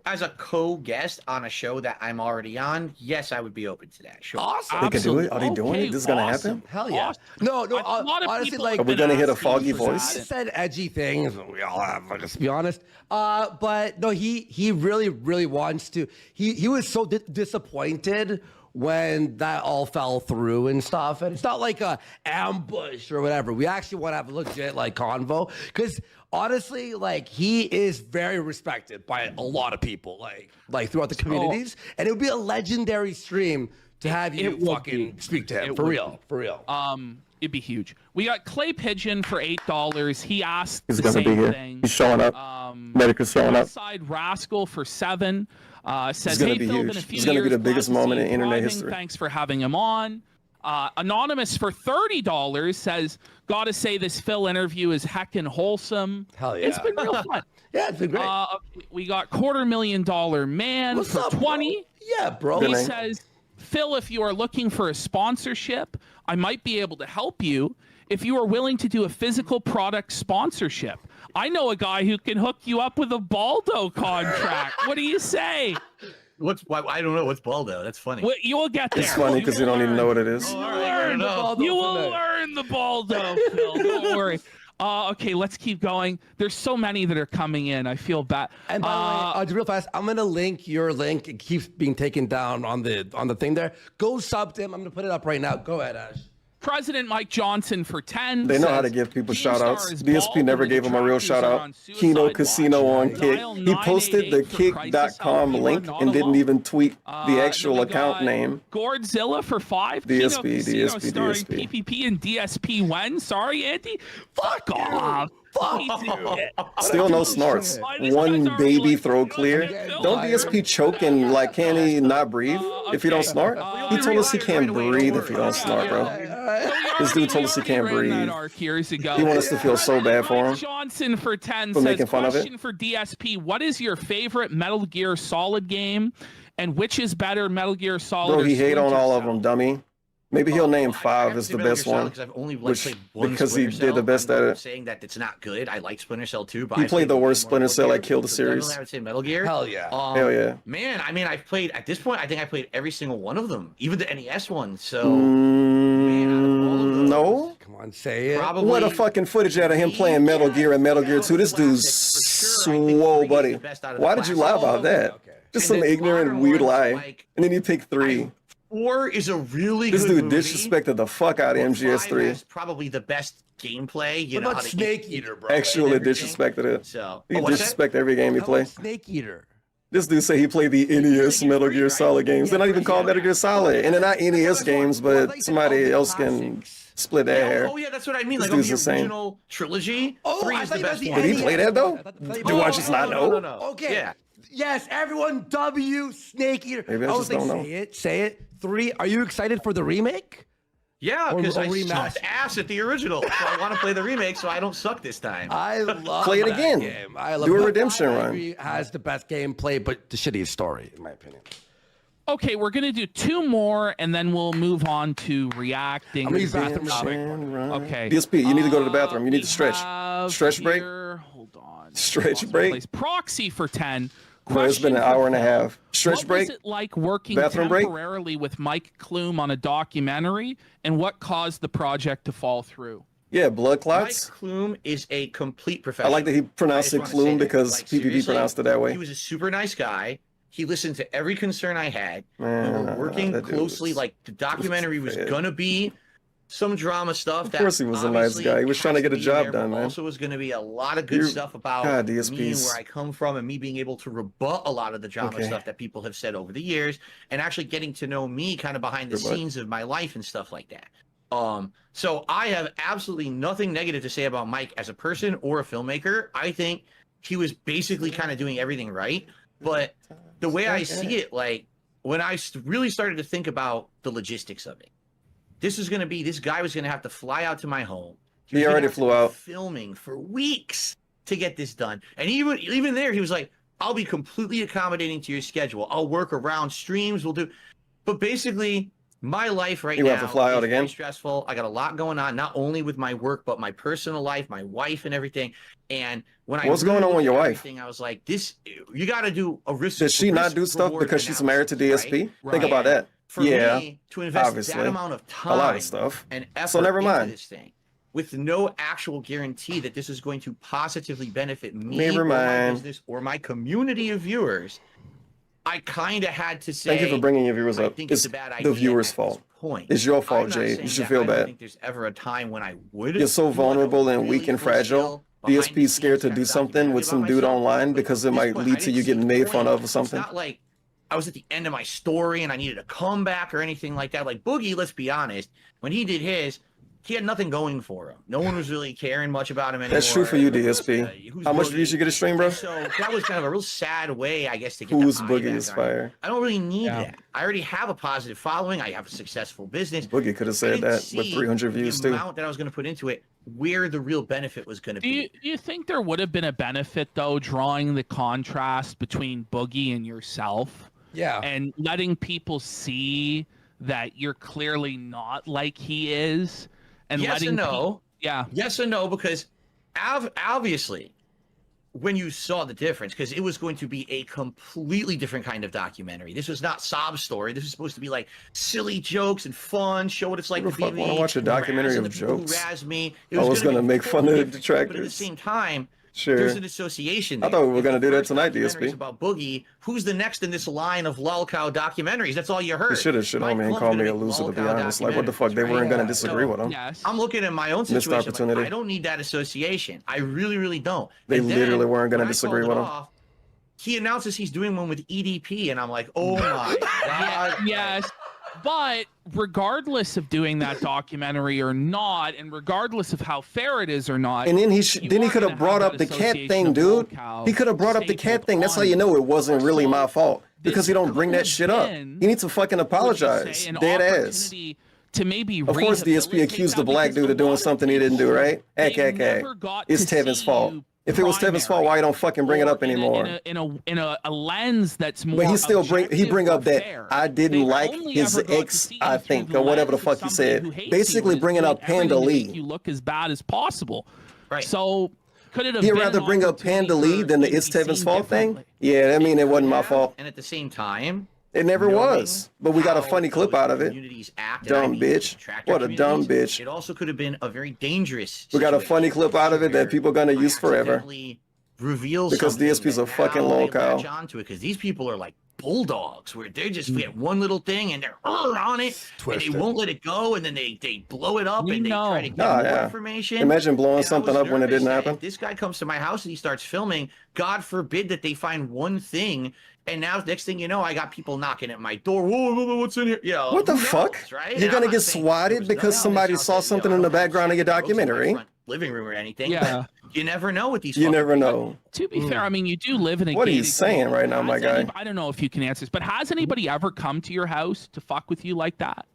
As a co-guest on a show that I'm already on, yes, I would be open to that. Sure. Awesome. They could do it? Are they doing Okay, it? This is gonna awesome. happen? Hell yeah. Awesome. No, A lot of honestly, people like, have Are we been gonna hit a asking foggy for voice? that. I said edgy things. We all have, let's be honest. But no, he really wants to. He was so disappointed when that all fell through and stuff. And it's not like a ambush or whatever. We actually want to have a legit convo because honestly, he is very respected by a lot of people, like throughout the communities. And it would be a legendary stream to have you it would fucking be. speak to him It for would real, for real. It'd be huge. We got Clay Pigeon for $8. He asked He's the gonna same be here. thing. He's showing up. Medicare's showing up. Side Rascal for $7 says, gonna "Hey be Phil, huge. been a few It's gonna be years, the glad biggest to see moment you in internet thriving. history." Thanks for having him on." Anonymous for $30 says, "Gotta say this Phil interview is heckin' wholesome. Hell yeah. It's been real fun." Yeah, it's been great. We got $250,000 man What's for up, bro? 20. Yeah, bro. Good He name. says, "Phil, if you are looking for a sponsorship, I might be able to help you if you are willing to do a physical product sponsorship. I know a guy who can hook you up with a Baldo contract. What do you say?" I don't know what's Baldo. That's funny. Well, you will get there. It's funny because you don't even know what it is. You will I learn don't the know. Baldo. You will tonight. learn the Baldo, Phil. Don't worry. Okay, let's keep going. There's so many that are coming in. I feel bad. And by the way, real fast, I'm gonna link your link. It keeps being taken down on the thing there. Go sub to him. I'm gonna put it up right now. Go ahead, Ash. President Mike Johnson for 10. They know how to says, give people "Keemstar shout outs. is DSP bald never and the gave him a real detractors shout are out. on suicide KINO watch. Casino on Kick. Dial He posted the 988 for crisis kick.com help. You link are not and didn't alone. even tweet the Then actual we account got name. Godzilla for 5. DSP, Kino Casino DSP, starring DSP. PPP and DSP when? Sorry, Andy. Fuck off. Fuck you. Still no snorts. One baby throw clear. Don't DSP choke and like can he not breathe if he don't snort? He told us he can't breathe if he don't snort, bro. This dude told us he can't breathe. He wants us to feel so bad for him. Johnson for 10 for says, making fun of it. question for DSP, what is your favorite Metal Gear Solid game? And which is better, Metal Gear Solid? Bro, he hate on Splinter all of Cell? them, dummy. Maybe he'll name 5 as the best one. I've only which- played one because he Splinter did the Cell. best I'm at not it. saying that it's not good. I like Splinter Cell too, but He I played the worst more Metal Splinter Cell that Gear. killed the So definitely series. I would say Metal Gear. Hell yeah. Hell yeah. Man, I mean, I've played at this point. I think I played every single one of them, even the NES one. So No. Come on, say it. probably What a fucking footage out of him playing Metal Gear and Metal Gear 2. This dude's swole, buddy. Why did you lie about that? Just some And the ignorant, modern weird ones, lie. like, And then you pick 3. 4 is a really This good dude movie. disrespected the fuck out of but 5 MGS3. has probably the best gameplay. You What know about how to Snake get- Eater, bro? Actually everything. disrespected it. So He what's that? disrespect every game he How play. about Snake Eater? This dude say he played the NES Metal Gear Solid games. They're not even called Metal Gear Solid. And they're not NES games, but somebody else can split that hair. Oh yeah, that's what I mean. This Like dude's the insane. original trilogy. Oh, 3 I is thought the you meant best the one. Did he play that, though? Do I just not know? No. Okay. Yeah. Yes, everyone. W Snake Eater. Maybe I was just don't know. Say it. Say it. 3. Are you excited for the remake? Yeah, Or because I remaster. sucked ass at the original, so I want to play the remake so I don't suck this time. I love Play it that again. game. I love Do a but redemption I run. agree, has the best gameplay, but the shittiest story, in my opinion. Okay, we're gonna do 2 more, and then we'll move on to reacting. I'm gonna use bathroom Redemption run. Okay. DSP, you need to go to the bathroom. You need We to stretch. have Stretch break. here- Hold on. Stretch Lost my break. place. Proxy for 10. Bro, it's been an Question hour for and a Phil. half. Stretch What break. was it like working Bathroom break? temporarily with Mike Klum on a documentary, and what caused the project to fall through? Yeah, blood Mike clots. Klume is a complete I professional. like that he pronounced I it just wanna say Klume that. because Like, PPP seriously, pronounced it that way. He was a super nice guy. He listened to every concern I had. Man, We were working that dude closely. was- Like the documentary was fed. gonna be some drama stuff. Of course he was a nice guy. He was trying to get a job done, man. Also was going to be a lot of good You're- stuff about God, me and DSPs. where I come from and me being able to rebut a lot of the drama Okay. stuff that people have said over the years and actually getting to know me kind of behind the Rebut. scenes of my life and stuff like that. So I have absolutely nothing negative to say about Mike as a person or a filmmaker. I think he was basically kind of doing everything right. But the way I see it, like when I really started to think about the logistics of it, this guy was going to have to fly out to my home. He was gonna already have to flew be out. filming for weeks to get this done. And even there, he was like, I'll be completely accommodating to your schedule. I'll work around streams. We'll do. But basically, my life right You now have to fly out is very again? stressful. I got a lot going on, not only with my work, but my personal life, my wife, and everything. And when What's I going on looked with your at wife? everything, I was like, you got to do a risk. Does she not risk do stuff reward because she's married to analysis, DSP? right? Think about that. For Yeah, me to invest obviously. that amount of time, a lot of stuff. and effort So never into mind. this thing, with no actual guarantee that this is going to positively benefit me Never or my mind. business or my community of viewers, I kind of had to say. Thank you for bringing your viewers I up. think It's a bad the idea viewers' at fault. this point. It's your I'm fault, not Jay. saying You should that feel I don't bad. think there's ever a time when I would. You're so do, like, a vulnerable and really weak and full fragile. scale, DSP is scared to do something with some dude online because it might lead to you getting made fun of or something. It's not like I was at the end of my story and I needed a comeback or anything like that. Like Boogie, let's be honest, when he did his, he had nothing going for him. No one was really caring much about him anymore. That's true for you, Who's DSP. How much Boogie? views you get a stream, bro? And so that was kind of a real sad way, I guess, to get Who's the Boogie eye is back on him. fire? I don't really need that. I already have a positive following. I have a successful business. Boogie could have I said didn't that with see 300 views the too. amount that I was going to put into it, where the real benefit was going to Do be. you think there would have been a benefit though, drawing the contrast between Boogie and yourself, Yeah. and letting people see that you're clearly not like he is, and Yes letting and no. yeah. Yes and no, because obviously, when you saw the difference, because it was going to be a completely different kind of documentary. This was not sob story. This was supposed to be like silly jokes and fun, show what it's like Who to the fuck be wanna me, watch a documentary razz of the people who jokes? razz me. It I was gonna gonna be make fun of totally the different, but at the detractors. same time, Sure. there's an association. I thought we were If gonna the do that first tonight, documentary is DSP. about Boogie. Who's the next in this line of lolcow documentaries? That's all you heard. They should have shit on me and Mike called Klump's me a gonna make loser, to be lolcow honest. Like, what the fuck? They documentaries, weren't gonna right? disagree with him. Yes. I'm looking at my own Missed situation. Like, opportunity. I don't need that association. I really, really don't. They And then, literally weren't gonna when I disagree called with it him. off, he announces he's doing one with EDP, and I'm like, oh my god. Yes, but regardless of doing that documentary or not, and regardless of how fair it is or not, And then he could have brought up the cat thing, dude. He could have brought up the cat thing. That's how you know it wasn't really my fault, because he don't bring that shit up. He needs to fucking apologize, dead ass. To maybe of course, DSP accused the black dude of doing something he didn't do, right? It's Tevin's fault. If it was Tevin's fault, why you don't fucking bring it up anymore? In a lens that's more. But he still bring up that I didn't like his ex, I think, or whatever the fuck he said. Basically bringing up Panda Lee. You look as bad as possible. Right. So could it have He'd rather bring up Panda Lee than the It's Tevin's Fault thing? Yeah, I mean, it wasn't my fault. And at the same time, it never was, but we got a funny clip out of it. Dumb bitch. What a dumb bitch. It also could have been a very dangerous situation. We got a funny clip out of it that people are going to use forever. Because DSP's a fucking lolcow. Because these people are like bulldogs, where they just get one little thing and they're on it, and they won't let it go, and then they blow it up and they try to get more information. Imagine blowing something up when it didn't happen. If this guy comes to my house and he starts filming, God forbid that they find one thing. And now, next thing you know, I got people knocking at my door. Whoa, what's in here? Yeah. What the fuck? Right? You're gonna get swatted because somebody saw something in the background of your documentary? Living room or anything. Yeah. You never know with these. You never know. To be fair, I mean, you do live in a. What are you saying right now, my guy? I don't know if you can answer this, but has anybody ever come to your house to fuck with you like that?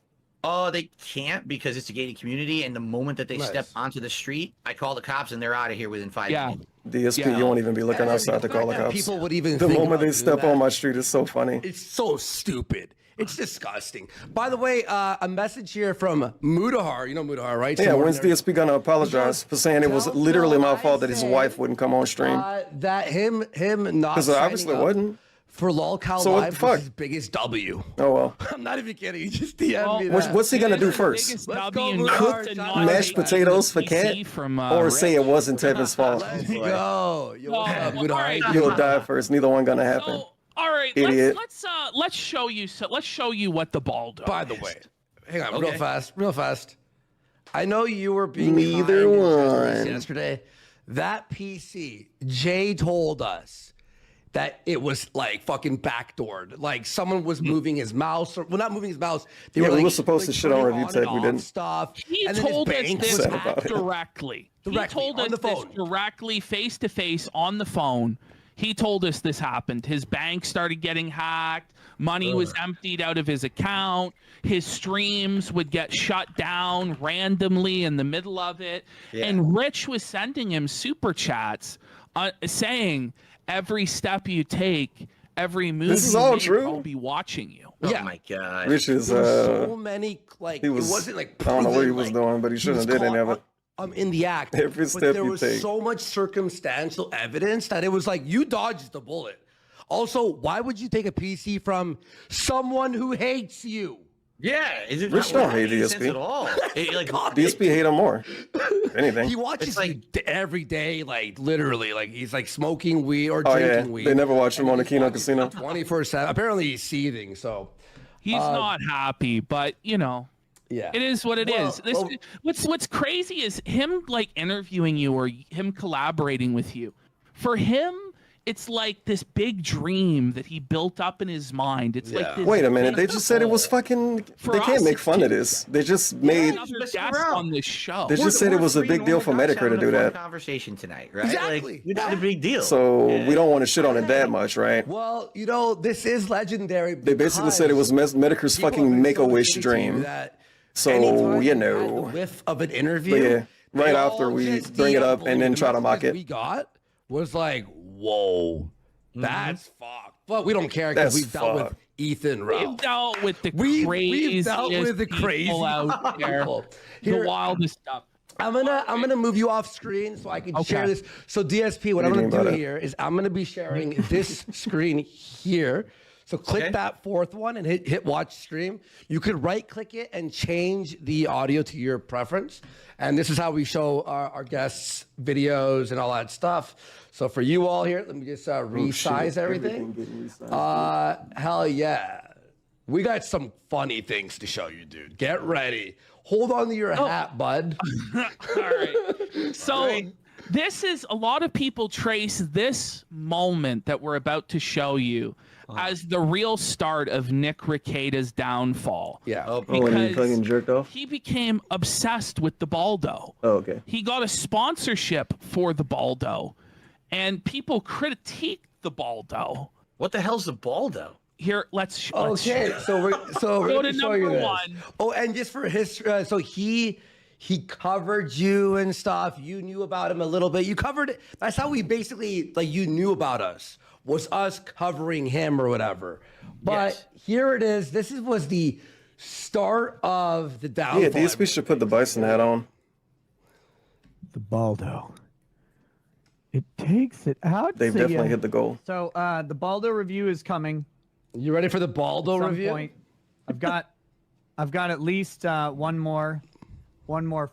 Oh, they can't, because it's a gated community, and the moment that they step onto the street, I call the cops and they're out of here within 5 minutes. DSP, you won't even be looking outside to call the cops. People would even the moment they step on my street is so funny. It's so stupid. It's disgusting. By the way, a message here from Mudahar. You know Mudahar, right? Yeah, when's DSP gonna apologize for saying it was literally my fault that his wife wouldn't come on stream? That him not. Because it obviously wasn't. For LOLCOW Live was his biggest W. Oh, well. I'm not even kidding. He just DM'd me that. What's he going to do first? Cook mashed potatoes for Cat? Or say it wasn't Tevin's fault? Let's go. You'll die first. Neither one going to happen. All right, idiot. Let's show you what the ball does. By the way, hang on, real fast. I know you were being neither one yesterday. That PC, Jay told us that it was like fucking backdoored. Like someone was moving his mouse, or well, not moving his mouse. They were, we were supposed to shit on review tech. We didn't. Stuff. He told us this directly. He told us this directly, face to face, on the phone. He told us this happened. His bank started getting hacked. Money was emptied out of his account. His streams would get shut down randomly in the middle of it. And Rich was sending him super chats saying, every step you take, every move this is all make, true. I'll be watching you. Oh my god. Rich is so many, like, it wasn't like I don't know what he was doing, but he shouldn't have did any of it. In the act. Every step there was take. so much circumstantial evidence that it was like you dodged the bullet. Also, why would you take a PC from someone who hates you? Yeah, Rich don't hate DSP at all. DSP hate him more. If anything, he watches you every day, like literally, like he's like smoking weed or drinking weed. They never watch him on the KINO Casino 24/7. Apparently, he's seething. So he's not happy, but you know. Yeah, it is what it is. What's crazy is him like interviewing you or him collaborating with you. For him, it's like this big dream that he built up in his mind. It's like this. Wait a minute, they just said it was fucking. They can't make fun of this. They just made on this show. They just said it was a big deal for Medicare to do that. Conversation tonight, right? Exactly. Like, not a big deal. So we don't want to shit on it that much, right? Well, you know, this is legendary. They basically said it was Medicare's fucking Make-A-Wish dream. So you know, whiff of an interview. Right after we bring it up and then try to mock it. We got was like, whoa, that's fucked. But we don't care because we've dealt with Ethan Ralph. We've dealt with the craziest people out there, the wildest stuff. I'm gonna move you off screen so I can share this. So DSP, what I'm gonna do here is I'm gonna be sharing this screen here. So click that fourth one and hit watch stream. You could right click it and change the audio to your preference. And this is how we show our guests videos and all that stuff. So for you all here, let me just resize everything. Hell yeah. We got some funny things to show you, dude. Get ready. Hold on to your hat, bud. All right. So this is, a lot of people trace this moment that we're about to show you as the real start of Nick Rekieta's downfall. Yeah. Oh, when he fucking Because jerked off. he became obsessed with the Baldo. Oh, okay. He got a sponsorship for the Baldo, and people critiqued the Baldo. what the hell's the Baldo? Here, let's Okay, so we're Go gonna to show you number this. one. Oh, and just for history, so he covered you and stuff. You knew about him a little bit. You covered it. That's how we basically like you knew about us, was us covering him or whatever. But Yes. here it is. Was the start of the downfall. Yeah, DSP should put the bison hat on. The Baldo. It takes it out. They've to definitely ya. hit the goal. So the Baldo review is coming. You ready for the Baldo At some review? point. I've got at least one more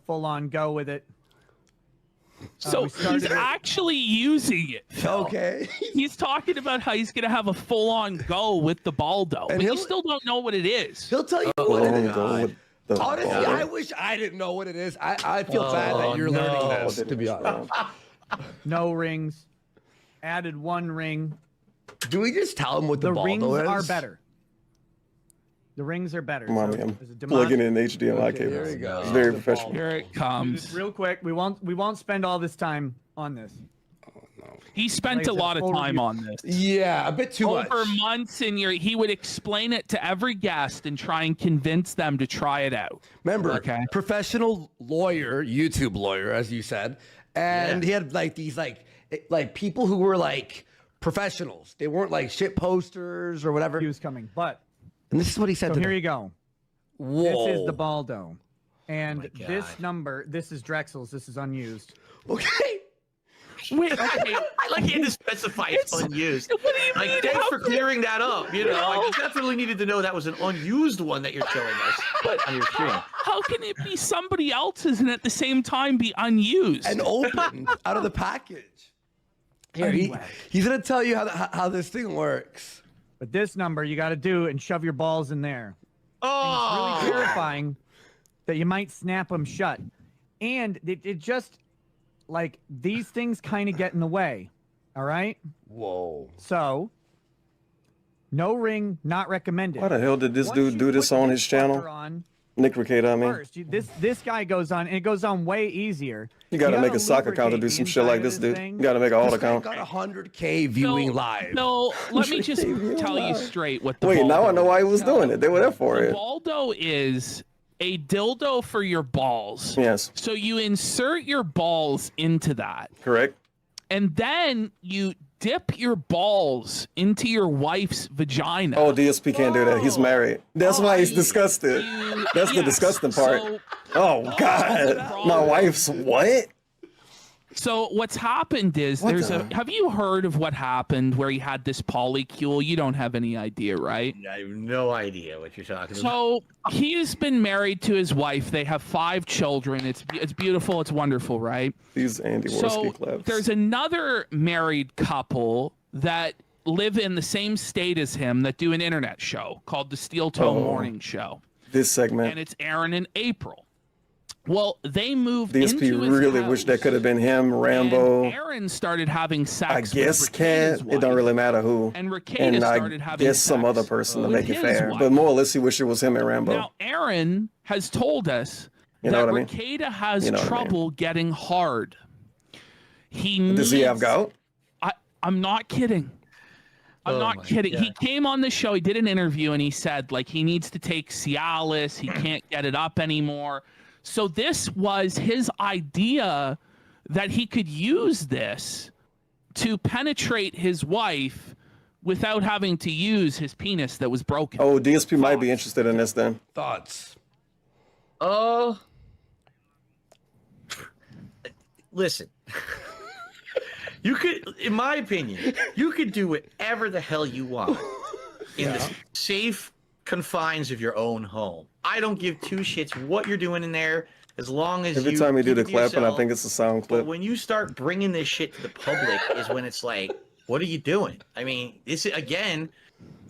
full-on go with it. So we started he's it- actually using it. Phil. Okay. He's talking about how he's going to have a full-on go with the Baldo, And but you he'll- still don't know what it is. He'll tell you what Full-on it is. goal with the Honestly, ball. I wish I didn't know what it is. I feel bad that you're no. learning this, to be honest. No rings. Added one ring. Do we just tell him what the, The Baldo rings is? are better. The rings are better. Mommy, So I'm there's a plugging demon- in HDMI Okay, here we cables. go. It's very The professional. Here it Do this comes. real quick. We won't spend all this time on this. He spent Like a the lot of full time review. on this. Yeah, a bit too much. Over months, and he would explain it to every guest and try and convince them to try it out. Remember, Okay. professional lawyer, YouTube lawyer, as you said, and Yeah. he had like these like people who were like professionals. They weren't like shit posters or whatever. He was coming, but And this is what he said so to here them. you go. Whoa. This is the Baldo, and my this God. number. This is Drexel's. This is unused. Okay. Wait, okay. I like you had to specify it's unused. What do you mean? Like, thanks How for could- clearing that up. You know, No. I definitely needed to know that was an unused one that you're showing us on your screen. How can it be somebody else's and at the same time be unused? And opened out of the package. Here, Anyway. he's gonna tell you how this thing works. But this number you got to do and shove your balls in there. Oh, It's really terrifying that you might snap them shut, and it just like these things kind of get in the way. All right, Whoa. so no ring, not recommended. Why the hell did this Once dude you do this put on his fucker channel? On Nick Rekieta, I mean. first, this guy goes on, and it goes on way easier. You gotta make a sock lubricate account to do the some shit like inside this, of dude. thing. You gotta make an alt This guy account. got 100K viewing live. No, let me just Viewing tell you live. straight what the Wait, now I Baldo know why he is. was doing it. They were there for The it. Baldo is a dildo for your balls. Yes, So you insert your balls into that, correct. and then you dip your balls into your wife's vagina. Oh, DSP can't do that. He's married. That's why he's disgusted. You- That's the yes, disgusting part. So, Oh God, my wife's what? so what's happened is What there's the- have you heard of what happened where he had this polycule? You don't have any idea, right? I have no idea what you're talking about. So he's been married to his wife. They have 5 children. It's beautiful. It's wonderful, right? These Andy So Warski claps. there's another married couple that live in the same state as him that do an internet show called the Steel Toe Oh. Morning Show, This segment. and it's Aaron and April. Well, they moved DSP into his really house, wish that could have been him, and Rambo. Aaron started having sex. I with guess Rekieta's Cat. It don't wife, really matter who. And Rekieta And I started having guess some sex other person to with make it his fair. wife. But more or less, he wish it was him and Rambo. Now, Aaron has told us You know that what I mean? Rekieta has You know what I mean. trouble getting hard. Does he have gout? I'm not kidding. I'm Oh not my kidding. He God. came on the show. He did an interview and he said like he needs to take Cialis. He can't get it up anymore. So this was his idea that he could use this to penetrate his wife without having to use his penis that was broken. Oh, DSP might be interested in this then. Thoughts? Oh, listen. You could, in my opinion, you could do whatever the hell you want in the safe confines of your own home. I don't give 2 shits what you're doing in there, as long as Every you time you do keep the it to clapping, I yourself. think it's a sound But clip. when you start bringing this shit to the public, is when it's like, what are you doing? I mean, this again,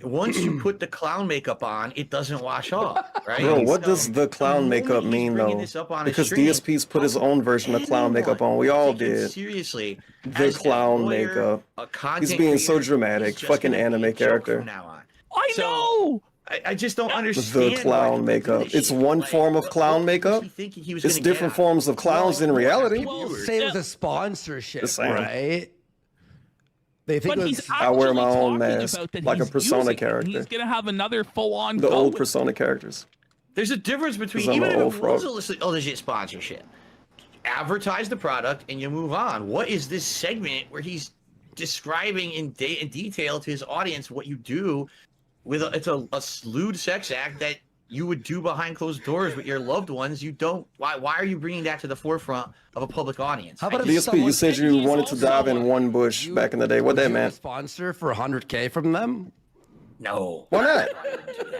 once you put the clown makeup on, it doesn't wash off, right? Bro, what So, does the clown moment makeup he's mean bringing though? this up on his Because stream, DSP's put his own version of clown makeup on. We anyone all take him did. seriously. The as a clown lawyer, makeup. a content He's being so creator, dramatic. he's just Fucking gonna be anime a joke character. from now on. I So, know. I just don't understand The why people clown do makeup. this It's shit. one Like, form of what clown was makeup. he thinking he was It's gonna get different out? forms of clowns in reality. Well, Say it was a sponsorship, The same. right? They think But it he's was, I wear my actually own talking mask, about that like a he's Persona using it, and character. He's gonna have another full-on The go old with Persona characters. There's a difference between 'Cause I'm even an if old it was frog. a legit sponsorship. Advertise the product and you move on. What is this segment where he's describing in detail to his audience what you do with it's a lewd sex act that you would do behind closed doors with your loved ones? You don't. Why are you bringing that to the forefront of a public audience? How about if DSP, you said you he's wanted to also dive in one bush you- back in the day. What was that you a meant? sponsor for 100K from them? No. Why not?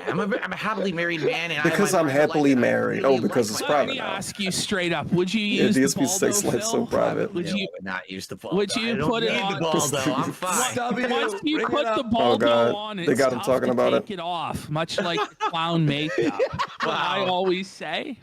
I'm a happily married man, and Because I I'm happily married. Oh, because it's Let private me now. ask you straight up: would you Yeah, use the DSP sex Baldo life's so film? private. Would I you? would not use the Baldo. Would you I don't put it need on- the Baldo. I'm fine. Once you Bring put it the up. Baldo God. on, They it's got him tough talking to about take it off, much like clown makeup. What I always say.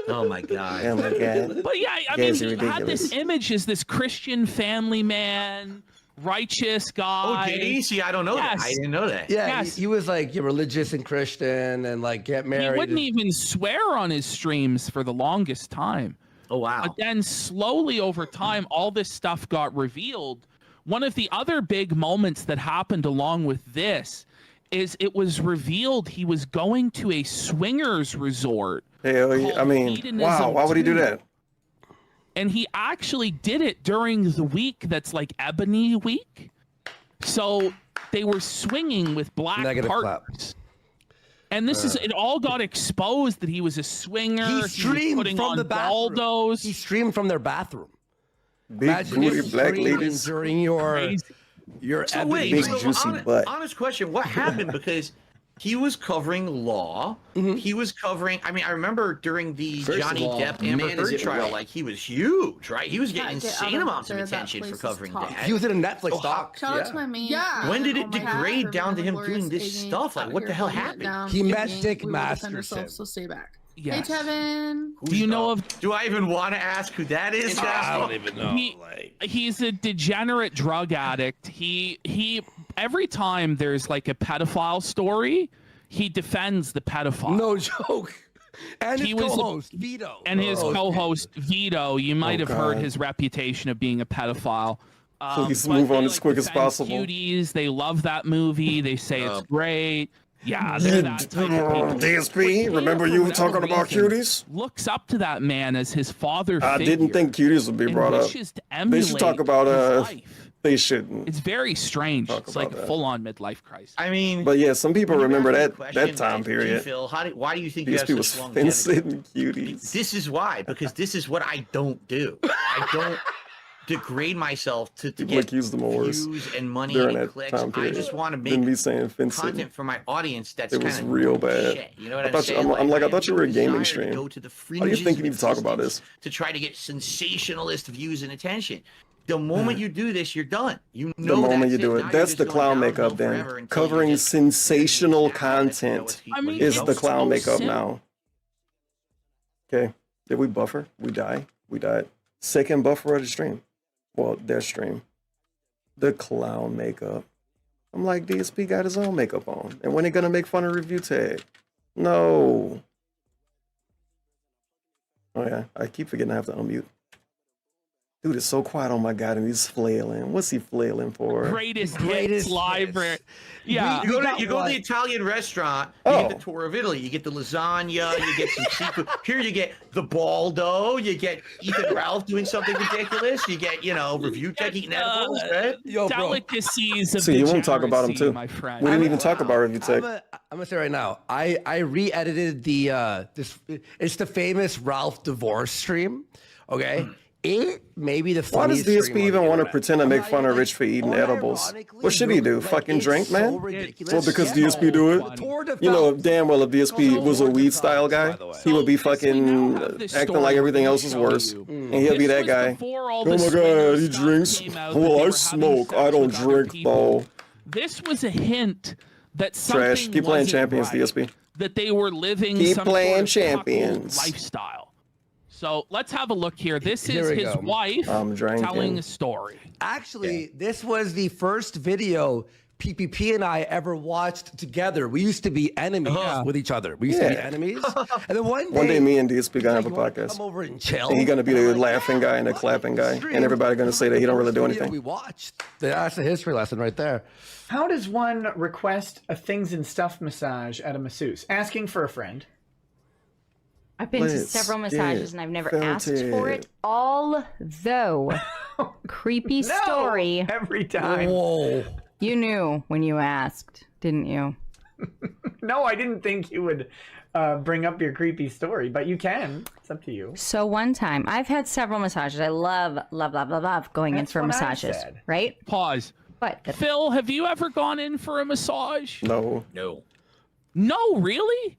Oh my god. Oh my god. But yeah, I mean, Guys he are had this ridiculous. image as this Christian family man, righteous guy. Oh, did he? See, I don't know that. Yes. I didn't know that. Yeah, Yes. he was like, you're religious and Christian and like get He married. wouldn't even swear on his streams for the longest time. Oh wow. But then slowly over time, all this stuff got revealed. One of the other big moments that happened along with this is it was revealed he was going to a swingers resort. Hell yeah. I mean, Hedonism wow. Why would he do 2. that? And he actually did it during the week that's like Ebony Week. So they were swinging with black Negative clap. partners. And this is it all got exposed that he was a swinger. He was streamed putting from on the bathroom. baldos. He streamed from their bathroom. Big Imagine booty you black streaming ladies. during your Crazy. So Ebony wait, Big so juicy butt. honest question, what happened? Because he was covering law. He was covering. I mean, I remember during the First of Johnny all, Depp Amber man, is Heard it trial, wet. like he was huge, right? He was getting Can't get insane out of amounts of there, that attention for place is covering top. that. He was in a Netflix Oh, doc. Shout out to my main. Yeah. When did it Oh my God, degrade down to him Glorious doing this agent stuff? Like, out what here the hell holding it happened? down, He met thinking Dick we will defend Masterson. ourselves, So stay back. Yes. Hey, Tevin. Do you know of Do I even want to ask who that is now? even know. he's a degenerate drug addict. He every time there's like a pedophile story, he defends the pedophile. No joke. And He his was a- co-host, Vito. And his co-host Vito, you might have heard God. his reputation of being a pedophile. Please but move they, on as quick as defend possible. Cuties, they love that movie. They say it's great. Yeah, they're that type of people. DSP, remember you were talking about cuties? Looks up to that man as his father I figure. didn't think cuties would be and brought up. wishes to emulate They should talk about his life. they shouldn't. It's very strange. Talk It's like about that. full-on midlife crisis. I mean, But yeah, some people when you remember ask the that question, time period. Phil, why do you think you have DSP was such longevity? fencing cuties. This is why, because this is what I don't do. I don't degrade myself to People get accuse them of worse views and money during and that clicks. time I period. just want to Than make me saying fencing. content for my audience that's It kind was of real bad. shit. You know what I I'm thought you- saying? I'm like, I have thought you were a no gaming desire to stream. go to the Why do you think you need fringes to of talk about existence this? to try to get sensationalist views and attention? The moment you do this, you're done. You The know moment that's you do Now it. you're That's just the going clown downhill makeup then. forever until you Covering just- sensational Now, that's content what people I mean, do. is the it's clown so makeup simple. now. Okay. Did we buffer? We died. We died. Second buffer of the stream. Well, their stream. The clown makeup. I'm like, DSP got his own makeup on. And when they gonna make fun of review tag? No. Oh yeah, I keep forgetting I have to unmute. Dude, it's so quiet. Oh my God, and he's flailing. What's he flailing for? Greatest Greatest hits library. hits. Yeah. You go got to the one. Italian restaurant, you Oh. get the tour of Italy, you get the lasagna, you get some seafood. Here you get the Baldo, you get Ethan Ralph doing something ridiculous, you get, review tech eating edibles, right? Yo, bro. Delicacies of See, you won't talk about him degeneracy, too. my friend. We didn't even talk about review tech. I'm gonna say right now, I re-edited the it's the famous Ralph divorce stream. Okay, it may be the Why does funniest DSP stream on even the want to internet. pretend to I'm make not fun of even- Rich for eating edibles? unironically, What should he do? like, Fucking it's drink, so man? ridiculous. Well, because Yeah. DSP do it? The Tour de You know France. damn well if DSP was a Tour de weed style France, guy, by the way. he would be So, yes, we fucking now have this acting story like everything we'll else is show worse. you. And he'll be This that was guy. before all Oh the my swinger God, he stuff drinks. came out that Well, they I were having smoke. sex I don't with other drink people. though. this was a hint that something Trash. Keep playing wasn't champions, right, DSP. that they were living Keep some playing sort of champions. lifestyle. So let's have a look here. This Here is we his go. wife I'm drinking. telling a story. Actually, this was the first video PPP and I ever watched together. We used to be enemies with each other. We used to be Yeah. enemies. And then one One day, me and DSP gonna like, have a "You wanna podcast. come over and chill." And he's gonna be the laughing guy and the clapping guy, and everybody gonna say that he don't really do Video anything. We watched. That's a history lesson right there. How does one request a things and stuff massage at a masseuse? Asking for a friend. I've been to Let's several massages get and I've never asked for felted. it. Although, creepy No, story. every time. Whoa. You knew when you asked, didn't you? No, I didn't think you would bring up your creepy story, but you can. It's up to you. So one time, I've had several massages. I love going in That's for what I massages, said. right? Pause. But Phil, have you ever gone in for a massage? No. No. No, really?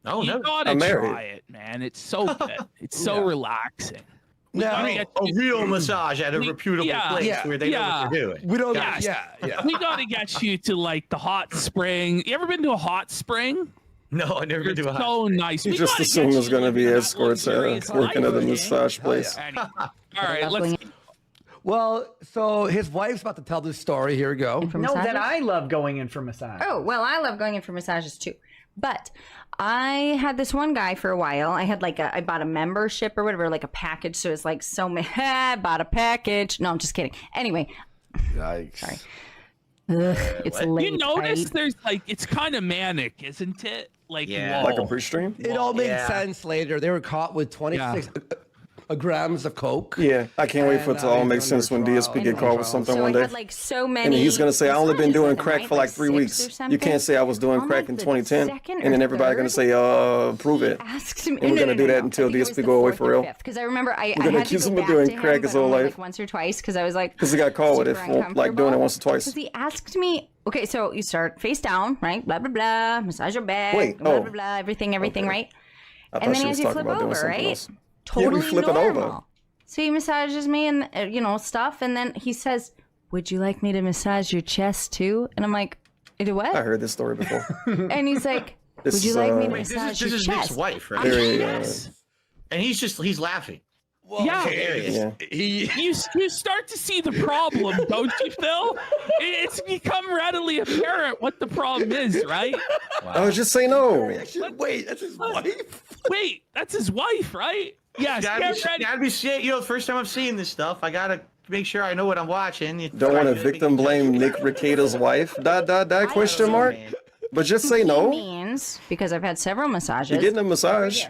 No, You no. gotta I'm married. try it, man. It's so good. It's so relaxing. Now, gotta get- A real massage at a We- reputable yeah, place yeah, where they know what they're doing. we don't. Yes. Yeah. We gotta get you to like the hot spring. You ever been to a hot spring? No, I never been to a hot So spring. nice. You We just gotta assume get there's you gonna to be live that escorts luxurious working at a life. massage place. Anyway. All right, let's. Well, so his wife's about to tell this story. Here we go. for No, massages? that I love going in for massage. Oh, well, I love going in for massages too. But I had this one guy for a while. I had I bought a membership or whatever, like a package. So it's like so many, I bought a package. No, I'm just kidding. Anyway, Yikes. sorry. Ugh, it's late. You notice right? there's it's kind of manic, isn't it? Like, Yeah. Like a whoa. pre-stream? It all made Yeah. sense later. They were caught with 26 grams of coke. Yeah, I can't wait for it to all make sense when DSP get caught with something So one I day. had so many. And he's gonna say, I only been massages doing with him, crack right? for like 3 6 weeks. or You something. can't say I was doing On, crack in the 2010. second And then or everybody gonna third, say, prove it. asked me, And we're gonna do that until I think it was DSP the go away fourth for or real. fifth, because I remember I gonna had to accuse go him of back doing to him, crack his but whole only, life. once or twice, because I was like, Because he got caught with it, super like doing it once or uncomfortable. twice. Because he asked me, okay, so you start face down, right? Blah blah blah, massage your back, Wait, blah oh. blah blah, everything, Okay. right? I And thought then she he was has you talking flip about doing over, something right? else. Totally flip it normal. over. So he massages me and stuff, and then he says, "Would you like me to massage your chest too?" And I'm like, "Do what?" I heard this story before. And he's like, This "Would you is, like me to Wait, massage this your is Nick's chest?" wife, right? Very, Yes. And he's laughing. Well, Yeah. okay, yeah. You start to see the problem, don't you, Phil? It's become readily apparent what the problem is, right? I was just say no. Wait, that's his wife? Wait, that's his wife, right? Yes. Get ready. Gotta be shit. The first time I'm seeing this stuff, I gotta make sure I know what I'm watching. Don't want to victim blame Nick Ricada's wife? Question mark? But just say He no. means, because I've had several massages. You're getting a massage.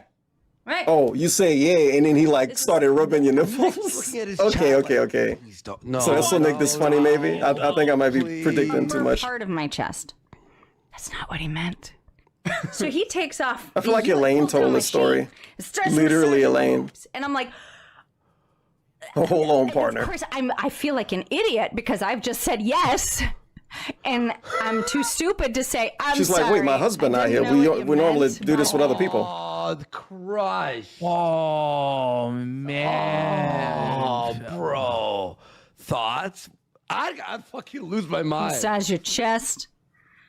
Right. Oh, you say yeah, and then he started rubbing your nipples. Looking at his Okay, chat, okay. Please don't. No. So this will make this funny, maybe. I think I might be please. predicting too much. Part of my chest. That's not what he meant. So he takes off. I feel like he Elaine pulls down told my the story. sheet, starts Literally massaging Elaine. boobs, and I'm like, Oh, hold on, of partner. course, I feel like an idiot because I've just said yes, and I'm too stupid to say I'm She's sorry. like, wait, my husband I not here. didn't know what We you normally meant." do this with other people. Oh, the crush. Oh man. Oh, bro. Thoughts? I fucking lose my mind. Massage your chest.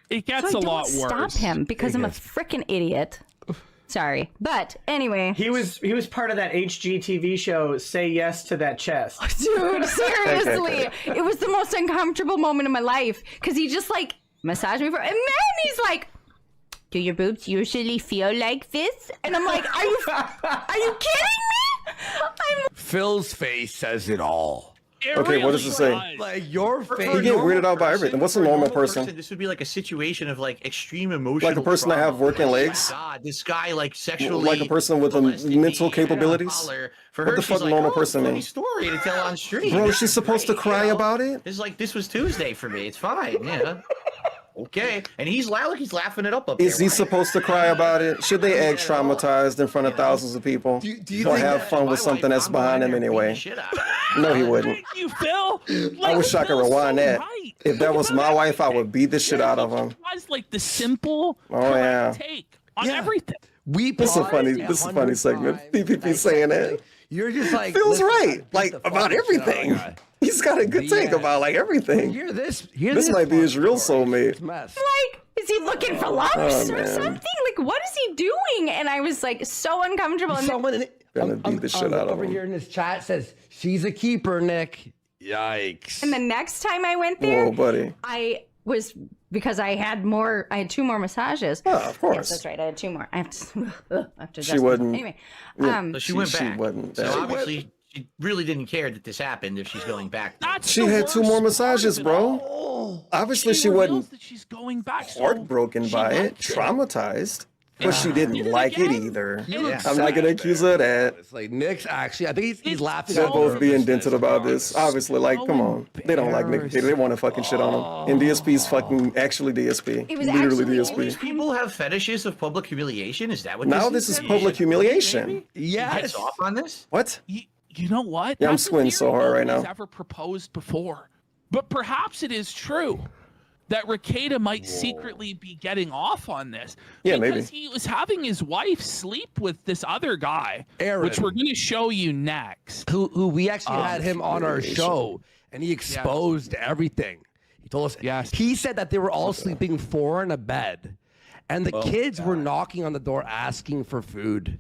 It gets So a I lot don't worse. stop him because I'm a freaking idiot. Sorry, but anyway, He was part of that HGTV show. Say yes to that chest. dude, seriously, it was the most uncomfortable moment of my life because he just massaged me and then he's like, "Do your boobs usually feel like this?" And I'm like, "Are you kidding me?" Phil's face says it all. It Okay, what does it say? does. Like your For face. You get weirded out by everything. What's a for normal person? This would be like a situation of extreme emotional. Like a person that have trauma. working Oh my legs? God, this guy sexually. Like a person with molested mental me, and I had a capabilities? holler. For What her, the she's fuck like, normal "Oh, person funny mean?" story to tell on stream. Bro, It's she's supposed to great, cry you know? about it? This was Tuesday for me. It's fine. Yeah. Okay. And he's laughing it up Is there. he supposed to cry about it? Should they act traumatized in front of thousands of people? Do you Or think have that- fun with something that's behind him anyway? No, he wouldn't. Thank you, Phil. I wish I could Phil's rewind so that. right. If that was my wife, I would beat the shit out of him. That's the simple Oh, yeah. take on Yeah. everything. We This is a paused funny. it This is a 100 funny segment. times. PPP saying that. You're just like Feels listen, right. beat Like the fuck about shit out of everything. that guy. He's got a good take about like everything. Hear this. This might be his real story. soulmate. It's a mess. Like, is he looking for lumps or man. something? Like, what is he doing? And I was like so uncomfortable. And Someone in Gonna beat the shit out of over him. here in this chat says she's a keeper, Nick. Yikes. And the next time I went there, Whoa, buddy. I was, because I had 2 more massages. Oh, of course. Yes, that's right. I had 2 more. I have to She wasn't- Anyway, So she went back. wasn't So that- obviously, she really didn't care that this happened if she's going back. That's She the had 2 worst more part massages, of it bro. all. Obviously, she reveals wasn't that she's going back. So heartbroken she by it, liked traumatized, but she didn't Did it like it again? either. Yeah. I'm not gonna accuse her of that. It's like Nick's actually, I think he's laughing They're at both her. being dented about this. Obviously, like, come on. They don't like Nick. They want to fucking shit on him. And DSP's fucking actually DSP. It was Literally actually- All these DSP. people have fetishes of public humiliation. Is that what Now this this is public humiliation. Yes. Gets off on this? What? You know what? Yeah, I'm That's a squinting so theory hard right nobody's now. Ever proposed before, but perhaps it is true that Rekieta might secretly be getting off on this. Yeah, because maybe. he was having his wife sleep with this other guy, Aaron. which we're going to show you next. Who we actually had him on our show, and he exposed everything. He told us. Yes. He said that they were all sleeping 4 in a bed, and the kids were knocking on the door asking for food.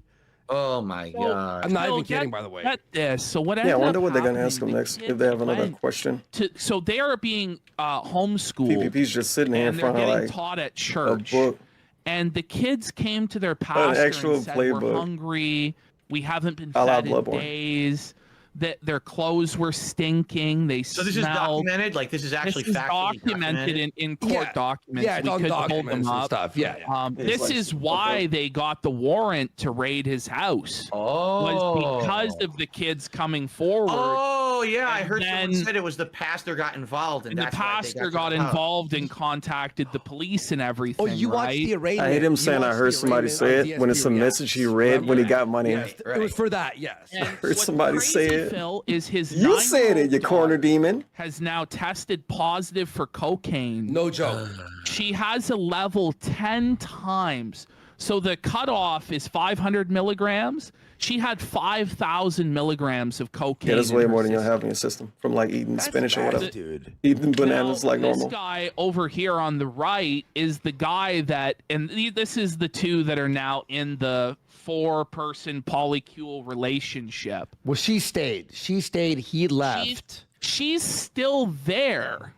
Oh my god. I'm not Well, even kidding, get- by the way. Get this. So what? Yeah, I ended wonder up what they're gonna happening, ask him the next if kids they have another went question. so they are being homeschooled. PPP's just sitting here in and they're front of getting like taught at a church. book. And the kids came to their pastor actual and said, "We're playbook. hungry. We haven't been A la fed in Bloodborne. days. That their clothes were stinking. They So this is smelled." documented? Like this is actually This is factually documented in court Yeah. documents. Yeah, it's we on could hold documents them and up. stuff. Yeah. It's This like- is why they got the warrant to raid his house. Oh. Was because of the kids coming forward. Oh yeah, I And heard someone then- said it was the pastor got involved, and And the that's why they pastor got got kicked out. involved and contacted the police and everything. Oh, you watched right? the arraignment. I hate him You saying I watched heard the somebody arraignment say on it when it's a DSP, message he yes. read when he got money. Yeah, It right. was for that, yes. And heard what's somebody say crazy, it. Phil, is his You said it, you 9-year-old corner daughter demon. has now tested positive for cocaine. No joke. She has a level 10 times. So the cutoff is 500 milligrams. She had 5,000 milligrams of cocaine. Yeah, that's in way her more than you'll system. have in your system from like eating spinach or Bad, whatever. dude. Eating bananas Now, like normal. This guy over here on the right is the guy that, and this is the 2 that are now in the 4-person polycule relationship. Well, she stayed. He left. She's still there,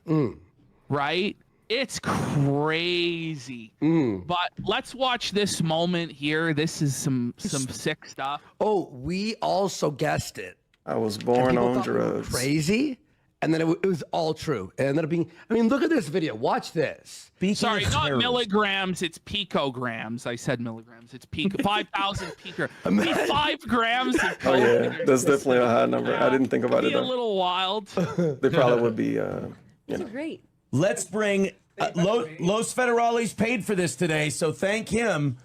right? It's crazy. But let's watch this moment here. This is some sick stuff. Oh, we also guessed it. I was And born people on thought we were drugs. crazy, and then it was all true. It ended up being. I mean, look at this video. Watch this. Sorry, not milligrams, it's picograms. I said milligrams. It's 5,000 picograms. 5 grams of Oh yeah, coke. that's definitely a high number. I didn't think about it Be a though. little wild. They probably would be. Great. Let's bring Los Federales paid for this today, so thank him.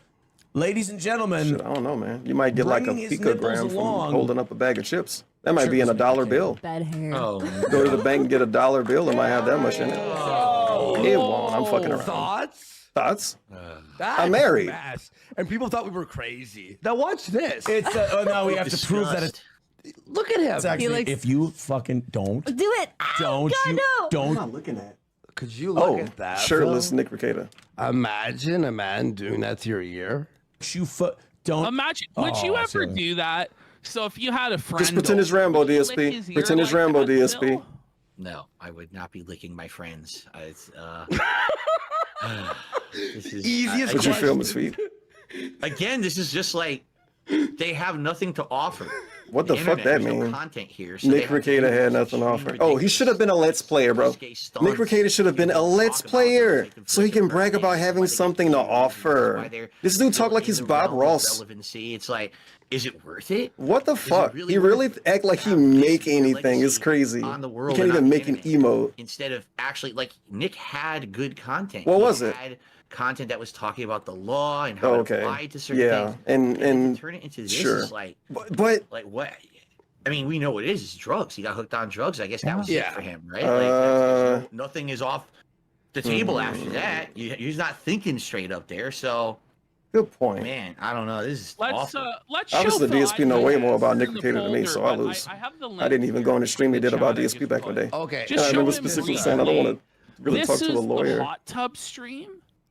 Ladies and gentlemen, Shit, I don't know, man. You might get like a Bringing his nipples picogram from along. holding up a bag of chips. That might be in a dollar bill. Bad hair. Oh, Go to the bank and get a dollar bill. It might have that much in it. It won't. I'm fucking around. Thoughts? Thoughts? That's I'm married. a mess. And people thought we were crazy. Now watch this. it's oh no, we have to prove that it's, Look at him. it's actually. likes- If you fucking don't, Do it. don't God, you no. don't. looking at. Could you look Oh, at that? shirtless Phil? Nick Rekieta. Imagine a man doing that to your ear. You don't. Imagine, would you Oh, ever silly. do that? So if you had a friend, Just pretend it's Rambo, would you lick DSP. his ear Pretend it's like Rambo, that, DSP. Phil? no, I would not be licking my friends. It's, this is Easiest Would you film his feet? Again, this is just like they have nothing to offer. What the fuck internet, that there's no mean? content here, so Nick they have Rekieta had videos nothing to of offer. extreme Oh, he should have been a Let's Player, bro. risque stunts. Nick Rekieta should have been a People Let's talk about Player, them, so he can brag about having something to offer. This dude talk like he's Bob Ross. Relevancy. It's like, is it worth it? What the Is it fuck? really He worth really it act like he have make your anything. It's legacy crazy. on the He world can't and even on make the an internet emote. instead of actually like Nick had good content. What He was it? Had content that was talking about the law and how Oh, it okay. applied to certain Yeah, things. and then to turn it into this sure. is like But what? I mean, we know what it is. It's drugs. He got hooked on drugs. I guess that was Yeah. it for him, right? Like, there's Uh, nothing is off the table after that. He's not thinking straight up there. So Good point. Man, I don't know. This is Let's awful. let's Obviously, show DSP Phil know way more about in Nick the Cater than me, folder, so I but lose. I have the I link didn't even go on the stream he in the did about chat I DSP just back in the put. day. Okay. Just And I show remember him specifically recently. saying I don't want to really This talk to a is the lawyer. hot tub stream.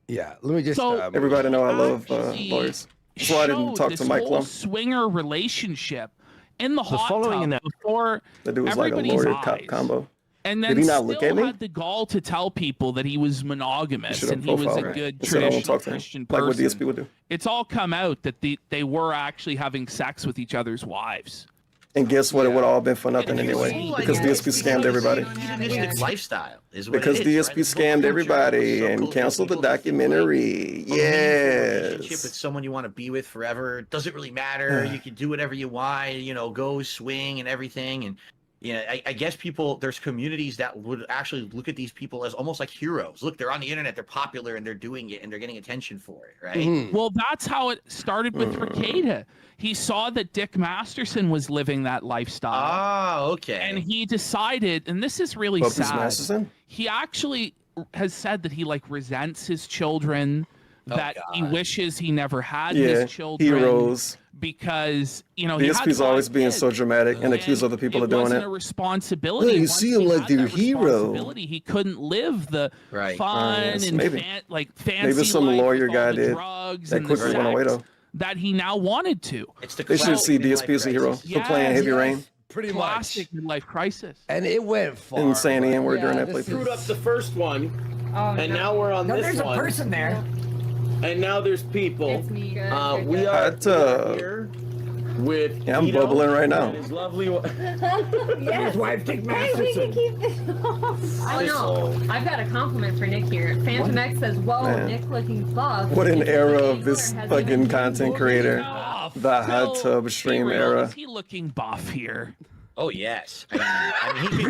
Yeah. Let me just. So- Everybody know I love Actually lawyers. That's why I didn't showed talk this to Mike whole Plum. swinger relationship in the hot following in tub that- before That dude was like a everybody's lawyer cop eyes. combo. And then Did he not still look at me? had the gall to tell people that he was monogamous Should have and he was profiled a her. good He said I won't traditional talk to him. Christian Like what person. DSP would do. It's all come out that they were actually having sex with each other's wives. And guess what? It would all been for nothing And it's anyway. like- Because DSP scammed everybody. Hedonistic lifestyle is what Because it is, DSP right? scammed everybody and So-called canceled the people that think, like, documentary. a meaningful relationship with Yes. someone you want to be with forever. It doesn't really matter. You can do whatever you want, you know, go swing and everything. And I guess there's communities that would actually look at these people as almost like heroes. Look, they're on the internet, they're popular, and they're doing it, and they're getting attention for it, right? Mm-hmm. Well, that's how it started with Ricada. He saw that Dick Masterson was living that lifestyle. Oh, okay. And he decided, and this is really Bubbles sad. Masterson? He actually has said that he like resents his children, that he wishes he never had Yeah. his children. Heroes. Because he had DSP's always 5 being kids, so dramatic and accuse and other people of doing wasn't it. a responsibility. Yeah, you Once see he him like had their that hero. responsibility, He couldn't live the Right. fun Yes, and maybe. fancy Maybe some life lawyer with guy all the did. drugs That and the quickly went away, sex though. that he now wanted to. It's the They should clout see midlife DSP as a hero crisis. for playing Heavy Rain Pretty Classic much. midlife crisis. And it went far. and Sandy and we're during that this playthrough. is- Screwed up the first one, Oh, and now we're on No, this there's one, a person there. and now there's people. It's me. We are Hot tub. here with Yeah, I'm Guido bubbling right now. and his lovely His wife, Dick Hey, we can Masterson. keep this Oh no, I've got a compliment for Nick here. Phantom X says, "Whoa, Man. Nick looking buff." What an It's era looking of this good. Has fucking even content more creator. Oh, The hot Phil, tub be stream real, era. Is he looking buff here? Oh yes. I mean, he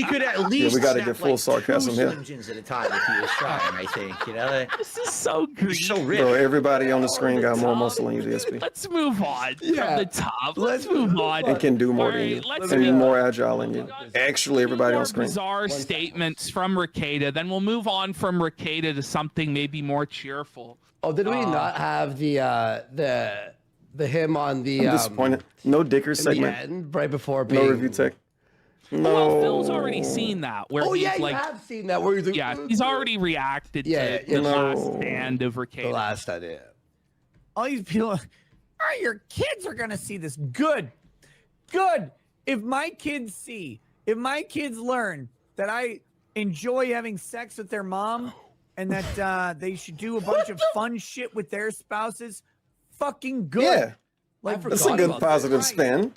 could at least. we gotta snap, get full like, sarcasm 2 here. Slim Jims at a time if he was trying. I think, you know. This is so He's great. so rich. Bro, everybody on the screen got more muscle than you, DSP. Let's move on Yeah. from the top. Let's move on. And can do more All than you. right, let's And be move more agile than you. Actually, everybody Two on more screen. bizarre statements from Ricada. Then we'll move on from Ricada to something maybe more cheerful. Oh, did we not have the him on the I'm disappointed. No Dickers in the segment. end, right before being No review tech. No. Well, Phil's already seen that. Where Oh he's yeah, you like, have seen that where he's like, yeah, he's already reacted Yeah, to yeah, the no. last stand of the Ricada. last idea. All these people, all right, your kids are gonna see this. Good. If my kids learn that I enjoy having sex with their mom and that they should do a bunch of fun shit with their spouses, fucking good. Yeah. Like, I That's a forgot good about positive Right. spin.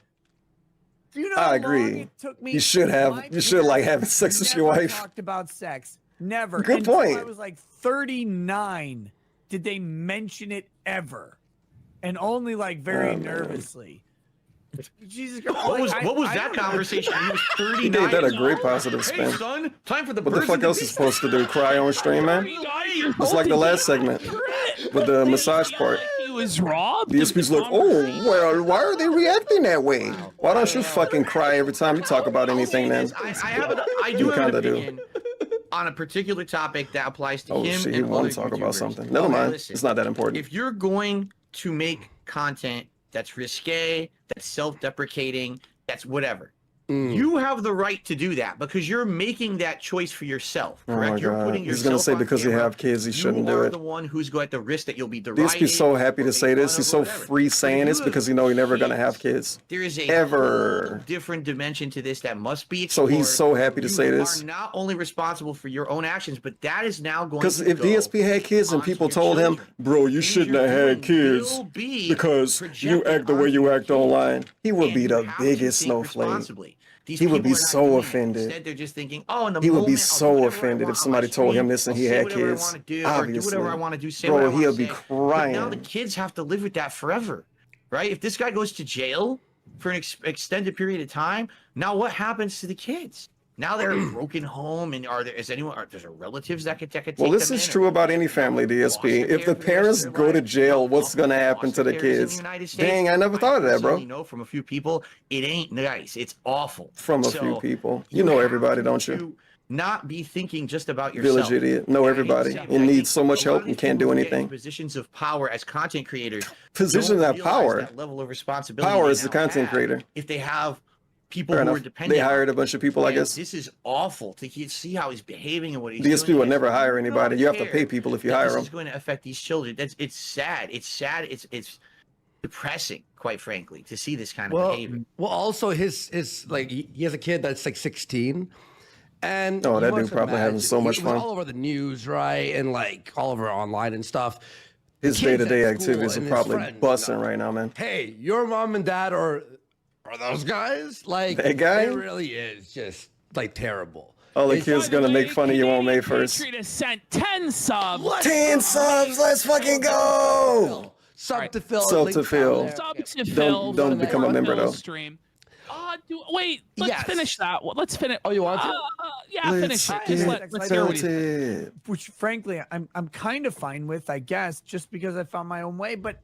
Do you know I how long agree. it took me? You should have. My You should like parents have sex with your never wife. Talked about sex. Never. Good Until point. I was like 39. Did they mention it ever? And only like very Oh, man. nervously. Jesus Christ. What was I that don't know. conversation? He was 39. He gave that a years great old. positive Hey, spin. son, time for the What the person fuck to else be- is supposed to do? Cry on stream, man? It's like the last segment with the massage part. He was robbed. DSP's like, oh, well, why are they reacting that way? Why don't you fucking cry every time you talk about anything then? I do You have an kinda do. opinion on a particular topic that applies to Oh him shit, he and want other to talk about YouTubers. something. Never Okay, mind. listen. It's not that important. If you're going to make content that's risque, that's self-deprecating, that's whatever, you have the right to do that because you're making that choice for yourself. Oh Correct? my You're God. putting He's yourself gonna say on because you camera. have kids, he shouldn't you do are it. the one who's at the risk that you'll be derided. DSP's so happy or to made say this. fun He's of so or whatever. free saying But this you because he have know he never gonna kids. have kids. There is a Ever. whole different dimension to this that must be So explored. he's so happy to You say this. are not only responsible for your own actions, but that is now going Because to if go DSP had kids and onto people your told him, children. bro, you Things shouldn't you're have had doing kids will be because you projected act the way onto you your act kids. online, he would And be you the have to biggest think snowflake. responsibly. These He would be people are not so doing that. offended. Instead, they're just thinking, oh, in the He would be moment, I'll so do whatever I offended want if on somebody my told him stream. this and I'll he say had whatever I kids. wanna do, or do Obviously. whatever I want to do, say Bro, what I wanna he'll be say. But now the crying. kids have to live with that forever, right? If this guy goes to jail for an extended period of time, now what happens to the kids? Now they're a broken home, and there's relatives that could take Well, this them is in, true or about any family, DSP. If the parents go to jail, what's going to happen to the kids? Dang, I never thought of that, bro. I know from a few people, it ain't nice. It's awful. From a few people. You know everybody, don't you? not be thinking just about yourself. Village idiot. Know everybody. And needs so much help and can't do anything. Positions of power as content creators. Positions don't of power. realize that level of responsibility. Power they is the now content have creator. If they have people Fair who are enough. dependent. They hired a bunch of people, I guess. This is awful to see how he's behaving and what he's DSP doing. would never hire You anybody. don't You have to care pay people if you that hire this them. is going to affect these children. It's sad. It's sad. It's depressing, quite frankly, to see this kind of behavior. Well, also his like he has a kid that's like 16, and Oh, you that dude must probably having imagine, so much it was fun. all over the news, right, and like all over online and stuff. His Kids at day-to-day school activities are and his probably friends, busting right now, man. Hey, your mom and dad are those guys? Like That guy? It really is just like terrible. All the It's- kids gonna make fun of you on May 1st. Patriot has sent 10 subs. 10 subs, let's fucking go! Sub to Phil. Sub link to down Phil. there. Subs to Phil. Don't from become a the member, Phil though. Stream. Wait, let's Yes. finish that one. Let's finish. Oh, you want to? Yeah, finish it. Just let's hear what he said. it. Which frankly I'm kind of fine with, I guess, just because I found my own way. But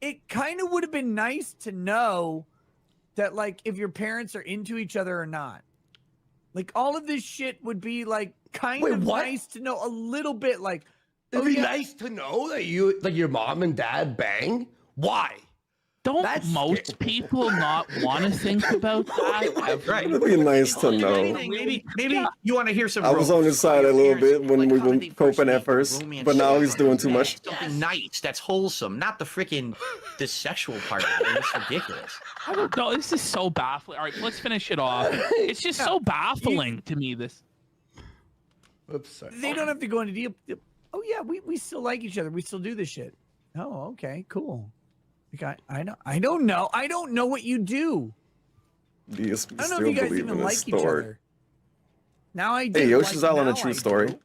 it kind of would have been nice to know that, like, if your parents are into each other or not. Like, all of this shit would be like kind Wait, of what? nice to know a little bit. Like, It'd oh, be yeah, nice to know that you like your mom and dad bang. Why? Don't That's most people not want to think about that? Right. It'd be nice to If know. anything, maybe you want to hear some. I was on his side a little bit when we were coping at first, romance but now he's stuff. doing too much. Something nice that's wholesome, not the sexual part of it. It's ridiculous. I don't know. This is so baffling. All right, let's finish it off. It's just so baffling to me. This. Oops, sorry. they don't have to go into deep. Oh yeah, we still like each other. We still do this shit. Oh, okay, cool. Like, I don't know. I don't know what you do. DSP I don't know still if you guys believe even in like his each story. other. Now I do. Hey, Yoshi's like, all on a now true I story. do.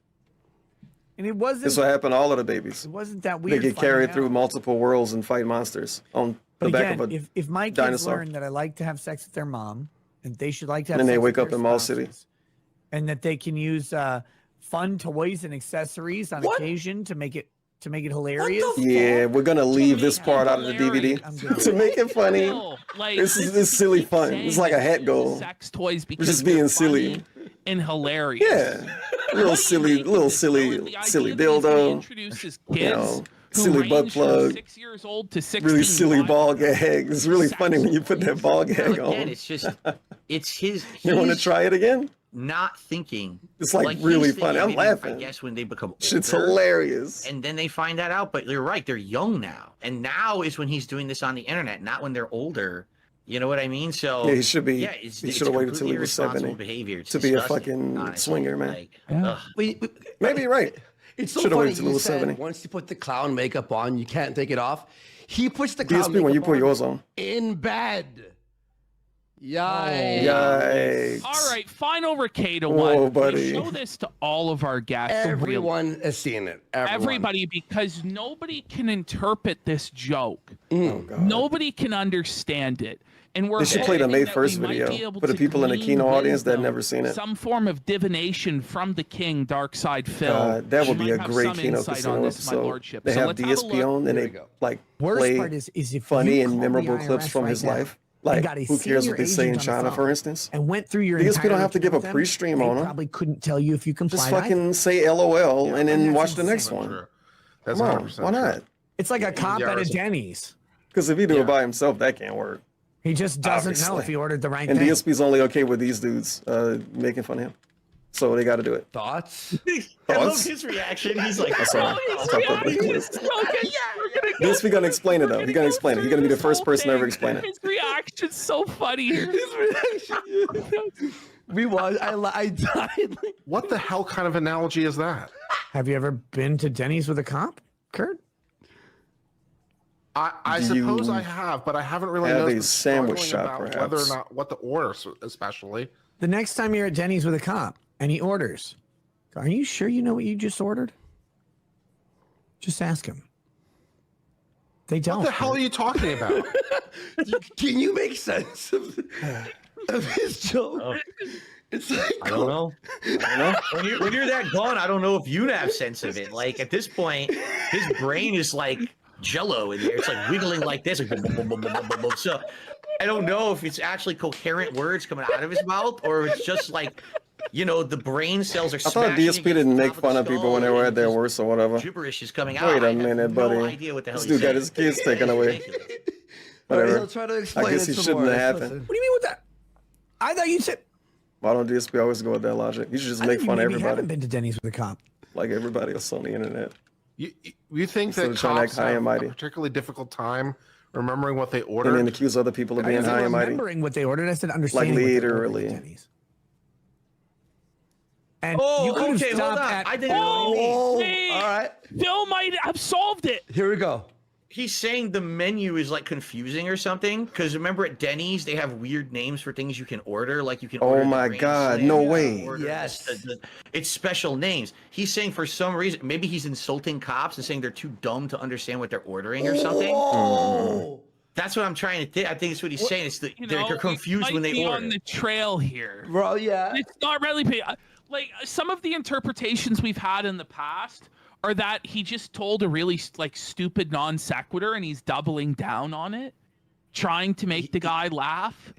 And it wasn't. This will happen to all of the babies. It wasn't that They weird. get finding carried through out. multiple worlds and fight monsters on the But back again, of a. if my kids dinosaur. learn that I like to have sex with their mom, and they should like to have And they sex wake with up their in Mall City. spouses, and that they can use fun toys and accessories on What? occasion to make it hilarious. Yeah, we're gonna leave this Yeah, part out of the hilarious. I'm DVD good. to make it funny. No, like, This is silly fun. It's like a hat goal. Sex toys because just they're being funny silly. and hilarious. Yeah, little silly The idea that he's gonna dildo. introduce his You kids know, who silly butt range from plug. 6 years old to 16. Really silly watch ball gag. It's really sex funny when you put that toys. ball Well, gag again, on. it's just it's his. You want to he's try it again? Not thinking. It's like he's really thinking funny. I'm maybe, laughing. I guess when they become Shit's older, hilarious. and then they find that out. But you're right; they're young now, and now is when he's doing this on the internet, not when they're older. You know what I mean? So Yeah, he should be. Yeah, it's, he it's should have waited till he completely was irresponsible 70 behavior. It's to be a disgusting, fucking honestly. swinger, man. Like, Yeah. ugh. Maybe you're right. It's so Should've funny. waited till You it was said 70. once you put the clown makeup on, you can't take it off. He puts the clown DSP makeup when you put on yours on. in bed. Yikes. Yikes. All right, final Ricada Whoa, one. buddy. We show this to all of our guests. Everyone has seen it. Everybody, because nobody can interpret this joke. Oh, God. Nobody can understand it. And we're They should play the hoping May that 1st we might video be able for the to people in the glean KINO audience that wisdom, never seen it. Some form of divination from the king, Darkside Phil. That would We be a might have great some KINO insight Casino on this, my episode. lordship. They So have let's have a DSP look. on and Here they we go. like Worst play part is if funny you and called memorable the clips IRS from right his now life. and Like, got a who cares what they senior say in agent on the China, phone for instance? and went through your DSP don't entire have to give a account with them, pre-stream they on 'em. Probably couldn't tell you if you complied. Just fucking say LOL and then that's watch the insane. next one. That's Come on, 100% why not? It's like a cop at a Denny's. Because if he do it by himself, that can't work. He just doesn't know Obviously. if he ordered the right And thing. DSP's only okay with these dudes making fun of him. So they got to do it. Thoughts? I love Thoughts? his reaction. He's like, That's all. Okay, DSP gonna explain it though. He's gonna explain it. He's gonna be the first person to ever explain it. His reaction's so funny here. We was. I died. What the hell kind of analogy is that? Have you ever been to Denny's with a cop, Kurt? I Do suppose you I have, but I haven't really have noticed a sandwich struggling shop, about whether or perhaps? not what to order, especially. The next time you're at Denny's with a cop and he orders, are you sure you know what you just ordered? Just ask him. They don't. What the hell are you talking about? Can you make sense of his joke? It's like, I don't know. When you're that gone, I don't know if you'd have sense of it. Like at this point, his brain is like Jello in there. It's like wiggling like this. Like, boom, boom, boom, boom, boom, boom, boom. So I don't know if it's actually coherent words coming out of his mouth or it's just like you know, the brain cells are. I thought DSP didn't make fun of people when they were at their worst or whatever. Gibberish is coming out. Wait a minute, buddy. No idea what the hell This he's dude got saying. his kids taken It's away. ridiculous. Whatever. He'll try to explain I guess it he some shouldn't more. have Listen. happened. What do you mean with that? I thought you said. Why don't DSP always go with that logic? You should just I make think fun you of maybe haven't everybody, been to Denny's with a cop. like everybody else on the internet. You think Instead that of trying to act cops high and have a mighty. particularly difficult time remembering what they And ordered? then accuse other people of I being didn't say high and mighty. remembering what they ordered. I said understanding. what they ordered at literally. Denny's. And Oh, you could have okay, hold stopped on. at. I didn't know what he means. Oh, Wait. all right. Phil might have solved it. Here we go. He's saying the menu is like confusing or something. Because remember at Denny's they have weird names for things you can order. Like you can. Oh order the my Grand God, Slam, no you can way. order Yes. it's special names. He's saying for some reason maybe he's insulting cops and saying they're too dumb to understand what they're ordering or something. Oh. That's what I'm trying to think. I think that's what he's saying. It's You they're know, confused it when might they be order. on the trail here. Bro, yeah. It's not really like some of the interpretations we've had in the past are that he just told a really like stupid non sequitur and he's doubling down on it, trying to make the guy laugh.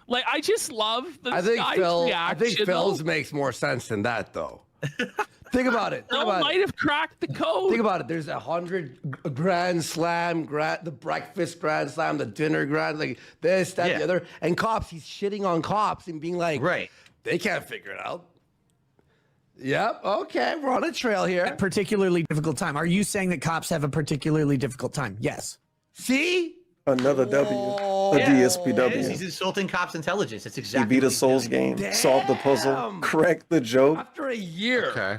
Like I just love the I think guy's Phil. I reaction. think Phil's makes more sense than that, though. Think about it. Think Phil about might it. have cracked the code. Think about it. There's 100 Grand Slam, the breakfast Grand Slam, the dinner Grand, like this, that, Yeah. the other, and cops. He's shitting on cops and being like, Right. they can't figure it out. Yep. Okay, we're on a trail here. particularly difficult time. Are you saying that cops have a particularly difficult time? Yes. See? Another W. A Yeah, He's DSPW. insulting cops' intelligence. That's He exactly. beat a what he's Souls doing. game, solved the puzzle, Damn. cracked the joke. After a year. Okay.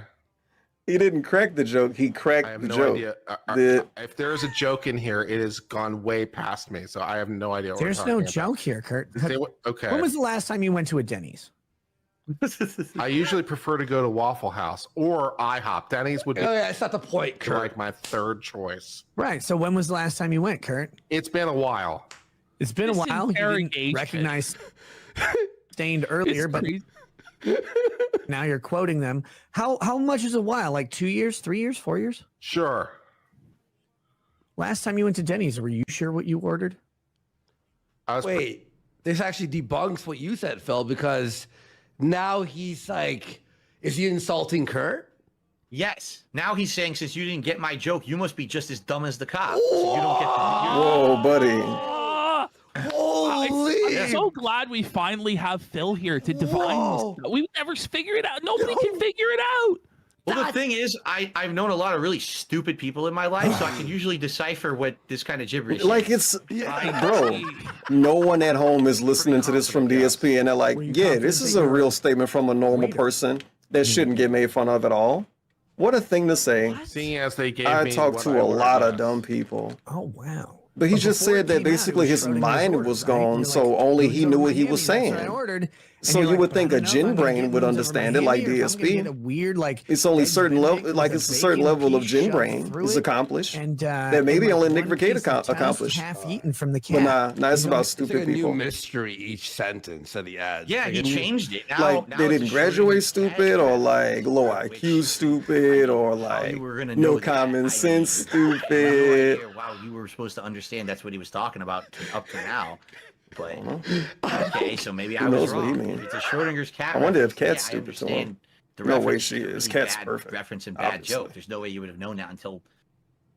He didn't crack the joke. He I cracked have the no joke. idea. The- If there is a joke in here, it has gone way past me, so I have no idea what There's we're no talking about. joke here, Kurt. Okay. When was the last time you went to a Denny's? I usually prefer to go to Waffle House or IHOP. Denny's would be Oh, yeah, that's not the point, Kurt. like my third choice. Right. So when was the last time you went, Kurt? It's been a while. It's been This a while. You didn't interrogation. recognize stained earlier, It's but crazy. now you're quoting them. How much is a while? Like 2 years, 3 years, 4 years? Sure. Last time you went to Denny's, were you sure what you ordered? I was Wait, this actually debunks what you said, Phil, because now he's like, is he insulting Kurt? Yes. Now he's saying since you didn't get my joke, you must be just as dumb as the cops. So you don't get the. Whoa, buddy. Ah! Holy! I'm so glad we finally have Phil here to divine Whoa. this. We've never figured it out. Nobody can figure it out. Well, the thing is, I've known a lot of really stupid people in my life, so I can usually decipher what this kind of gibberish Like is. it's, bro, no one at home is listening to this from DSP and they're like, yeah, this is a real statement from a normal person that shouldn't get made fun of at all. What a thing to say. seeing as they gave I me talked what to I a ordered lot of last. dumb people. Oh wow! But he just before it said that came out, it basically was his Schrodinger's mind order, was right? gone, You're so like, only "It he was knew over what he Miami, was that's what I saying. ordered." And So you're you like, would "But I think a don't know if gin I'm gonna brain get would ones over understand it Miami like or if I'm gonna DSP. get a weird, like, It's only egg certain Benedict level, with like a it's a certain bacon level of piece gin shoved brain through is it, accomplished. and that maybe and, only like, Nick one Vacate piece of toast accomplished. half eaten from the But cat. nah, it's You know, about It's like stupid a new people. mystery each sentence of the ads. Yeah, Like he a new- changed it. Now, Like now they it's didn't a graduate Schrodinger stupid cat. or like low IQ stupid or How like you were gonna know no that. common sense I have no stupid. idea. Wow, you were supposed to understand that's what he was talking about up to now. But okay, so maybe I Who was knows what he wrong. means? It's a Schrodinger's cat. I wonder if reference. Cat's Yeah, I stupid to him. understand the No way reference. she It's a is. really Cat's bad perfect, reference and bad obviously. joke. There's no way you would have known that until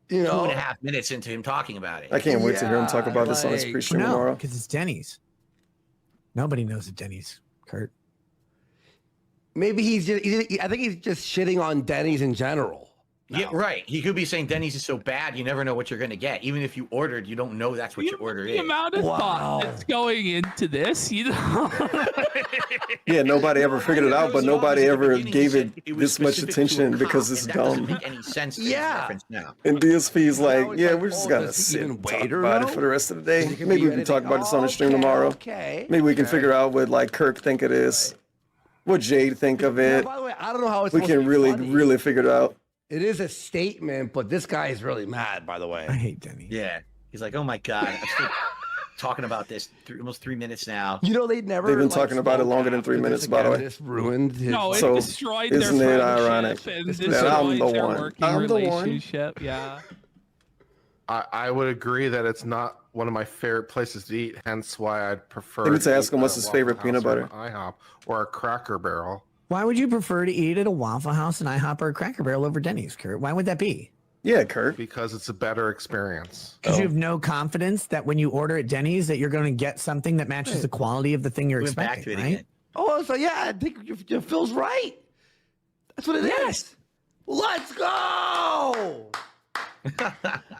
You know, 2.5 minutes into him talking about it. I can't wait to hear him talk Yeah, about this on his like- pre-stream No, tomorrow. because it's Denny's. Nobody knows at Denny's, Kurt. maybe he's just, I think he's just shitting on Denny's in general. Yeah, right. He could be saying Denny's is so bad, you never know what you're going to get. Even if you ordered, you don't know that's what your order The is. amount of thought that's going into this, you know. Yeah, nobody ever figured it out, but nobody ever gave it It was this much specific to a attention cop, because it's and that doesn't dumb. make any sense to Yeah. his reference now. And DSP's Now like, it's yeah, like, we're just oh, gonna does he sit even and talk wait her about it out? for the rest of the day. It could Maybe be we can talk anything. about this on the stream Okay, tomorrow. Okay. Maybe we can figure out what like Kirk think it is, what Jade think of Yeah, it. by the way, I don't know how it's We supposed can to be really, funny. really figure it out. It is a statement, but this guy is really mad, by the I way. hate Denny's. Yeah. He's like, oh my God, I'm still talking about this almost 3 minutes now. You know, they never. They've been like, talking about it spoke longer than after 3 this minutes, by the again. way. This ruined his. No, it So, destroyed their isn't it friendship ironic and that destroyed I'm the their one? working I'm the one. relationship. Yeah. I would agree that it's not one of my favorite places to eat, hence why I'd prefer. Maybe to ask eat him what's at his Waffle favorite House peanut or butter. an IHOP or a Cracker Barrel. Why would you prefer to eat at a Waffle House, an IHOP, or a Cracker Barrel over Denny's, Kurt? Why would that be? Yeah, Kurt. Because it's a better experience. Because you have no confidence that when you order at Denny's that you're going to get something that matches the quality of the thing you're Went back expecting, to it right? again. Oh, so yeah, I think Phil's right. That's what it is. Let's go.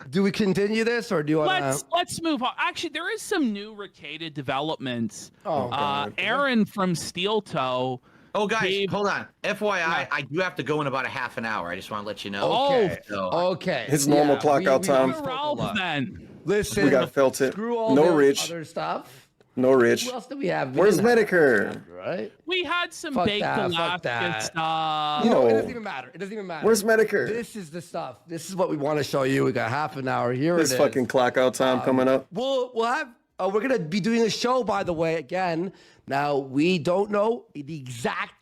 Do we continue this or do you want Let's move on. Actually, there is some new Ricada developments. Oh, God. Aaron from Steel Toe. Oh, guys, Dave- hold on. FYI, I do have to go in about a half an hour. I just want to let you know. Okay. So, Okay. His normal clock out time. spoke a Ralph, lot. then. Listen, We got felt it. screw all No the Rich. other stuff. No Rich. Who else do we have? We Where's didn't have Medicare? that, right? We had some Fuck baked that, fuck Alaska that. stuff. You know, it No. doesn't even matter. It doesn't even matter. Where's Medicare? This is the stuff. This is what we want to show you. We got half an hour. Here This it is. fucking clock out time coming up. We'll have. We're gonna be doing a show, by the way. Again, now we don't know the exact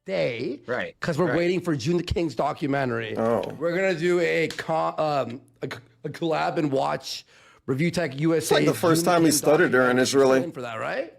day, Right, Because we're right. waiting for June the King's documentary. Oh. We're gonna do a collab and watch Review Tech USA. like the first June time he King stuttered during this, really. documentary. For that, right?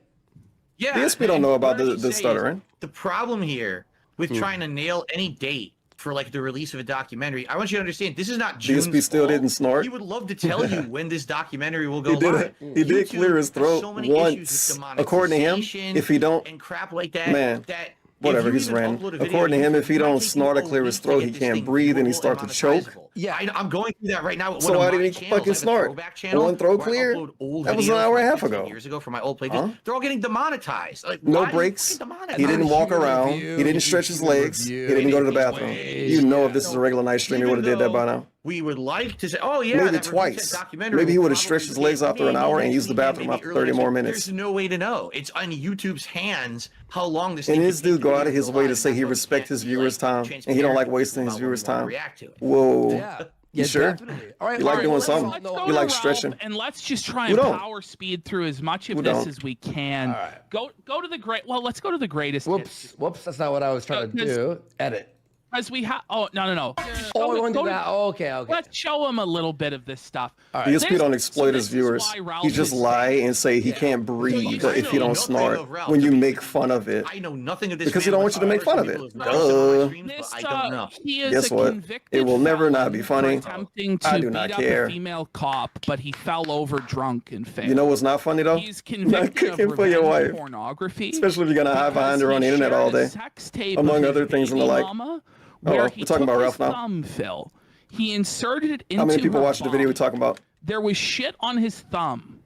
yeah. DSP don't know about what I the should say stuttering. is The problem here with trying to nail any date for like the release of a documentary, I want you to understand this is not June's DSP still fault. didn't snort. He would love to tell you when this documentary will go He did live. it. He did YouTube clear his has throat so many issues with once. the According to him, monetization if he don't, and crap like that, man, that whatever, if you he's even ran. upload a video According to him, YouTube, if he it might don't take you snort or a clear his week to throat, get he this can't thing breathe and he viewable starts to and choke. monetizable. Yeah. I'm going through that right now. With So one of why my did he channels. fucking I have a snort? throwback channel One throat where I clear? upload old That was an videos hour and a from half ago. Years ago for my old playlists. Huh? They're all getting demonetized. Like, No why are you breaks. getting demonetized? He didn't walk Review, around. review, He didn't stretch his legs. He review, didn't go to the review, bathroom. ways. You know, if this is a regular night stream, he Even would have did that by though now. We would like to say, oh yeah, Maybe that twice. documentary Maybe he will would have stretched his probably legs get after an hour and maybe used the bathroom maybe after early 30 more next week. minutes. There's no way to know. It's on YouTube's hands how long this And thing this can dude go out of continue his to way go to live. say he That's why we respects can't his be, viewers' time, transparent and he don't like wasting about his when we viewers' wanna time. react to it. Whoa. Yeah. You sure? Definitely. All right. You like all doing let's something? not Let's know- go You to like Ralph, stretching? and let's just try Who and don't? power speed through as much of Who this don't? as we can. All right. Go to the great. Well, let's go to the greatest. Whoops. That's not what I was trying to do. Edit. As we have. Oh no. Oh, we want to do that. Oh, okay. Let's show him a little bit of this stuff. All right. DSP This- don't exploit so his this is viewers. why Ralph He just is lie saying- and say he can't breathe I if know you don't nothing snort of Ralph. when you make fun of it. I know nothing of this Because he man don't want you to make fun of whatsoever. it. People have watched some of my Duh. streams, This, but I don't know. he is Guess a what? convicted It will never felon not be for funny. attempting to I do beat not up care. a female cop, but he fell over drunk and failed. You know what's not funny though? He's Not convicted of cooking for your revenge wife. pornography. Especially if you're gonna hide behind her on the internet all day. Among other things and the like. Where well, he we're talking took about his Ralph now. thumb, Phil. He inserted it into How many people her watched the video we're body. talking about? There was shit on his thumb.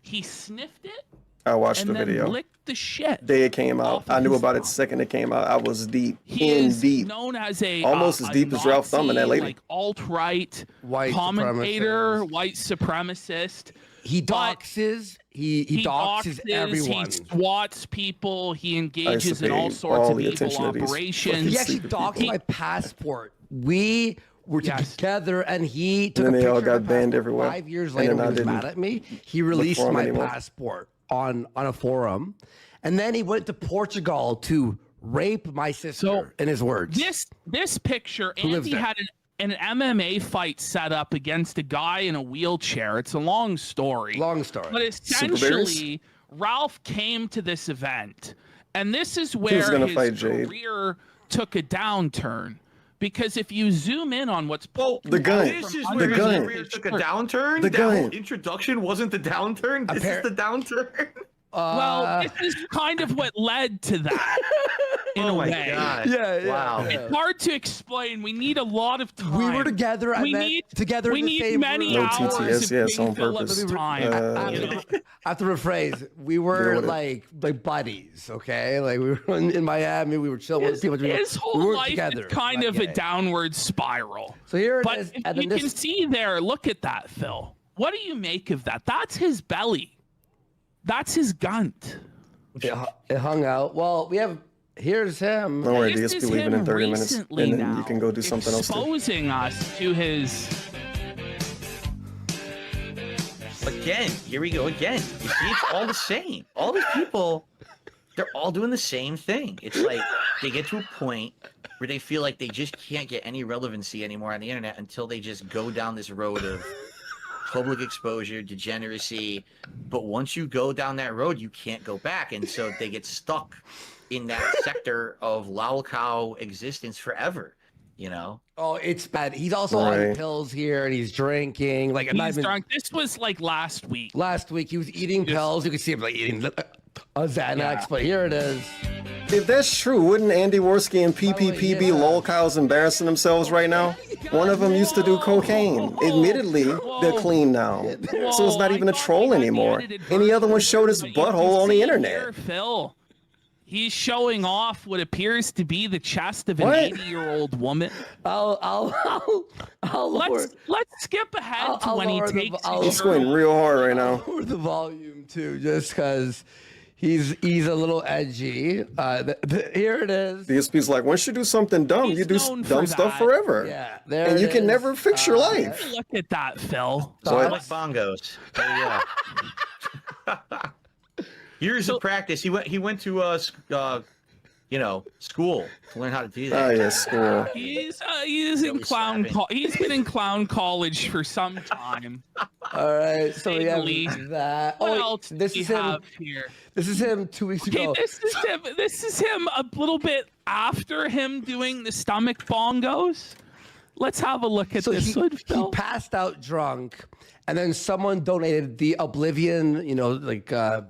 He sniffed it I watched and the then video. licked the shit. Day it came out. off of I knew his about it the thumb. second it came out. I was deep, He in is deep. known as a Almost as a deep as Ralph Thumb and that Nazi, lady. like alt-right White commentator, supremacist. white supremacist. He But doxes. He doxes everyone. He swats people. He engages in pay all sorts all of the evil attention to these operations. He actually Secret doxed people. my passport. We were Yes. together, and he took then a they all picture of got my banned passport. everywhere. 5 years And later, then when I he was didn't mad at me, he released for him my anymore. passport on a forum, and then he went to Portugal to rape my sister. So, in his words, This picture, Who lives Andy there? had an MMA fight set up against a guy in a wheelchair. It's a long story. long story. But essentially, Ralph came to this event, and this is where gonna his fight Jade. career took a downturn. Because if you zoom in on what's the gun. This is The where his gun. career took a downturn. The That whole gun. introduction wasn't the downturn. This is the downturn. well, this is kind of what led to that in Oh a my way. god! Yeah, Wow. yeah. It's hard to explain. We need a lot of time. We were together, and We then need together We in the need same many room. No hours TTS, of yes, King on Philip's purpose. time. I have to rephrase. We Deal were with it. like buddies, okay? Like we were in Miami. We were chilling with people. His whole we were life together. is kind Not of a gay. downward spiral. So here it But is, if and you then can this. see there, look at that, Phil. What do you make of that? That's his belly. That's his gunt. It hung out. Well, we have. Here's him. Don't worry, This DSP is leaving him in 30 minutes. And recently then now, you can go do something else too. exposing us to his. Again, here we go again. You see, it's all the same. All these people, they're all doing the same thing. It's like they get to a point where they feel like they just can't get any relevancy anymore on the internet until they just go down this road of public exposure, degeneracy. But once you go down that road, you can't go back. And so they get stuck in that sector of lolcow existence forever, you know? Oh, it's bad. He's also on pills here and he's drinking. Like, He's drunk. This was like last week. Last week he was eating pills. You can see him like eating a Xanax, but here it is. If that's true, wouldn't Andy Warski and PPP be lolcows embarrassing themselves right now? One of them used to do cocaine. Admittedly, they're clean now. So it's not even a troll anymore. And the other one showed his butthole on the internet. Phil, he's showing off what appears to be the chest of an 80-year-old woman. Let's skip ahead to when he takes. He's squinting real hard right now. I'll lower the volume too, just because he's a little edgy. Here it is. DSP's like, once you do something dumb, you do dumb stuff forever. Yeah, there and you it can is. never fix your life. Look at that, Phil. So I like bongos. There you go. Years of practice. He went to school to learn how to do that. Oh yeah, school. He's in clown. He's been in clown college for some time. All right, so we have that. What Oh, else this do is we him. have here? This is him 2 weeks Okay, ago. this is him a little bit after him doing the stomach bongos. Let's have a look at this one, He Phil. passed out drunk, and then someone donated the Oblivion, like a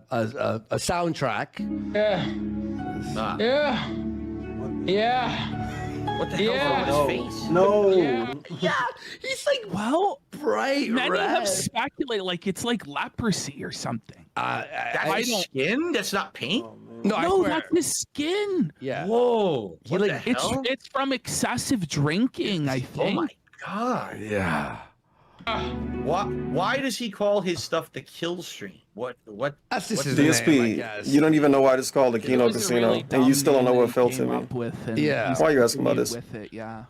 soundtrack. What the hell's wrong with his face? No. Yeah, he's like bright Many red. have speculated like it's like leprosy or something. That's his skin? That's not paint? No, I No, swear. that's his skin. Yeah. Whoa. He like It's from excessive drinking, I Oh think. my god. Yeah. Why does he call his stuff the kill stream? What That's just his DSP, name, I guess. you don't even know why it's called the KINO It was a Casino, really and dumb you still don't know name what that felt he to came me. up with, and Yeah. he's Why are you asking about continued this? With it, yeah.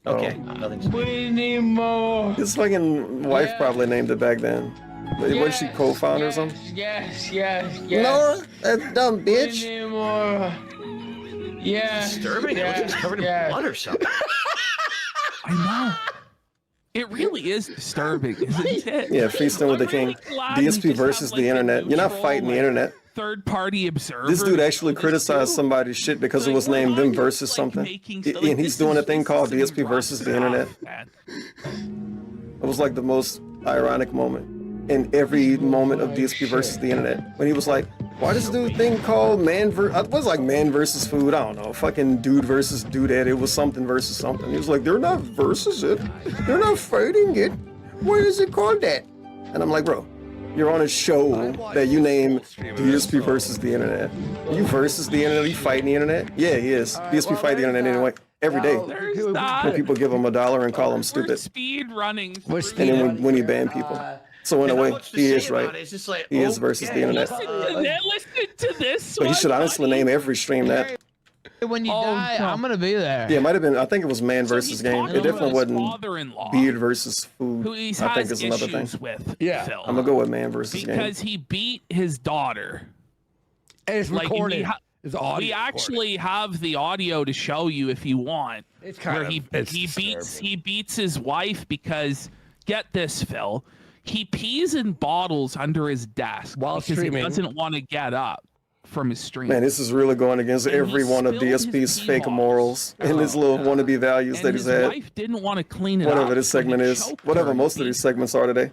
Okay. Nothing's We need more. His fucking wife probably named it back then. Was she co-founder or something? Yes. No, that's dumb, We bitch. need more. Yes. disturbing. It looks like it's covered in blood or something. I know. It really is disturbing, isn't it? Yeah, feasting with the king. DSP versus the internet. You're not fighting the internet. Third-party observer. This dude actually criticized somebody's shit because it was named them versus something. And he's doing a thing called DSP versus the internet. It was like the most ironic moment in every moment of DSP versus the internet. When he was like, why does this thing called man versus food? I don't know. Fucking dude versus dudette. It was something versus something. He was like, they're not versus it. They're not fighting it. Why is it called that? And I'm like, bro, you're on a show that you name DSP versus the internet. You versus the internet? You fighting the internet? Yeah, he is. DSP fight the internet anyway. Every day. When people give him $1 and call him stupid. Speed running. And then when he ban people. So in a way, he is right. It's just like, He is versus the internet. Listen to this. But he should honestly name every stream that. When you die, I'm gonna be there. Yeah, it might have been. I think it was man versus game. It definitely wasn't father-in-law, beard versus food. who he I think has it's another thing. issues with. Yeah. Phil, I'm gonna go with man versus game. because he beat his daughter. And it's Like, recorded. we It's audio We actually have the audio to show you if you want. It's kind where of- he it's beats his wife because, get this, Phil, he pees in bottles under his desk While because streaming. he doesn't want to get up from his stream. Man, this is really going against And he every one of spilled his DSP's pee fake bottles. morals and his little wannabe values and that his he's had. wife didn't want to clean it up. Whatever this so he segment is, choked whatever her most of and these beat segments are today.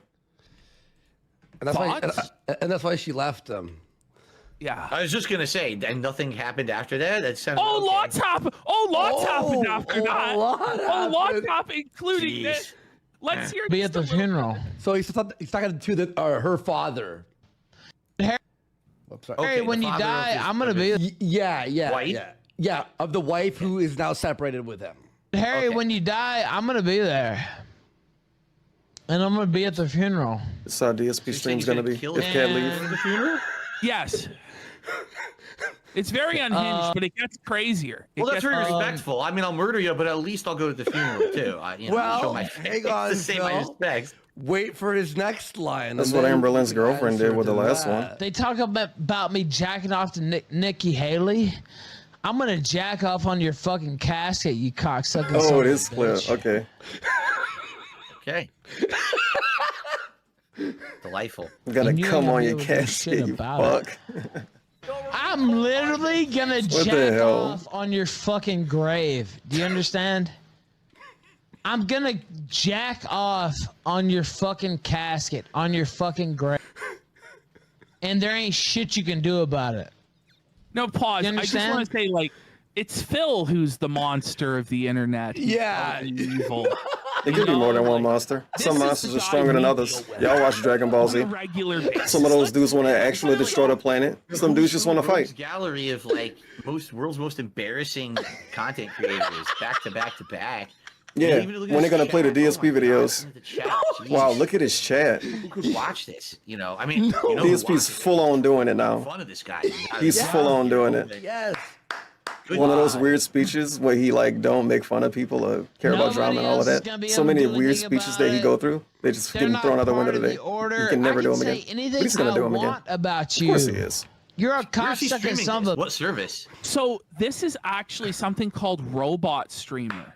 And that's why. Thoughts? And that's why she left him. Yeah. I was just gonna say, and nothing happened after that. That sounds. Oh, okay. lots happened. Oh, lots happened after a that. lot Lots happened. happened, including Jeez. this. Let's hear Be just at the a little- funeral. So he's talking to her father. Oops, sorry. Okay, Hey, the when you father of die, his- I'm gonna be Yeah, Wife? yeah, of the wife who is now separated with him. Harry. Okay. When you die, I'm gonna be there, and I'm gonna be at the funeral. This is how DSP stream's gonna be kill if Cat leave. the funeral? Yes. It's very unhinged, but it gets crazier. It Well, that's gets- very respectful. I mean, I'll murder you, but at least I'll go to the funeral too. Well, show my hang face on, to say my Phil. respects. Wait for his next line. That's and what then Amber Lynn's girlfriend did answer with the to last that. one. They talk about me jacking off to Nikki Haley. I'm gonna jack off on your fucking casket, you cocksucker. son Oh, of it a is clear. bitch. Okay. Okay. Delightful. I'm gonna And you come ain't on gonna your be able to do casket, shit you about fuck. I'm literally gonna the jack hell? off on your fucking grave. Do you understand? I'm gonna jack off on your fucking casket, on your fucking grave. And there ain't shit you can do about it. No, pause. You I just understand? want to say, like, it's Phil who's the monster of the internet. He's Yeah. totally evil. It could be more than one monster. Some is monsters the are guy stronger than we others. deal with. Y'all watch Dragon Ball On a Z. regular basis. Some of those dudes want to actually destroy the planet. Some dudes just want to Rogues fight. Gallery of like world's most embarrassing content creators, back to back to back. Yeah, Even look at when they're his gonna play the chat. DSP Oh my God, videos. look at the chat. Wow, Jesus. look at his chat. Who could watch this? You know, I mean, you know who DSP's watches full on doing it now. fun of this guy. He's full on doing it. Yes. One of those weird speeches where he like don't make fun of people or care about Nobody drama and all of else is gonna that. be So able to many do weird anything speeches about that he it. go through. They just They're getting not thrown out the part window of the today. order. You can never I do can them say again. anything But he's gonna I do them again. want about Of you. course he is. You're a Where's he cocksucking streaming son this? of a. What service? So this is actually something called robot streamer.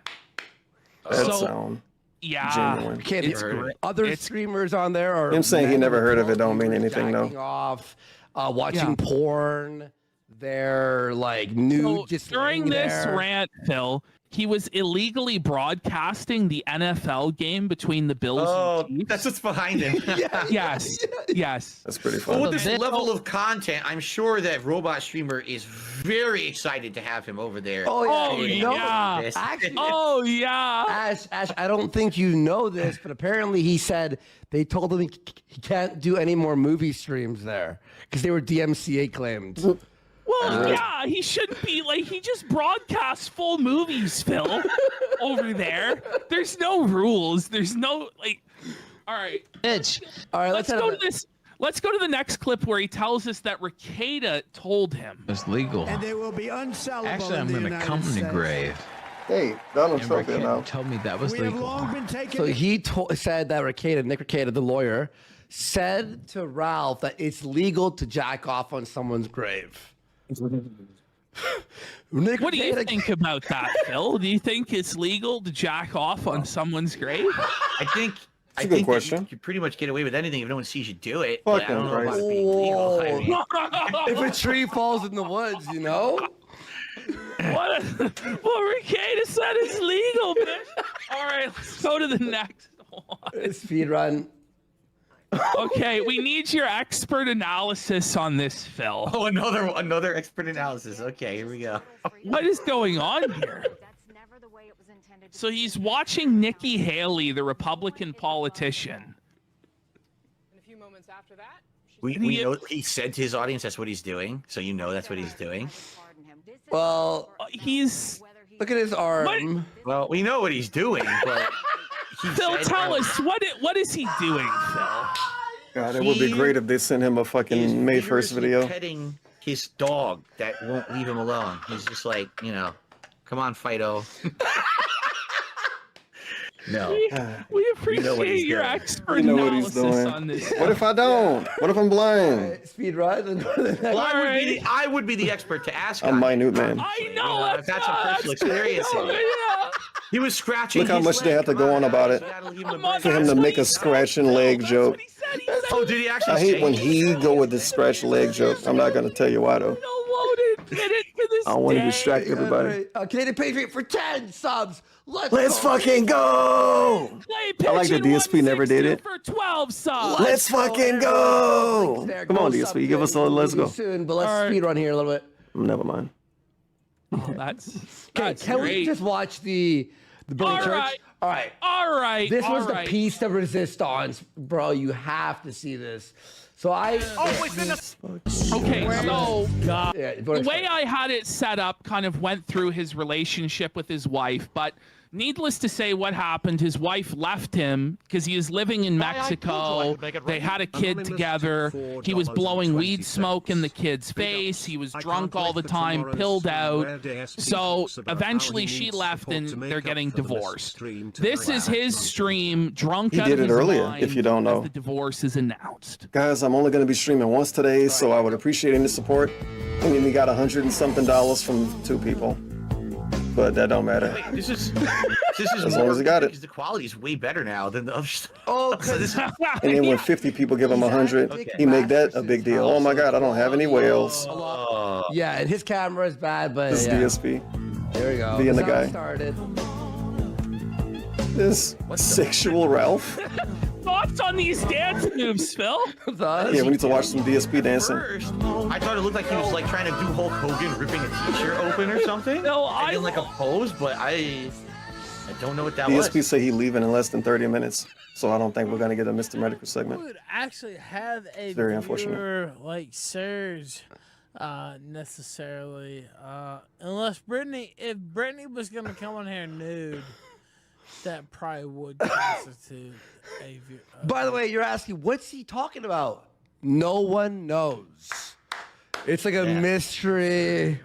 That So- sound Yeah. genuine. Can't It's be great. other It's- streamers on there are Him saying he men never with heard of it 12 don't mean viewers anything, though. jacking off, watching Yeah. porn. They're like nude, So just during laying this there. rant, Phil, he was illegally broadcasting the NFL game between the Bills Oh, and Chiefs. that's what's behind him. Yes, yes. That's pretty But fun. with this bit- level of content, I'm sure that Robot Streamer is very excited to have him over there. Oh, Oh, you know, yeah. This. actually, Oh yeah. Ash, I don't think you know this, but apparently he said they told him he can't do any more movie streams there because they were DMCA claimed. Well, yeah, he shouldn't be like he just broadcasts full movies, Phil, over there. There's no rules. There's no like. All right, Bitch. All right, let's go to this. Let's go to the next clip where he tells us that Ricada told him. It's legal. And they will be unsellable. Actually, in I'm the going to United come in the States. grave. Hey, Donald And Trump here now. Rick told me that was We have legal. long been taking. So he said that Nick Ricada, the lawyer, said to Ralph that it's legal to jack off on someone's grave. Nick What do you Ricada- think about that, Phil? Do you think it's legal to jack off on someone's grave? I think. a I good think that question. you pretty much get away with anything if no one sees you do it. But I Fucking don't know about Christ. it being legal. I mean, If a tree falls in the woods, you know? Well, Ricada said it's legal, bitch. All right, let's go to the next one. Speed run. Okay, we need your expert analysis on this, Phil. oh, another expert analysis. Okay, here we go. What is going on here? So he's watching Nikki Haley, the Republican politician. We know he said to his audience that's what he's doing, so you know that's what he's doing. Well, He's look at his arm. Well, we know what he's doing, but he Phil. said- Tell us what is he doing, Phil? God, it would be great if they sent him a He's fucking May 1st vigorously video. petting his dog that won't leave him alone. He's just like, come on, Fido. No. We know what appreciate he's your doing. expert You know what he's analysis doing. on this. What if I don't? What if I'm blind? Speed run. And go to the next. Well, Alright. I would be the expert to ask. I'm on it. minute man. I know I've had some personal experience in it. Yeah. He was scratching. Look how his much they leg. have to Come go on about guys, it. you gotta leave him a Come on, break. For him that's to what make he a said, scratching Phil. leg That's joke. what he said. He said Oh, did he actually? I hate say when it? he go with the scratch leg joke. I'm not gonna tell you why though. Downloaded it to this I don't want to day. distract everybody. Canadian Patriot for 10 subs. Let's fucking go! Play I like that Pigeon DSP never did 162 it. for 12 subs. Let's fucking go! There, Come go on, sub DSP, give us a let's go. soon, but let's All right. speed run here a little bit. Never mind. Oh, that's Okay, can we great. just watch the Billy All Church? right. All right. All right. This was all the right. piece de resistance, bro. You have to see this. So I. Okay, so Yeah, the way I had it set up kind of went through his relationship with his wife, but needless to say what happened, his wife left him because he was living in Mexico. They had a kid together. He was blowing weed smoke in the kid's face. He was drunk all the time, pilled out. So eventually she left and they're getting divorced. This is his stream, drunk He out did of it his earlier, mind if you don't as know. the divorce is announced. Guys, I'm only gonna be streaming once today, so I would appreciate any support. We got $100 and something from 2 people. but that don't matter. Wait, this is As long as he got it. because the quality is way better now than the other stuff. Oh, So this is, And then when 50 people give him 100, Okay. he make that a big deal. Oh my God, I don't have any whales. Yeah, and his camera is bad, but This is yeah. DSP. There we go. Being the That's how it guy. started. This sexual Ralph. Thoughts on these dance moves, Phil? Thus, Yeah, we need to watch some DSP dancing. first, I thought it looked like he was like trying to do Hulk Hogan ripping a t-shirt open or something. No, I did like a pose, but I don't know what that was. DSP say he leaving in less than 30 minutes, so I don't think we're gonna get a Mr. Medical segment. would actually have a very unfortunate. viewer like Serge necessarily unless if Brittany was gonna come on here nude, that probably would constitute a view. by the way, you're asking, what's he talking about? No one knows. It's like a mystery.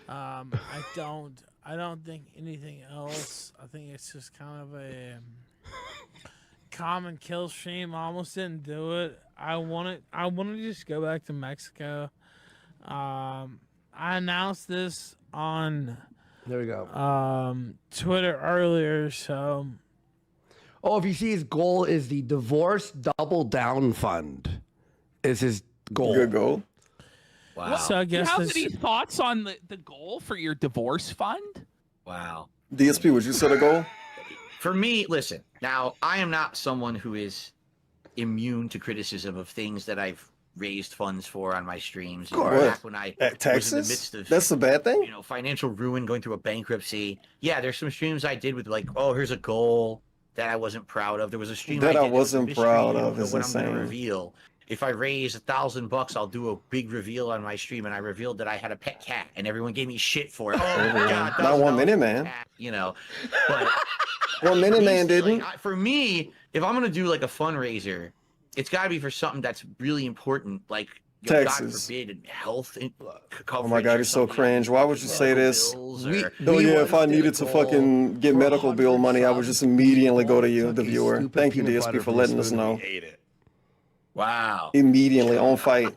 I don't think anything else. I think it's just kind of a common kill stream. I almost didn't do it. I wanted to just go back to Mexico. I announced this on There we go. Twitter earlier, so Oh, if you see his goal is the Divorce Double Down Fund. Is his goal. Good goal. Wow. so I Do you guess have this, any thoughts on the goal for your divorce fund? Wow. DSP, would you set a goal? For me, listen. Now, I am not someone who is immune to criticism of things that I've raised funds for on my streams. Of course. Back when I At was in the Texas? midst of That's a bad thing? financial ruin, going through a bankruptcy. Yeah, there's some streams I did with like, oh, here's a goal that I wasn't proud of. There was a stream That I did was a wasn't mystery proud of is what I'm gonna insane. reveal. If I raise $1,000, I'll do a big reveal on my stream, and I revealed that I had a pet cat, and everyone gave me shit for it. Oh my God, Not 1 minute, $1,000 man. cat, but 1 minute, man, like, didn't. for me, if I'm gonna do like a fundraiser, it's got to be for something that's really important, like God Texas. forbid, health. Oh my God, you're so cringe. Why would you say this? Oh We yeah, if I wanted needed to goal fucking get for medical bill 100 money, I would subs. just immediately go to We you, took the a viewer. stupid Thank you, peanut DSP, butter for from letting us Spoon. know. Ate it. Wow. Immediately on fight.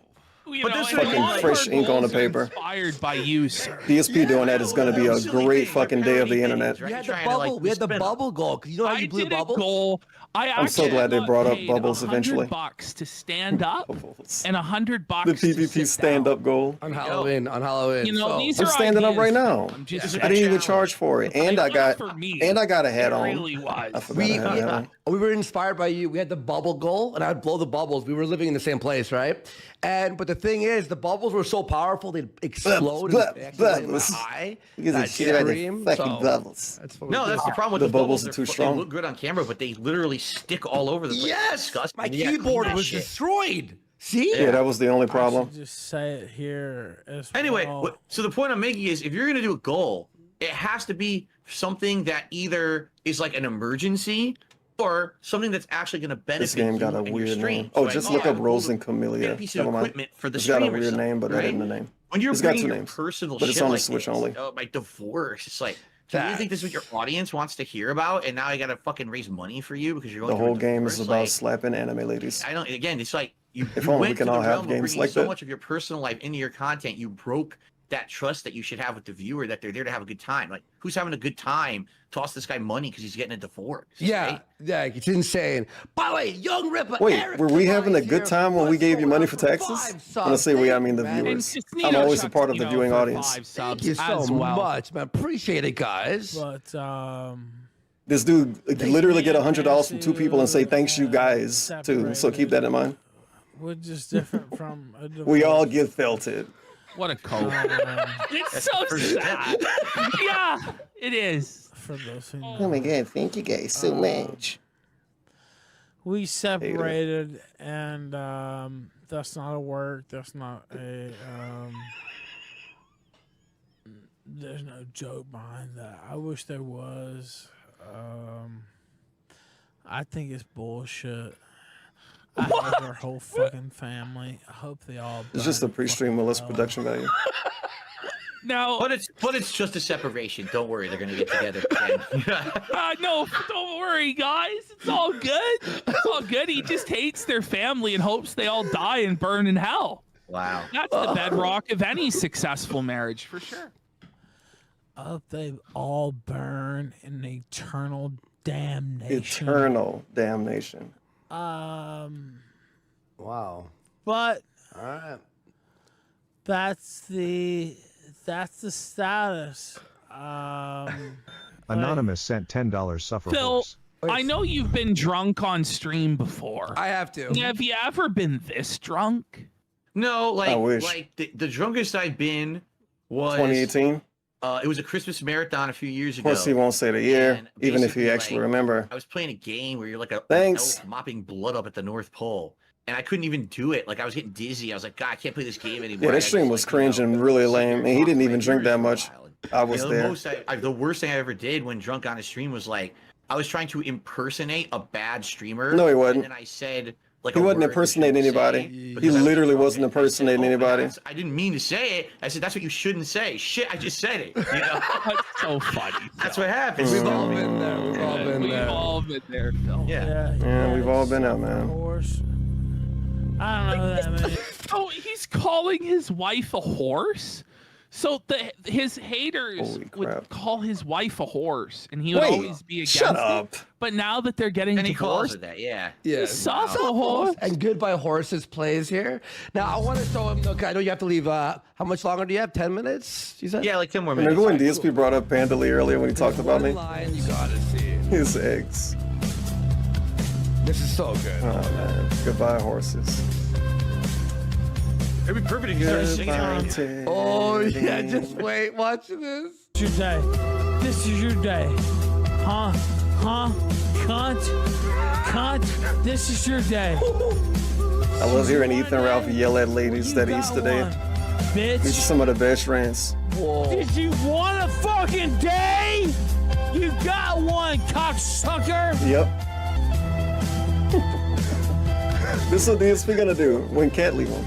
You But know, this and is a fucking lot of fresh our ink on the goals are paper. Inspired by you, sir. DSP doing that is going to be a great fucking day of the internet. We had the bubble. We had the bubble goal. Cause you know how you blew did a bubbles. goal. I'm so glad they brought up bubbles eventually. $100 to stand up Bubbles. and $100 The to PvP sit stand-up goal. On Halloween. On Halloween. You know, so. these I'm are standing up ideas, right now. I'm just I didn't even charge for it, and I got for me. a hat It on. really was. I forgot I had a hat on. we were inspired by you. We had the bubble goal, and I'd blow the bubbles. We were living in the same place, right? But the thing is, the bubbles were so powerful they'd explode in my Bubbles. eye. You That get shit out of scream, fucking so- bubbles. That's what we No, did. that's the problem with The the bubbles bubbles. are too strong. They look good on camera, but they literally stick all over the place. Yes, It's disgusting. my You gotta clean keyboard that was shit. destroyed. See? Yeah, that was the only I problem. should just say it here as Anyway, well. so the point I'm making is if you're going to do a goal, it has to be something that either is like an emergency or something that's actually going to benefit This game got you a and your weird stream. name. Oh, Like, just look I up have Rose a and Camellia. get a piece of Never mind. equipment for the It's got a stream or weird name, something, but that right? isn't the name. When you're It's got bringing two your names, personal but it's shit on the like Switch this, only. oh, my divorce, it's like, do you think this is what your audience wants to hear about? And now I got to fucking raise money for you because you're going The through a whole game is divorce? about Like, slapping anime ladies. I don't. Again, it's like you If you only we went can to the all have realm of games bringing like so that. much of your personal life into your content. You broke that trust that you should have with the viewer that they're there to have a good time. Like, who's having a good time? Toss this guy money because he's getting a divorce. Yeah, right? yeah, it's insane. By the way, Young Ripper. Wait, Eric were we having a Devine good here. time when we What's gave you going money on for for taxes? 5 When I subs? say we, I mean the Thank you, man. viewers. And I'm Nino always a chucked part of the Nino viewing for audience. 5 Thank subs you so as well. much, man. Appreciate it, guys. But This dude literally get $100 from 2 people and say thanks you guys too. So keep that in mind. we're just different from a We all divorce. get felted. What a cope. Um, It's so sad. Yeah, it is. for those who know. Oh my god, thank you guys so much. We separated, and that's not a work. That's not a. There's no joke behind that. I wish there was. I think it's bullshit. I hate their whole fucking family. I hope they all. It's just a burn pre-stream with less fucking production value. Now, But it's just a separation. Don't worry, they're gonna get together again. no, don't worry, guys. It's all good. It's all good. He just hates their family and hopes they all die and burn in hell. Wow. That's the bedrock of any successful marriage, for sure. I hope they all burn in eternal damnation. Eternal damnation. Wow. But All right. that's the status. Anonymous sent $10 suffer Phil, horse. I know you've been drunk on stream before. I have to. Have you ever been this drunk? No, I wish. like the drunkest I've been was 2018. It was a Christmas marathon a few years Of ago. course, he won't say the year, And even if basically, he actually like, remember. I was playing a game where you're like a Thanks. elf mopping blood up at the North Pole, and I couldn't even do it. Like I was getting dizzy. I was like, God, I can't play this game anymore. Yeah, I that stream just, was like, cringe and really lame, and he didn't even drink that much. I was there. The worst thing I ever did when drunk on a stream was like I was trying to impersonate a bad streamer. No, he wasn't. And then I said like He a wasn't word that impersonating shouldn't say anybody. He because I was literally drunk, wasn't and I said, impersonating "Oh, anybody." I didn't mean to say it. I said that's what you shouldn't say. Shit, I just said it. You know? That's so funny. That's what happens. We've all been there. We've all been We've there. all been there, Phil. Yeah. Yeah, we've all been out, man. Horse. I don't know that many. Oh, he's calling his wife a horse? So his haters Holy would crap. call his wife a horse, and he would Wait, always be against shut it. up. But now that they're getting And he calls divorced, it that. Yeah. Yeah. Soft horse. And Goodbye Horses plays here. Now, I want to show him, look, I know you have to leave. How much longer do you have? 10 minutes? You said? Yeah, like 10 more Remember minutes. when DSP brought up Pandally earlier when he talked about me? One line you gotta see. His eggs. This is so good. Oh, man. Goodbye, horses. It'd be perfect if you started singing Goodbye, right now. Teddy. Oh, yeah, just wait. Watch this. Your day. This is your day. Huh? Cunt. This is your day. I love hearing Ethan Ralph yell at ladies that he used to date. Bitch. These are some of the best rants. Did you want a fucking day? You got one, cocksucker. Yep. This is what DSP gonna do when Cat leave him.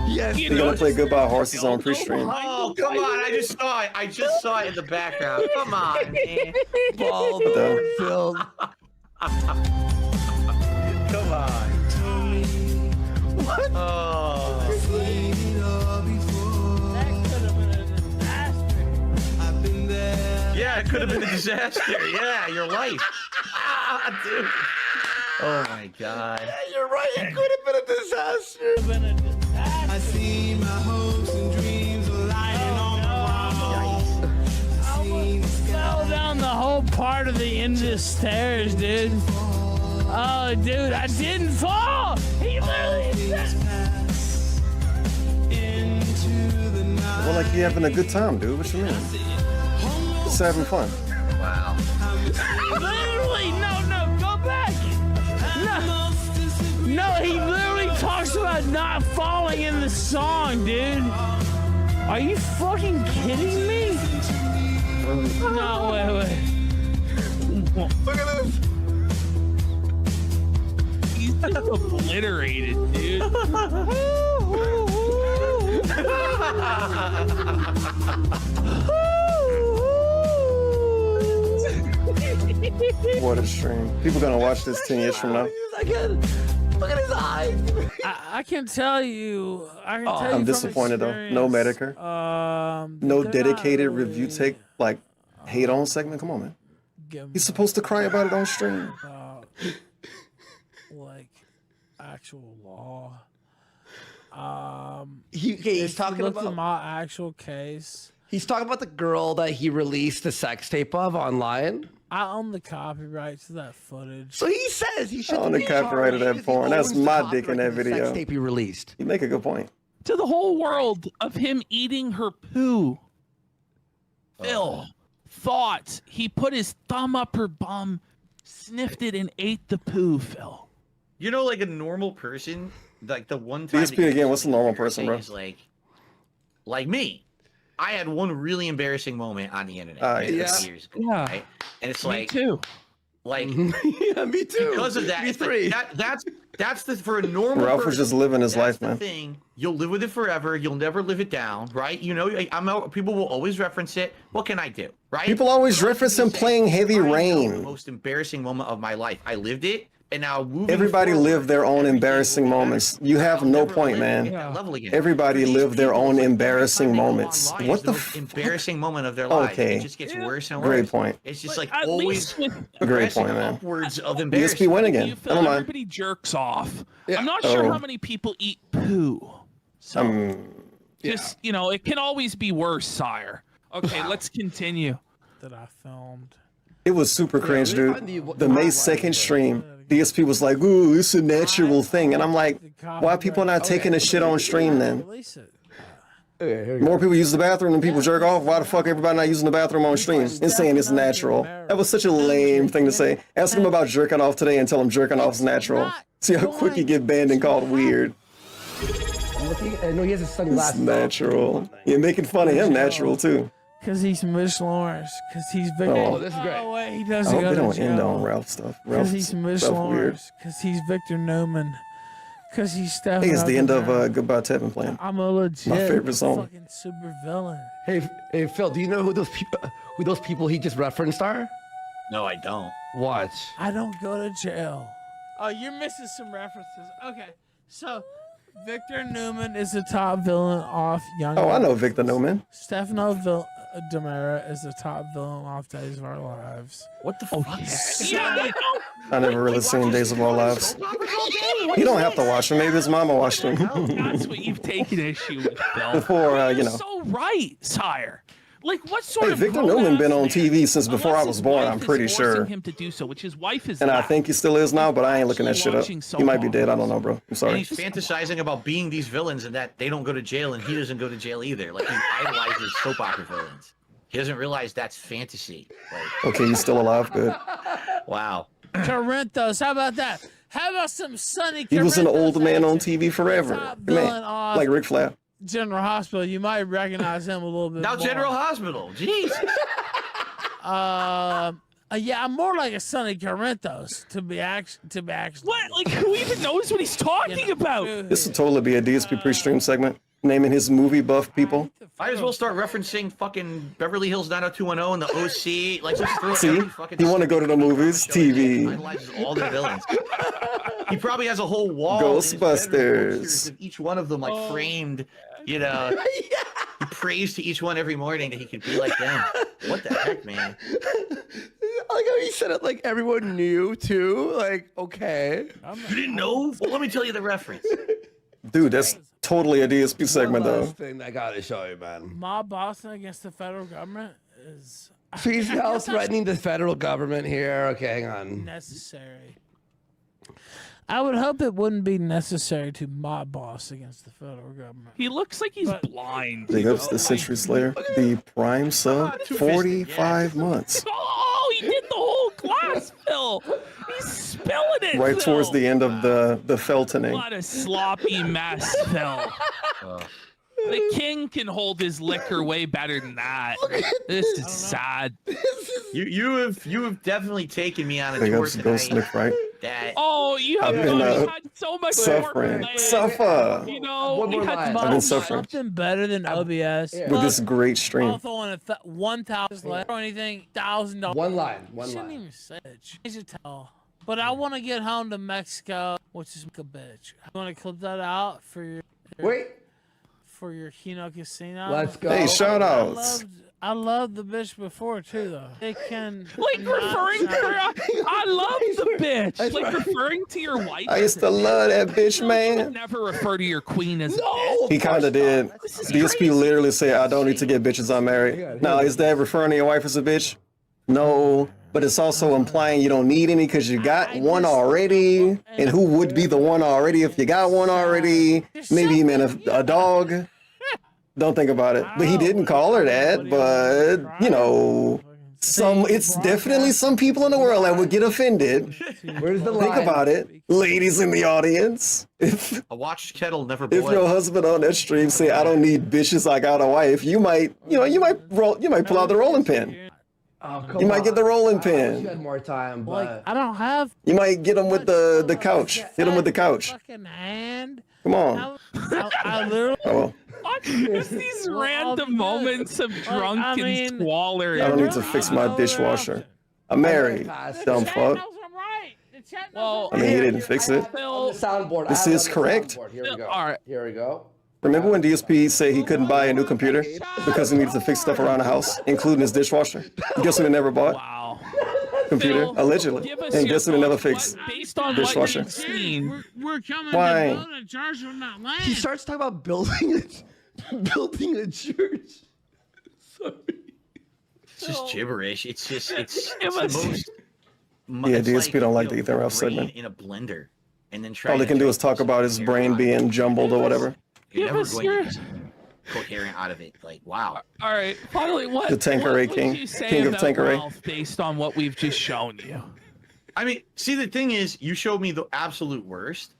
Yes. He's gonna play Goodbye Horses on pre-stream. Oh, come on. I just saw it. I just saw it in the background. Come on, man. Ball Duh. filled. Come on. What? Oh. That could have been a disaster. Yeah, it could have been a disaster. Yeah, your life. Dude. Oh my God. Yeah, you're right. It could have been a disaster. I see my hopes and dreams lighting on I almost fell down the whole part of the end of the stairs, dude. Oh, dude, I didn't fall. He literally Well, like you having a good time, dude. What you mean? Just having fun. Wow. literally, no, go back. No, he literally talks about not falling in the song, dude. Are you fucking kidding me? No, wait. Look at this. He's just obliterated, dude. What a stream. People gonna watch this 10 years from now. Again. Look at his eyes. I can tell you. I can tell you I'm from disappointed though. No experience, Medicare. that No they're dedicated not review really take like hate on segment. Come on, man. giving He's supposed to cry about it on stream. about, like actual law. He's If you talking look about at my actual case. He's talking about the girl that he released the sex tape of online. I own the copyright to that footage. So he says he should I own the copyright of that porn. That's my dick in that video. Sex tape he released. You make a good point. To the whole world of him eating her poo. Phil, thoughts. He put his thumb up her bum, sniffed it, and ate the poo, Phil. You know, like a normal person, like the one time. DSP again, what's a normal person, bro? Is like me. I had one really embarrassing moment on the internet right, yes. years ago, Yeah. right? And it's Me like, too. like Yeah, me too. because of that, Me it's like, three. that's the for a normal Ralph person. was just living his that's life, the man. thing. You'll live with it forever. You'll never live it down, right? You know, people will always reference it. What can I do, right? People always reference him playing Heavy I know the Rain. most embarrassing moment of my life. I lived it, And now moving Everybody forward, lived their own embarrassing moments. You have no never point, let it get man. that level again. Everybody For these lived their people, own it's like every embarrassing time they go moments. online, What it's the most embarrassing moment of their life. Okay. It just gets worse and worse. Great point. It's just like At always least with Great progressing point, man. upwards of DSP embarrassment. win you again. feel Never mind. everybody jerks off. Yeah. I'm not sure Oh. how many people eat poo. So just you know, it can always be worse, sire. Okay, let's continue. That I filmed. It was super cringe, really dude. find The May 2nd stream, DSP was like, ooh, it's a natural thing. And I'm like, why are people not taking this shit on stream then? Release it. Okay, here we go. More people use the bathroom than people jerk off. Why the fuck everybody not using the bathroom on stream and saying it's natural? That was such a lame thing to say. Ask him about jerking off today and tell him jerking off is natural. See how quick you get banned and called weird. I'm looking, I know he has his It's sunglasses. natural. You're making fun of him natural too. Cause he's Miss Lawrence. Cause he's Victor. Oh, this is great. Oh wait, he I doesn't hope go they to don't end jail. on Ralph stuff. Cause Ralph he's Miss stuff weird. Lawrence. Cause he's Victor Newman. Cause he's Stephen. Hey, it's the end of Goodbye Tevin playing. I'm a legit My favorite song. fucking super villain. Hey, Phil, do you know who those people he just referenced are? No, I don't. Watch. I don't go to jail. Oh, you're missing some references. Okay, so Victor Newman is the top villain off Young. Oh, I know Victor Newman. Stefano Demera is the top villain off Days of Our Lives. What the fuck? Yeah, I never really seen Days of Our Lives. You don't have to watch him. Maybe his mama watched him. that's what you've taken issue with, Bill. Before, you You're know. so right, sire. Like what sort Hey, of Victor grown-ass Newman been on man, TV since before I unless was his born, wife I'm is pretty forcing sure. him to do so, which his wife is. And I not. think he still is now, but I ain't looking that shit up. Watching He might be soap dead. I don't know, bro. I'm And sorry. he's fantasizing about being these villains and that they don't go to jail and he doesn't go to jail either. Like he idolizes soap opera villains. He doesn't realize that's fantasy. Like, Okay, he's still alive. Good. wow. Corinthos, how about that? How about some Sonny He was an Corinthos old man on action? TV forever. Top villain Man, off like Ric Flair. General Hospital. You might recognize him a little bit Now more. General Hospital. Jeez. Yeah, I'm more like a Sonny Corinthos to be actually. What? Like who even knows what he's talking about? This would totally be a DSP pre-stream segment, naming his movie buff people. Might as well start referencing fucking Beverly Hills 90210 and the OC. Like, let's throw See, every fucking. you want to go to the movies, show he TV. idolizes all the villains. He probably has a whole wall. in his bedroom of Ghostbusters. posters of each one of them, like framed. You know, he prays to each one every morning that he could be like them. What the heck, man? I like how he said it like everyone knew too. Like, okay. You didn't know? Well, let me tell you the reference. Dude, that's totally a DSP segment, One though. last thing I gotta show you, man. Mob Boston against the federal government is So he's now threatening the federal government here. Okay, hang on. necessary. I would hope it wouldn't be necessary to mob boss against the federal government. He looks like he's blind. Big ups to Century Slayer. The prime sub, 45 months. Oh, he did the whole glass, Phil. He's spilling it. Right Phil. towards the end of the feltoning. What a sloppy mess, Phil. The king can hold his liquor way better than that. This is sad. You have definitely taken me on a Big tour ups to Ghost tonight. Nick, right? That Oh, you I've have been, had so much suffering. more Suffer. You know, One we more had line. I've been suffering Something better than OBS. with this great stream. I'll throw in 1,000 or anything, $1,000. One line. One Shouldn't line. even say it. I should tell. But I want to get home to Mexico, which is a bitch. I want to clip that out for your Wait. for your KINO Casino. Let's go. Hey, shout outs. I loved the bitch before too, though. They can like referring to her. I love the bitch. Like referring to your wife. I used to love that bitch, You man. never refer to your queen as a No. He kind of did. DSP literally said, I don't need to get bitches, I'm married. Now, is that referring to your wife as a bitch? No. But it's also implying you don't need any because you got one already. And who would be the one already if you got one already? Maybe he meant a dog. Don't think about it. But he didn't call her that. But, you know, it's definitely some people in the world that would get offended. Where's the line? Think about it. Ladies in the audience. If a watched kettle never your boils. husband on that stream say, I don't need bitches, I got a wife, you might pull out the rolling pin. Oh, come You might get the rolling on. I wish you pin. had more time, but I don't have You might get him with the couch. Hit him with the couch. fucking hand. Come on. I literally. Oh, well. It's these random moments of drunken squalor. I don't need to fix my dishwasher. I'm married, dumb fuck. I'm right. Well, I mean, he didn't fix it. Phil, Soundboard. This is correct. Here we go. all right. Here we go. Remember when DSP said he couldn't buy a new computer because he needed to fix stuff around the house, including his dishwasher? Guess what he never bought? Wow. Computer, Phil, allegedly. give us And your guess what he never thoughts. fixed? Based on Dishwasher. what you've seen, We're coming Why? to build a church on that land. He starts talking about building a church. Sorry. It's just gibberish. It's just it's Give the us- most. Yeah, it's DSP don't like you the know, Ethan Ralph brain segment. in a blender, and then try. All they can do is talk about his brain being jumbled or whatever. You're Give never us going your- to get coherent out of it. Like wow. all right. Finally, what The Tanqueray what King. would you say King of about Tanqueray. Ralph based on what we've just shown you? I mean, see, the thing is, you showed me the absolute worst.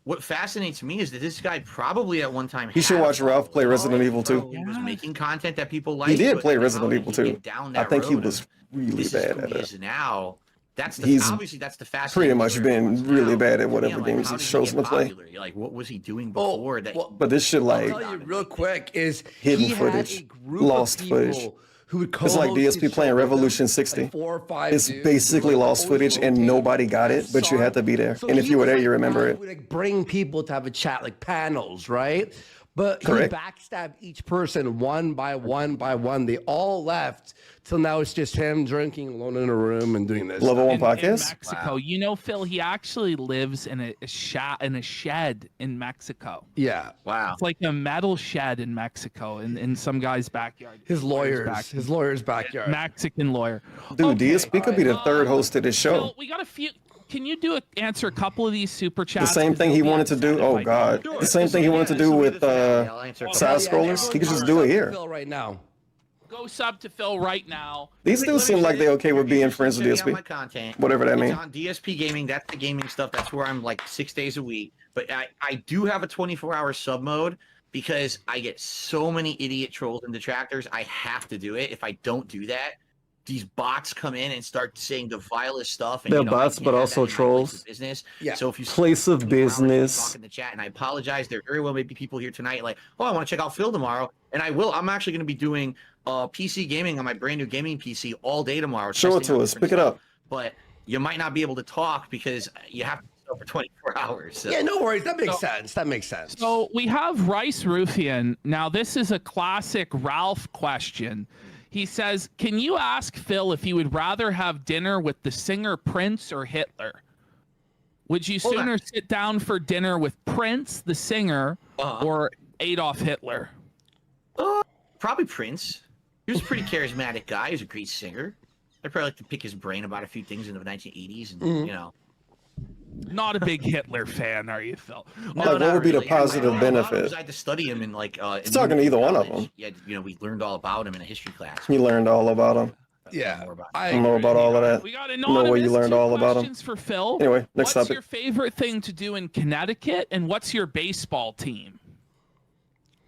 What fascinates me is that this guy probably at one time. You should had a watch Ralph play Resident Evil 2. He was making content that people liked. He did but play now Resident that Evil he 2. get down I that think he road was of, really this bad is who at he it. is now. That's the He's obviously that's the fascinating. Pretty much part been of really now. bad at Yeah, whatever like, games how he did shows get him to play. popular? Like, what was he doing before that? But this shit, like, I'll tell you real quick is hidden he footage, had a group lost of people footage. who would It's like co-host DSP his playing show with him, Revolution like 60. 4 or 5 It's dudes basically who would lost always footage and rotate nobody got it, but you song. had to be there. So And if he you were was there, like you the remember guy it. who would, like, bring people to have a chat, like panels, right? But he Correct. backstabbed each person one by one by one. They all left till now it's just him drinking alone in a room and doing this. Level 1 in podcast? Mexico. You know, Phil, he actually lives in a shed in Mexico. Yeah. Wow. It's like a metal shed in Mexico in some guy's backyard. His lawyer's backyard. Mexican lawyer. Dude, Okay. DSP could be the third host of this show. Phil, we got a few. Can you answer a couple of these super The chats? same thing he wanted to do. Oh, God. The same thing he wanted to do with side scrollers. He could just do it here. Right now. Go sub to Phil right now. These dudes seem like they okay with being friends with Checking out my DSP. content. Whatever that It's means. on DSP Gaming. That's the gaming stuff. That's where I'm like 6 days a week. But I do have a 24-hour sub mode because I get so many idiot trolls and detractors. I have to do it. If I don't do that, these bots come in and start saying the vilest stuff. And, They're you know, I bots, can't but have also that in my place trolls. of Business. Yeah. So if you Place of talk business. in the chat, and I apologize, there very well may be people here tonight like, oh, I want to check out Phil tomorrow, and I will. I'm actually going to be doing PC gaming on my brand new gaming PC all day tomorrow. Show it testing to out us. different Pick it stuff. up. But you might not be able to talk because you have to go for 24 hours. So. Yeah, no worries. That makes sense. That makes sense. So we have Rice Ruffian. Now, this is a classic Ralph question. He says, can you ask Phil if he would rather have dinner with the singer Prince or Hitler? Would you Hold sooner on. sit down for dinner with Prince, the singer, or Adolf Hitler? Probably Prince. He was a pretty charismatic guy. He was a great singer. I'd probably like to pick his brain about a few things in the 1980s, and you know. Not a big Hitler fan, are you, Phil? Like, what would be the positive benefit? I had to study him in like. He's talking to either one of them. Yeah, you know, we learned all about him in a history class. You learned all about him. Yeah. I don't know about all of that. We got Know where you learned all about him. questions for Phil. Anyway, next What's topic. your favorite thing to do in Connecticut, and what's your baseball team?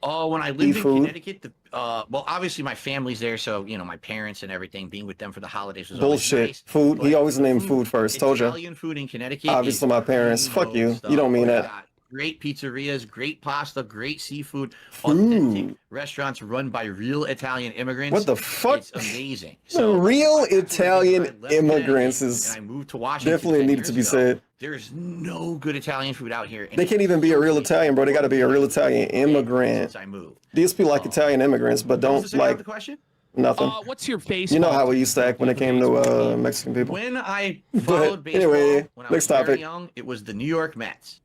Oh, when I lived in food. Connecticut, well, obviously my family's there, so you know my parents and everything. Being with them for the holidays was always Bullshit. nice. Food. He but always named food first. Told you. Italian food in Connecticut. Obviously, is my parents. Fuck you. stuff. You don't mean We that. got great pizzerias, great pasta, great seafood, Food. authentic restaurants run by real Italian immigrants. What the fuck? It's amazing. Real after Italian I left immigrants Connecticut is and I moved to Washington definitely 10 needed to years be ago, said. There's no good Italian food out here. and They can't even be a real Italian, bro. They got to be a real Italian immigrant. Since I moved. DSP like Italian immigrants, but What was the don't second half of like the question? nothing. What's your baseball? You know how we used to act when it came to Mexican people. When I followed baseball, anyway, when I was next very topic. young, it was the New York Mets.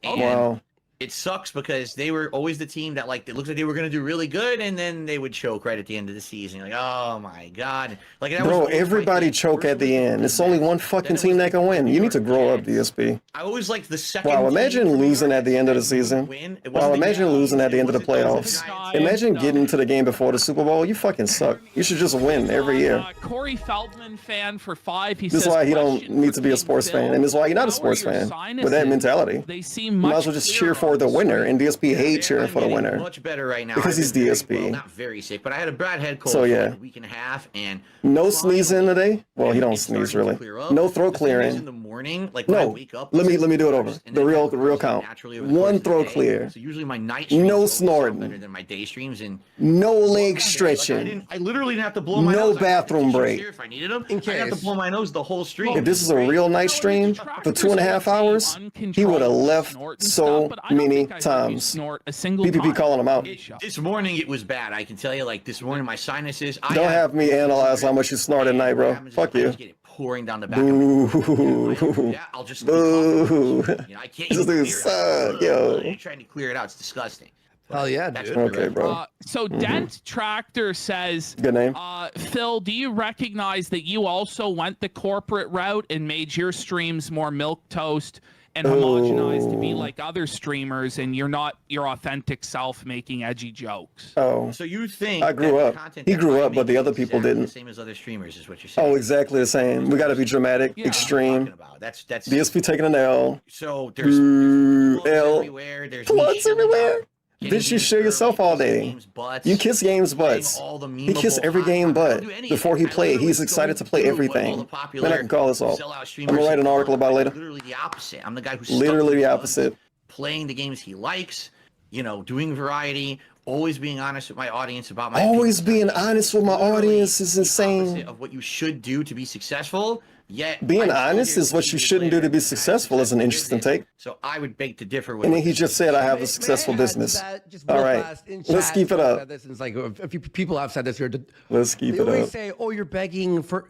And Wow. it sucks because they were always the team that like it looked like they were going to do really good, and then they would choke right at the end of the season. You're like, oh my god! Like that was Bro, always my everybody thing. choke First at the it was end. It's the only Mets, one then fucking it team was that can win. the You New need to York grow up, Jets. DSP. I always liked the second. Wow, team imagine for New losing York at the end of the Jets to season. win. It Wow, wasn't the imagine Yankees, losing at the it end of the wasn't playoffs. Giants. Imagine getting to the game before the Super Bowl. You fucking suck. You should just win every year. Corey Feldman fan for 5. He This is says, why he don't question need to be a for sports Phil. fan, and this is why you're not a How are sports your fan with that sinuses? mentality. They seem You much might as well just cheer clearer for on the winner, and DSP hates Yeah, cheering I'm for the getting winner. Much better right now. Because I've he's been very DSP. well, not very sick, but I had a bad head cold So, for yeah. like a week and a half, and No sneezing today? Well, he don't it's sneeze starting to really. clear up. No throat The thing is, clearing. in the morning, like when I No, wake up, let me it's do it over. first, and The then it real goes count. naturally over the course One of the throat day. clear. So usually my night No streams always sound snorting. better than my day streams and No leg like, stretching. I literally didn't have to blow my nose. No bathroom break. If I needed them, I didn't have to blow my nose the whole stream. If this is a real night stream for 2.5 hours, he would have left so many times. PPP calling him out. This morning it was bad. I can tell you, like this morning, my sinuses. Don't have me analyze how much you snort at night, bro. Fuck you. Pouring down the back of my yeah, I'll just boo. You know, I can't This dude suck, yo. I'm trying to clear it out. It's disgusting. Hell yeah, dude. Okay, bro. So Dent Tractor says, good name. Phil, do you recognize that you also went the corporate route and made your streams more milquetoast and homogenized to be like other streamers, and you're not your authentic self making edgy jokes? Oh, so you think I grew up? He grew up, but the other people didn't. The same as other streamers is what you're saying. Oh, exactly the same. We got to be dramatic, extreme. That's DSP taking an L. So there's L. everywhere. There's Plugs everywhere. Bitch, you share yourself all day. You kiss games butts. He kissed every game butt before he played. He's excited to play everything. Man, I can call this off. I'm gonna write an article about it later. Literally the opposite. I'm the guy who's literally the opposite. Playing the games he likes, you know, doing variety, always being honest with my audience about my always being honest with my audience is insane. Of what you should do to be successful. Yet being honest is what you shouldn't do to be successful is an interesting take. So I would beg to differ with. And then he just said, "I have a successful business." All right, let's keep it up. It's like a few people have said this here. Let's keep it up. They always say, "Oh, you're begging for."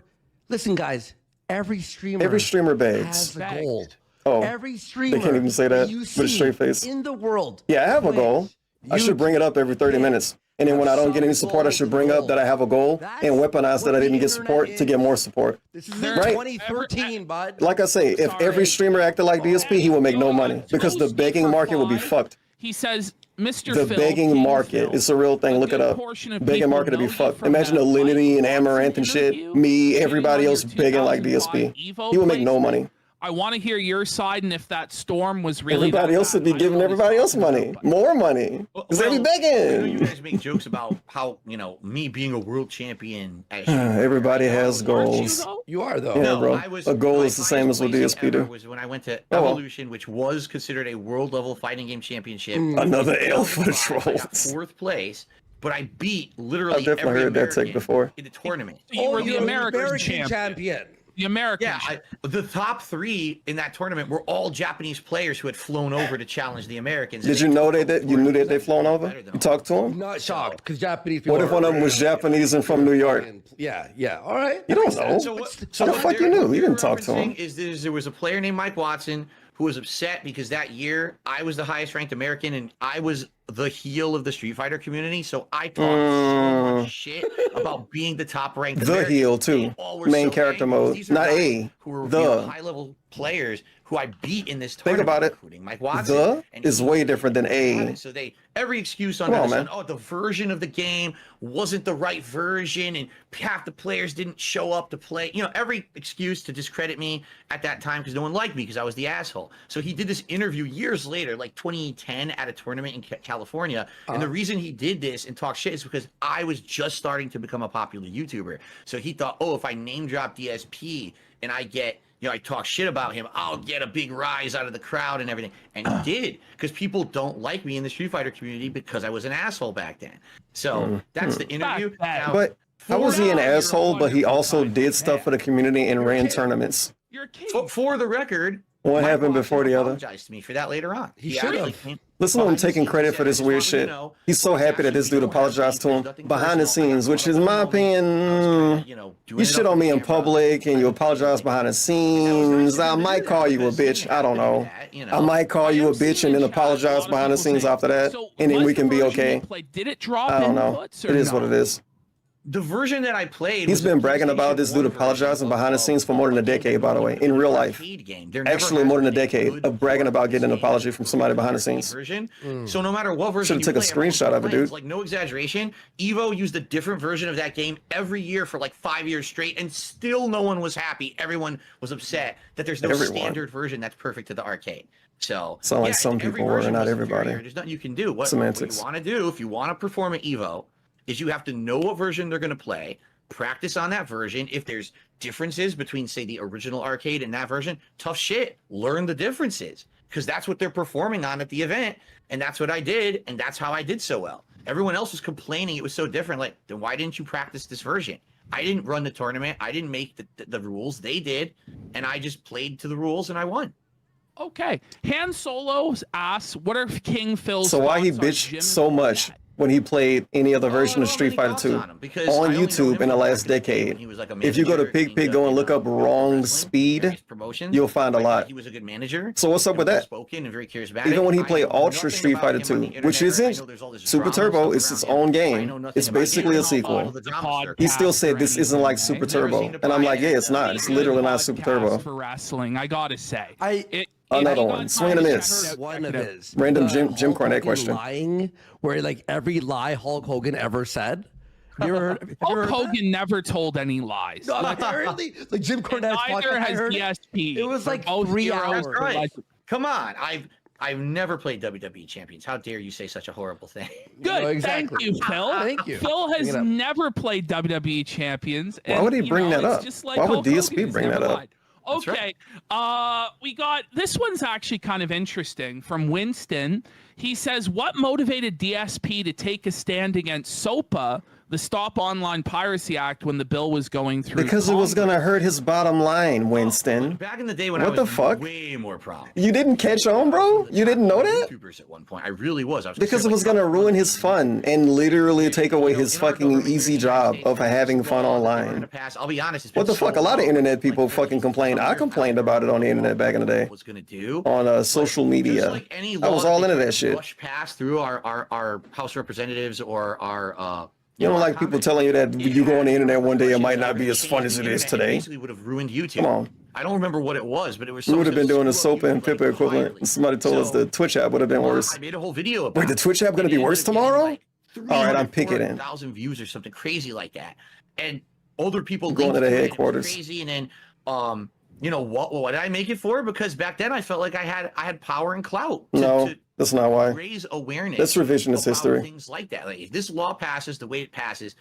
Listen, guys, every streamer begs. has a goal. Oh, every streamer. They can't even say that with a straight face. In the world. Yeah, I have a goal. I should bring it up every 30 minutes. And then when I don't get any support, I should bring up that I have a goal and weaponize that I didn't get support to get more support. This is right? 2013, bud. Like I say, if every streamer acted like DSP, he would make no money because the begging market would be fucked. He says, Mr. The begging market, it's a real thing. Look it up. Begging market would be fucked. Imagine Alinity and Amaranth and shit. Me, everybody else begging like DSP. He would make no money. I want to hear your side, and if that storm was really everybody else would be giving everybody else money, more money, because they be begging. I know you guys make jokes about how me being a world champion. Everybody has goals. You are though. Yeah, bro. A goal is the same as what DSP do. Was when I went to Evolution, which was considered a world level fighting game championship. Another L for the trolls. Fourth place. But I beat literally I've definitely heard that take before. In the tournament. You were the American champion. The American. Yeah, the top 3 in that tournament were all Japanese players who had flown over to challenge the Americans. Did you know you knew that they flown over? You talked to them? Not shocked, because Japanese people. What if one of them was Japanese and from New York? Yeah. All right. You don't know. So the fuck you knew? You didn't talk to him. There was a player named Mike Watson who was upset because that year I was the highest ranked American and I was the heel of the Street Fighter community. So I talked so much shit about being the top ranked American. Heel too. Main character mode. Not A. Who were the high level players who I beat in this tournament. Think about it. Including Mike Watson. The is way different than A. So every excuse on that. Oh, the version of the game wasn't the right version, and half the players didn't show up to play. Every excuse to discredit me at that time because no one liked me because I was the asshole. So he did this interview years later, like 2010, at a tournament in California. And the reason he did this and talk shit is because I was just starting to become a popular YouTuber. So he thought, if I name drop DSP and I get I talk shit about him, I'll get a big rise out of the crowd and everything. And he did, because people don't like me in the Street Fighter community because I was an asshole back then. So that's the interview. Now, but how was he an asshole, but he also did stuff for the community and ran tournaments? For the record, what happened before the other? Apologized to me for that later on. He should have. Listen to him taking credit for this weird shit. He's so happy that this dude apologized to him behind the scenes, which is my opinion. You shit on me in public and you apologize behind the scenes. I might call you a bitch. I don't know. I might call you a bitch and then apologize behind the scenes after that, and then we can be okay. Did it drop? I don't know. It is what it is. The version that I played. He's been bragging about this dude apologizing behind the scenes for more than a decade, by the way, in real life. Actually, more than a decade of bragging about getting an apology from somebody behind the scenes. So no matter what version, should have took a screenshot of it, dude. Like, no exaggeration, Evo used a different version of that game every year for like 5 years straight, and still no one was happy. Everyone was upset that there's no standard version that's perfect to the arcade. So sound like some people were, not everybody. There's nothing you can do. What Semantics. you want to do if you want to perform at Evo is you have to know what version they're going to play, practice on that version. If there's differences between, say, the original arcade and that version, tough shit. Learn the differences, because that's what they're performing on at the event, and that's what I did, and that's how I did so well. Everyone else was complaining it was so different. Like, then why didn't you practice this version? I didn't run the tournament. I didn't make the rules. They did, and I just played to the rules and I won. Okay. Han Solo's asks, what are King Phil's So why he thoughts on bitched Jim's so much dad? when he played any other version of Street Fighter 2 on YouTube in the last decade? If you go to Pig go and look up wrong speed, you'll find a lot. He was a good manager. So what's up with that? Spoken and very curious about Even it. when he I played know Ultra nothing Street about Fighter him 2, on the internet. which I isn't know there's all this Super drama Turbo, stuff it's its around him. own I game. know nothing It's about basically him. a sequel. The drama stuff. He still said this isn't like Super Turbo. And I'm like, yeah, it's not. It's literally not Super Turbo. For wrestling, I gotta say. Another one. Swing and a miss. One of his. Random The Jim Hulk Cornette Hogan question. Lying, where like every lie Hulk Hogan ever said. Have you ever heard Hulk that? Hogan never told any lies. No, apparently, like Jim Cornette's Neither podcast, I has heard it. DSP. It was like Both 3 heroes hours. are like- Come on, I've never played WWE champions. How dare you say such a horrible thing? Good. No, exactly. Thank you, Phil. Thank you. Phil has Bring it up. never played WWE champions. Why would he you bring know, that it's up? just like Why would Hulk DSP Hogan has bring that never up? lied. Okay. We got this one's actually kind of interesting from Winston. He says, what motivated DSP to take a stand against SOPA, the Stop Online Piracy Act, when the bill was going through? Because it was going to hurt his bottom line, Winston. Back in the day when What I the was fuck? way more prominent. You didn't catch on, bro? You didn't know that? YouTubers at one point. I really was. I was Because it was going to ruin his fun and literally take away his fucking easy job of having fun online. I'll be honest. What the fuck? A lot of internet people fucking complained. I complained about it on the internet back in the day. Was gonna do On social media. like any I was all into that shit. shit. Rush past through our House Representatives or our. You don't like people telling you that you go on the internet one day, it might not be as fun as it is today. Basically would have ruined YouTube. Come on. I don't remember what it was, but it was. We would have been doing a soap SOPA and Pippa equivalent. Somebody told us the Twitch app would have been worse. I made a whole video about Wait, the Twitch app going to be worse tomorrow? All right, I'm picking it. 1,000 views or something crazy like that, and older people Going to the linked it, and it was headquarters. crazy, and then you know what did I make it for? Because back then I felt like I had power and clout. No, that's not why. Raise awareness. That's revisionist about history. Things like that. Like if this law passes the way it passes,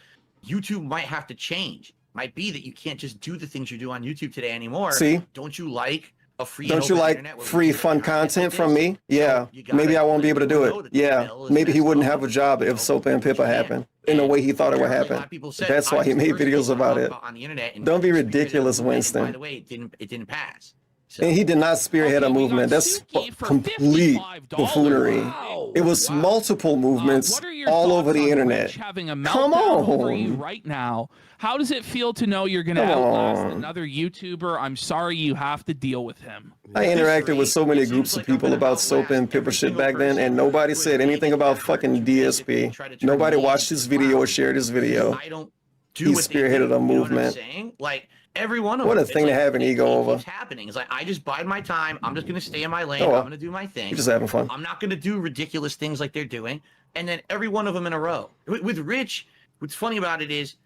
YouTube might have to change. Might be that you can't just do the things you do on YouTube today anymore. See? Don't you like a free? Don't and you open like internet where we free can fun get content like from this? me? Yeah, You gotta maybe I won't be able to let do people know it. that the Yeah, bill is maybe he messed wouldn't up. have a job if So, SOPA and Pippa you happened can. in the way he thought it would A lot happen. of people said, That's I why he was the made first videos person to about talk it. on the internet and Don't be spearheaded ridiculous, the movement. Winston. By the way, it didn't pass. So, And he did not spearhead a Okay, we got movement. That's Suki for complete $55. buffoonery. Wow. It was multiple movements What are your all thoughts over the on internet. Rich having a Come meltdown over you on. right now? How does it feel to know you're going to Come outlast on. another YouTuber? I'm sorry you have to deal with him. I interacted with so many groups of people about SOPA and Pippa shit back then, and nobody said anything about fucking DSP. Nobody watched his video or shared his video. I don't He do what they spearheaded do, a you know what I'm movement. saying? Like every one of What them. a It's thing to like, have an ego it over. keeps happening. It's like I just bide my time. I'm just gonna stay in my lane. Oh, well. I'm gonna do my thing. You're just having fun. I'm not gonna do ridiculous things like they're doing. And then every one of them in a row. With Rich, what's funny about it is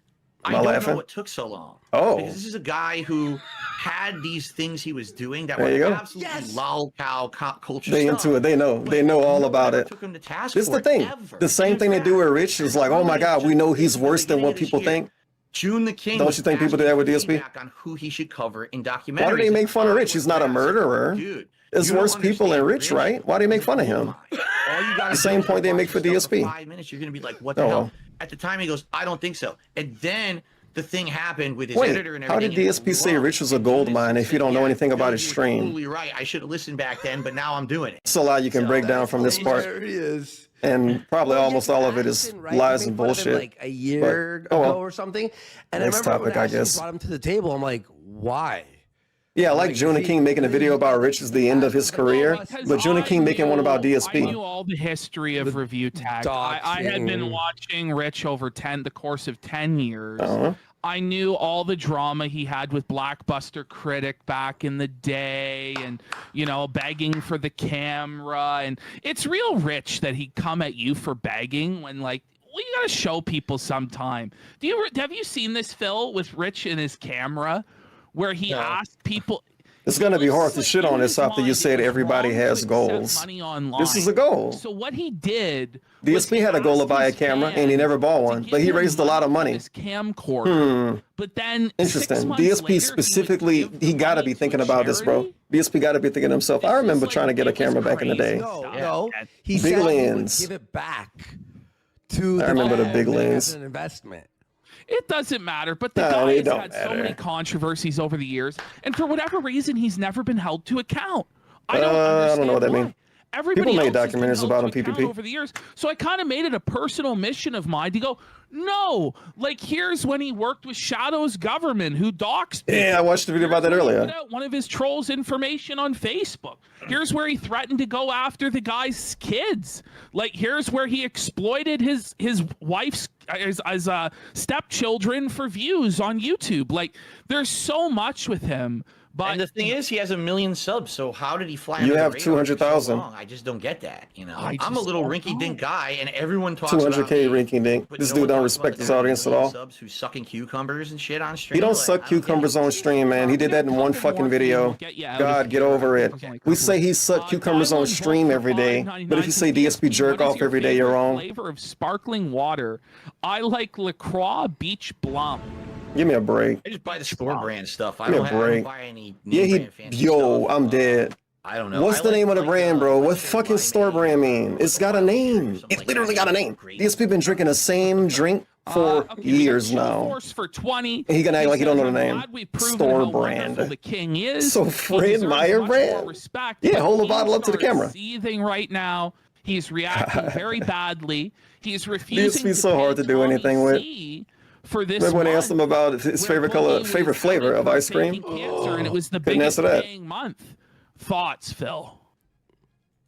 I Am I don't laughing? know what took so long. Oh. Because this is a guy who had these things he was doing that There were you go. absolutely lol cow culture They stuff. into it. They know. They know all about it. Took him to task This is for the it, thing. ever. The same And thing they in do with fact, Rich is like, oh my God, we know he's worse than what people think. June the King. Don't was you think people do that with asking DSP? feedback on who he should cover in documentaries. Why do they make fun of I Rich? He's not a was murderer. Dude, There's you don't worse people than understand Rich, right? Why do they make fun of him? All you gotta The same do is point they watch make for this stuff DSP. 5 minutes, you're gonna be like, what the Oh, hell? well. At the time, he goes, I don't think so. And then the thing happened with his Wait, editor and how everything. did and it DSP say blew up. Rich was a gold mine if you don't know anything about his you were stream? Totally right. I should have listened back then, but now I'm doing it. It's a lot you can break down from this part. There he is. And probably almost all of it is Ashton, right? lies You and made fun of him, bullshit. like a year But, oh, ago well. or something. And Next I remember topic, when I Ashton guess. brought him to the table. I'm like, why? Yeah, I like Like, Juna he- King making a video about Rich is the end of his career, Because but Juna I King making one about I knew DSP. all the history of review tag. I had been watching Rich over the course of 10 years. Uh-huh. I knew all the drama he had with Blackbuster Critic back in the day and, you know, begging for the camera. And it's real Rich that he'd come at you for begging when, like, well, you got to show people sometime. Have you seen this, Phil, with Rich and his camera where he asked people... It's going to be hard to shit on this after you said everybody has goals. This is a goal. So what he did... DSP had a goal to buy a camera, and he never bought one, but he raised a lot of money. Camcorder. But then Interesting. DSP specifically, he got to be thinking about this, bro. DSP got to be thinking to himself, I remember trying to get a camera back in the day. No. He Big said he would lens. give it back to to I remember the fans big as lanes. an investment. It doesn't matter, but the No, guy it has don't had so matter. many controversies over the years, and for whatever reason, he's never been held to account. I don't know what that understand means. why. Everybody People made else has been documentaries held about to him, account PPP. over the years, so I kind of made it a personal mission of mine to go, no, like here's when he worked with Shadow's government, who doxed me. Yeah, I watched the video about that Here's when he earlier. put out one of his trolls' information on Facebook. Here's where he threatened to go after the guy's kids. Like here's where he exploited his wife's as stepchildren for views on YouTube. Like there's so much with him. But And the thing is, he has 1 million subs. So how did he fly? You under the have radar for 200,000. so long? I just don't get that. You know, I I'm a just little don't rinky-dink know. guy, and everyone talks about 200K me, rinky dink. but This no dude one don't talks about respect the his guy with audience at 1 million all. Subs who's sucking cucumbers and shit on stream. He don't Like, I suck don't get it. cucumbers on stream, man. He did that in one fucking video. God, get over it. We say he sucked cucumbers on stream every day, but if you say DSP jerk off every day, you're wrong. Flavor of sparkling water. I like LaCroix Beach Blum. Give me a break. I just buy the store brand stuff. I Give me don't, a have, I don't break. buy any Yeah, name brand fancy stuff. I'm dead. I don't know. What's the name of the brand, bro? What fucking store brand mean? It's got a name. It literally got a name. DSP been drinking the same drink for years now. Force for 20. He can act like he don't know the says, name. "I'm glad we've proven Store how wonderful brand. The king is. So He Fred deserves Meyer much brand? more respect, Yeah, but hold the King bottle up to the Star is camera. Seething right now. He's reacting very badly. He's refusing DSP's so hard to do anything with. For this Remember when I asked him month, about his where favorite Boogie color, was favorite flavor outed of for ice cream? faking cancer, and it was the Couldn't biggest answer that. paying month. Thoughts, Phil?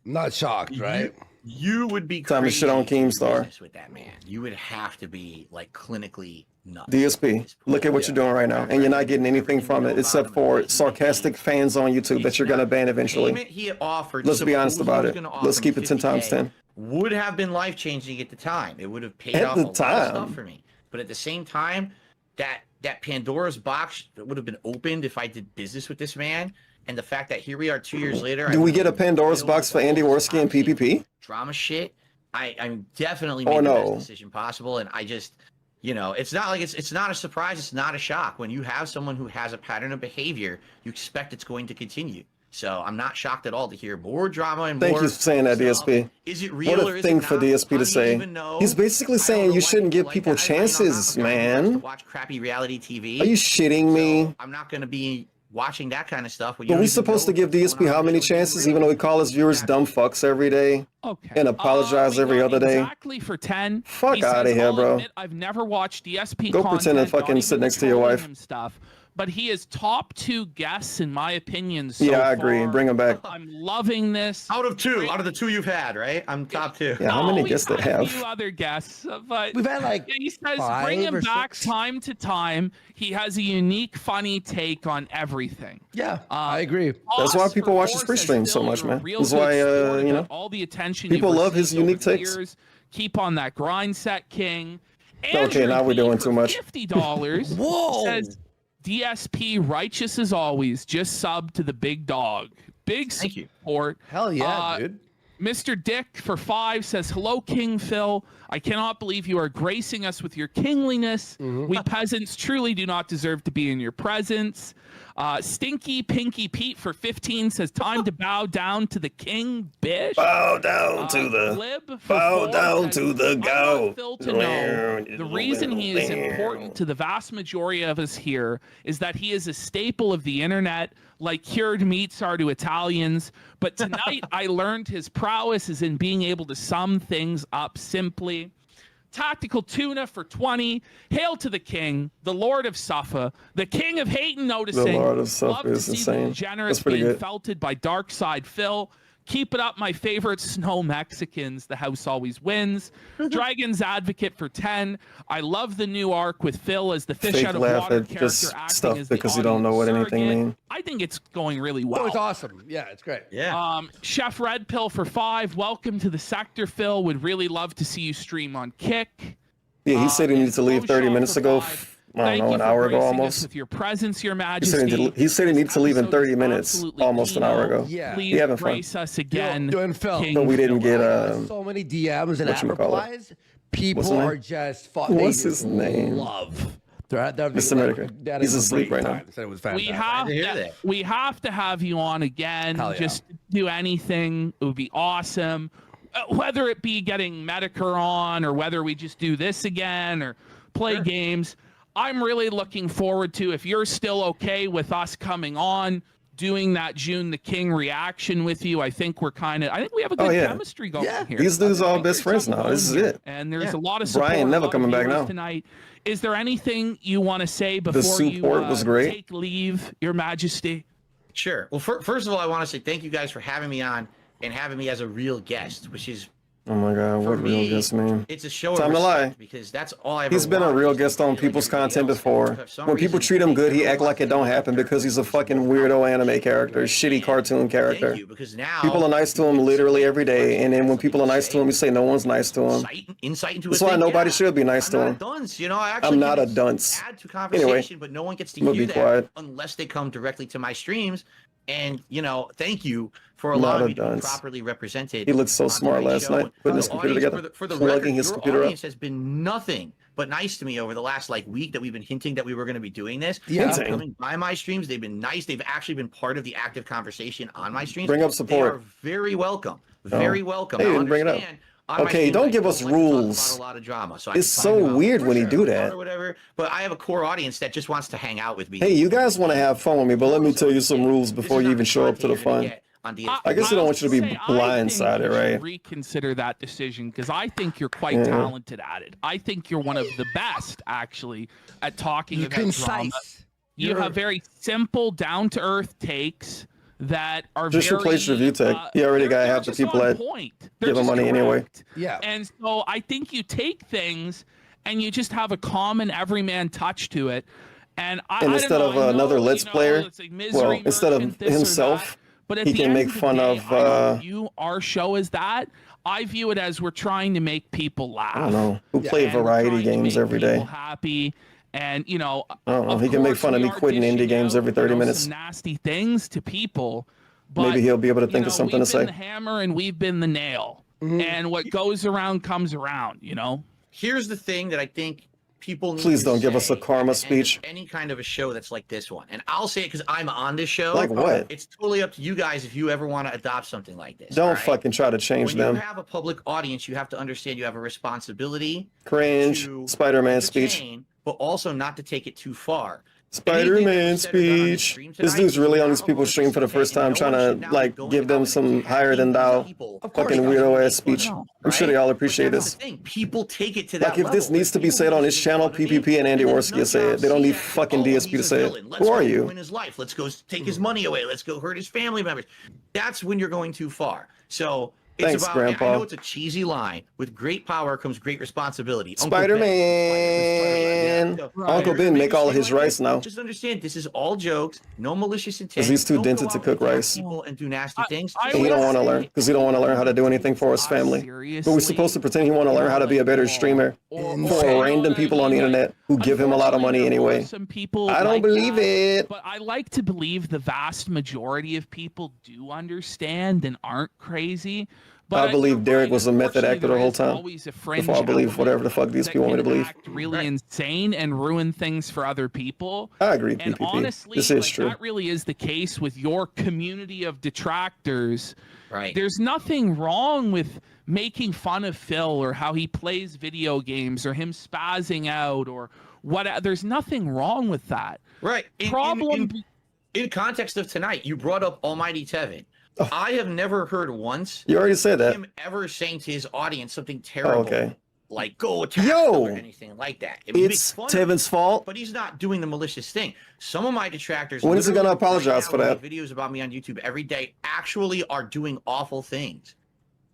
Not shocked, right? You would be Time to shit on crazy to do Keemstar. business with that man. You would have to be like clinically nuts. DSP, look at what you're doing right now, and you're not getting anything from it except for sarcastic fans on YouTube that you're gonna ban eventually. Payment he offered, Let's be honest about it. Let's keep it 10 times 10. Would have been life changing at the time. It would have paid At off the a lot of time. stuff for me. But at the same time, that Pandora's box would have been opened if I did business with this man. And the fact that here we are 2 years later. Do I we get a would've Pandora's dealt box with for Andy all this Warski and toxic PPP? drama shit. I'm definitely Or made the no? best decision possible, and I just, you know, it's not like it's not a surprise, it's not a shock. When you have someone who has a pattern of behavior, you expect it's going to continue. So I'm not shocked at all to hear more drama and Thank more. you for saying that, stuff. DSP. Is it real What or a is thing it for not? DSP How to do you say. even know? He's basically I don't saying know you why shouldn't give like people that. I know I'm not chances, the person who likes to man. watch crappy reality TV. Are you shitting me? So I'm not going to be watching that kind of stuff. But we supposed to give DSP how many chances, even though we call his viewers dumb fucks every day Okay. and apologize every other day? Exactly for 10. Fuck He outta says, here, "I'll bro. admit I've never watched DSP Go content, pretend to not fucking even sit next to your trolling wife. him stuff, but he is top 2 guests in my opinion so Yeah, I agree. far. Bring him back. I'm loving this. Out of the two you've had, right? I'm top 2. Yeah, how many we've guests they had a have? few other guests, but We've had like yeah, he says 5 bring him or back 6. time to time. He has a unique, funny take on everything. Yeah, I agree. That's why people watch his Oscar free streams so says, much, "Phil, you're man. a real That's good why, sport you about know, all the attention people you've love his received over unique the takes. years. Keep on that grind set, King." Okay, now we're doing too much. $50 Whoa. says DSP righteous as always. Just sub to the big dog. Big Thank you. support. Hell yeah, dude. Mr. Dick for 5 says, "Hello, King Phil. I cannot believe you are gracing us with your kingliness. We peasants truly do not deserve to be in your presence." Stinky Pinky Pete for 15 says, "Time to bow down to the king, bish." Bow down to the Glib for bow 4 down says, to the "I want goat. Phil to know the reason he is important to the vast majority of us here is that he is a staple of the internet, like cured meats are to Italians. But tonight I learned his prowess is in being able to sum things up simply." Tactical Tuna for 20. Hail to the king, the Lord of Suffolk, the king of hate and noticing. The Lord of Suffolk Love to is see insane. the generous That's pretty being good. felted by Dark Side Phil. Keep it up, my favorite snow Mexicans. The house always wins. Dragon's Advocate for 10. I love the new arc with Phil as the fish Fake out of laugh water at character just acting stuff as the because you don't know what audience anything surrogate. means. I think it's going really well. Oh, it's awesome. Yeah, it's great. Yeah. Chef Red Pill for 5. Welcome to the sector, Phil. Would really love to see you stream on Kick. Yeah, he said he needed to leave 30 Flowshot minutes for ago. 5. I don't Thank know, you an for hour ago gracing us almost. With your presence, your He majesty. said he needed to leave in Episode 30 is minutes, absolutely almost an hour keynote. ago. Yeah. Please He having fun. grace us again. Doing Phil. King But we didn't Phil. get So many DMs and app whatchamacallit? replies. People name? are just What's his name? Love. Mr. America. He's asleep right now. Said it was We fantastic. have, to hear to, that. we have to have you on again. Hell yeah. Just do anything. It would be awesome. whether it be getting Medicare on or whether we just do this again or play games, I'm really looking forward to, if you're still okay with us coming on, doing that June the King reaction with you. I think we have a good chemistry going here. These dudes are all best friends now. This is it. And there's a lot of support. Brian never coming back now. Tonight. Is there anything you want to say before you was great. take leave, Your Majesty? Sure. Well, first of all, I want to say thank you guys for having me on and having me as a real guest, which is, oh my God, what real guest, man? it's a show Time of to lie. respect because that's all I've He's been a real guest on people's content before. When people treat him good, he act like it don't happen because he's a fucking weirdo anime character, shitty cartoon character. Thank you, because now People are nice to him literally every day, and then when people are nice to him, you say no one's nice to him. insight into That's a why thing, nobody yeah. should be nice to I'm him. not a dunce, you know. I actually I'm not think a it's dunce. Add to conversation, but no one gets to I'm gonna hear be that quiet. unless they come directly to my streams. And thank you for Not allowing a me to be dunce. properly represented. He looked so on smart tonight's last show. night, putting his The computer audience, together, for the plugging record, his your computer up. audience has been nothing but nice to me over the last week that we've been hinting that we were going to be doing this. Yeah. They've been coming by my streams. They've been nice. They've actually been part of the active conversation on my streams. Bring up They support. are very welcome. Very welcome. Hey, Now, bring it up. understand, on my Okay, streams, don't I give us like to talk about rules. a lot of drama, so I It's can so talk about weird when you whatever, do that. or whatever. But I have a core audience that just wants to hang out with me. Hey, you guys want to have fun with me, but let me tell you some rules This before is you not even the show up to the content you're gonna fun. get on DSP. I guess you don't want you to be I think you blindsided, should right? Reconsider that decision because I think you're quite talented at it. I think you're one of the best, actually, at talking You're about drama. concise. You have very simple, down-to-earth takes that are Just very, replace review tech. You already got they're half the just people on that point. They're give him just money anyway. correct. Yeah. And so I think you take things and you just have a common everyman touch to it. And I instead don't of know, I know, another Let's Player, it's like Misery well, instead of Merchant, this or himself, that, but at he the can end make of the fun day, of, I don't view our show as that. I view it as we're trying to make people laugh. I don't know, who play And we're variety trying to games make every people day. happy. And I don't know, he can make fun of me quitting indie games every 30 minutes. Some nasty things to people. But, Maybe he'll be able to think of something to we've been say. the hammer and we've been the nail. And what goes around comes around, Here's the thing that I think people need Please to don't give us a say karma at the end of speech. Any kind of a show that's like this one, and I'll say it because I'm on this show. Like what? It's totally up to you guys if you ever want to adopt something like this. Don't all right? fucking try to change When them. you have a public audience, you have to understand you have a responsibility. Cringe. to Spider-Man entertain, speech. but also not to take it too far. Spider-Man speech. This dude's really on these people's stream for the first time, trying to give them some higher than thou fucking weirdo ass speech. I'm sure they all appreciate this. People take it to that Like if this needs to be said on his channel, PPP and Andy Warski will say it. They don't need fucking DSP to say it. Who are you? Ruin his life. Let's go take his money away. Let's go hurt his family members. That's when you're going too far. So it's Thanks, about, Grandpa. I know it's a cheesy line. With great power comes great responsibility. Uncle Spider-Man. Ben. Uncle Ben make all of his rice now. Just understand, this is all jokes. No malicious intent. Because he's too Don't go dented to out cook and attack rice. people and do nasty things. And he don't want to learn because he don't want to learn how to do anything for his family. But we're supposed to pretend he want to learn how to be a better streamer for random people on the internet who give him a lot of money anyway. Some people I don't like believe that, it. But I like to believe the vast majority of people do understand and aren't crazy. But I believe Derek was a method unfortunately, actor the there whole is time. always a fringe Before I believe element whatever the fuck these that people want me to can believe. act really insane and ruin things for other people. I agree, And PPP. honestly, This is true. that really is the case with your community of detractors. Right. There's nothing wrong with making fun of Phil or how he plays video games or him spazzing out or what. There's nothing wrong with that. Right. In context of tonight, you brought up Almighty Tevin. Oh. I have never heard once You already said that. him ever saying to his audience something terrible, okay. like go attack Yo! them or anything like that. I mean, he It's makes fun of Tevin's fault. but he's not doing the malicious thing. Some of my detractors, When is he gonna literally apologize right for now, that? who make videos about me on YouTube every day actually are doing awful things.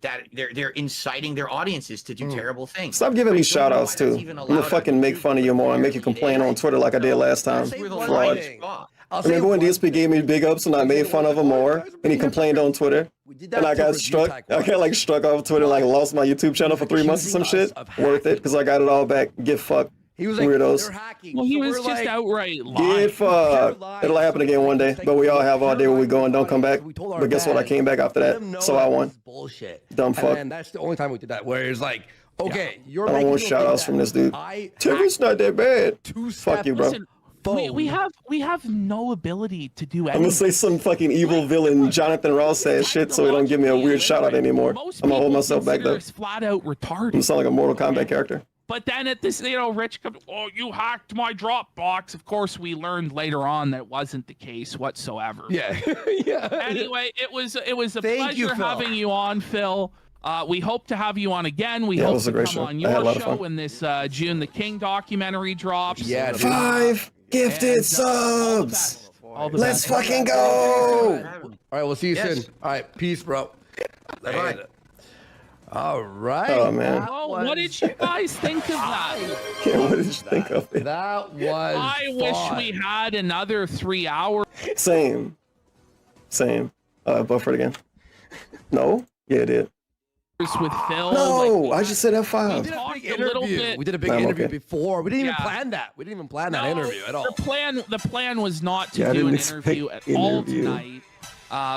That they're inciting their audiences to do terrible things. Stop giving me I don't know shout why outs that's too. even I'm gonna allowed fucking on make YouTube, fun of you more and make you but complain on Twitter like I did last time. That's where the line Fraud. is drawn. Remember when DSP gave me big ups and I made fun of him more and he complained on Twitter? And I got struck. I got like struck off Twitter, like lost my YouTube channel for 3 months or some shit. Worth it because I got it all back. Get fucked. He was like, weirdos. they're hacking. Well, he So was we're just like, outright lying. Get fucked. It'll happen again one day. But we all have all day where we go and don't come back. But guess what? I came back after that. So I won. Bullshit. Dumb fuck. And that's the only time we did that. Where it's like, okay, you're I don't making want me shout think outs that from this dude. I Tevin's not that bad. two Fuck step- you, bro. Listen, phone. We have no ability to do anything. I'm gonna say some fucking evil villain Jonathan Ross ass shit so he don't give me a weird shout out anymore. I'm gonna hold myself back though. Flat out retarded. I'm sound like a Mortal Kombat character. But then at this, Rich comes, oh, you hacked my Dropbox. Of course, we learned later on that wasn't the case whatsoever. Yeah. Yeah. Anyway, it was a Thank you, pleasure Phil. having you on, Phil. We hope to have you on again. We Yeah, it hope was a to great come show. on I had a your lot of show fun. when this June the King documentary drops. Yeah, dude. 5 gifted subs. Let's fucking go. All right, we'll see you Yes. soon. All right, peace, bro. Bye-bye. All right. Oh, man. Oh, what did you guys think of that? Yeah, what did you think of it? That was I wish fun. we had another 3 hours Same. Buffer it again. No? Yeah, it did. with Phil. No, Like, I just said We F5. did a talked big a little interview. bit- We did a big I'm interview okay. before. We didn't even Yeah. plan that. We didn't even plan that No, interview at all. The plan was not to Yeah, I do didn't an expect interview at all interview. tonight.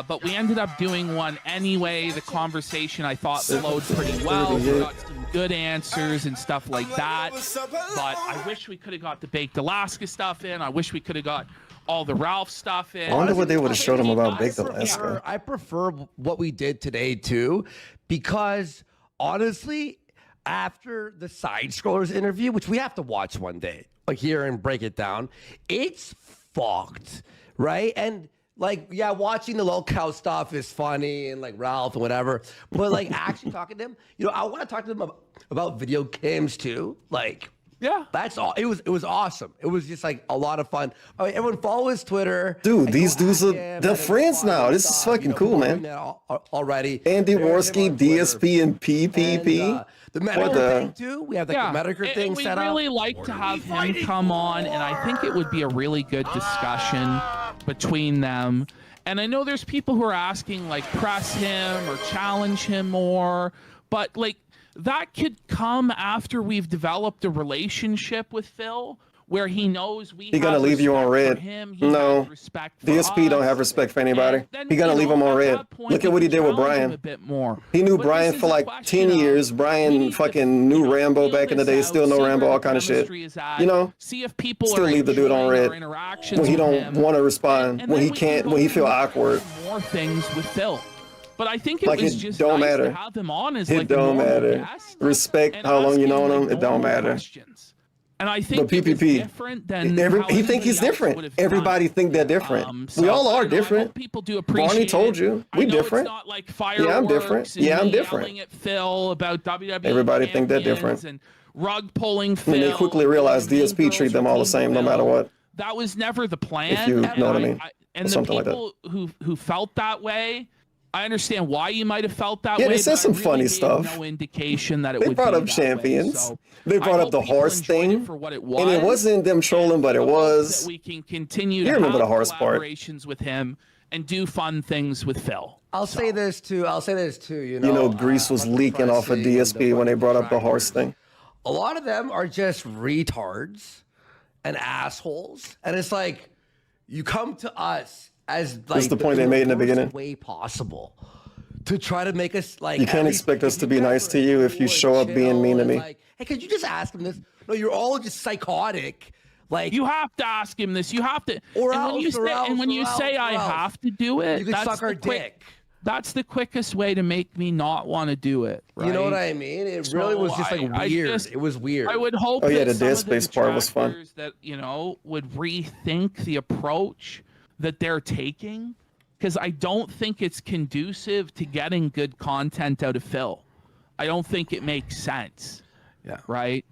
But we ended up doing one anyway. The conversation I thought flowed pretty well. We got some good answers and stuff like that. But I wish we could have got the Baked Alaska stuff in. I wish we could have got all the Ralph stuff in. I wonder what they would have showed him about Baked Alaska. I prefer what we did today too, because honestly, after the side scrollers interview, which we have to watch one day, like here and break it down, it's fucked, right? And like, yeah, watching the locale stuff is funny and like Ralph and whatever, but like actually talking to him, I want to talk to them about video games too, like. Yeah, That's all. It was awesome. It was just like a lot of fun. All right, everyone follow his Twitter. Dude, And these go dudes at are him, they're and friends follow now. his This is stuff, fucking cool, follow man. him that already. Andy There's him Warski, on Twitter. DSP, and PPP. And, the Medicare thing too. We have the Medicare thing we set really up. like to have him come on, and I think it would be a really good discussion between them. And I know there's people who are asking, like, press him or challenge him more, but like that could come after we've developed a relationship with Phil, where he knows we. He gonna leave you on red. No, DSP don't have respect for anybody. He gonna leave him on red. Look at what he did with Brian. He knew Brian for like 10 years. Brian fucking knew Rambo back in the day. Still know Rambo, all kind of shit. See if people still leave the dude on red when he don't want to respond, when he can't, when he feel awkward. More things with Phil. But I think it Like, was it just don't nice matter. to have him on as It like a don't normal matter. guest Respect and how long you ask him, known like, him. It don't normal matter. questions. And I think But it was PPP, different than he think he's different. Everybody think they're different. We all are different. People do appreciate Barney told it. you I we know different. It's not like Yeah, I'm different. fireworks and Yeah, I'm me different. yelling at Phil about WWE Everybody think they're champions different. and rug pulling Phil. And they quickly realize and DSP treat them all the same no matter what. That was never the plan. If you know what I mean. And the Something like that. people who felt that way, I understand why you might have felt that way. Yeah, they said but I some really funny gave stuff. No indication that it They would brought be up that way. champions. So They I brought up hope the people horse enjoyed it thing. for what it And it wasn't them trolling, but it was. That we can continue You to remember have the horse part. collaborations with him and do fun things with Phil. I'll say this too. You know, grease was leaking off of DSP when they brought up the horse thing. A lot of them are just retards and assholes, and it's like you come to us as like That's the point they made in the worst beginning. way possible to try to make us like. You can't expect us to be nice to you if you show up being mean to me. Like, hey, could you just ask him this? No, you're all just psychotic. Like You have to ask him this. You have to. Or and else, when you say, or else, and when or you else, say or I else. have to do it, You can that's suck our the quick. dick. That's the quickest way to make me not want to do it. Right? You know what I mean? It really was just like weird. It was weird. I would hope. Oh, yeah, that the some dead of space part was fun. detractors That would rethink the approach that they're taking, because I don't think it's conducive to getting good content out of Phil. I don't think it makes sense. Yeah. Right.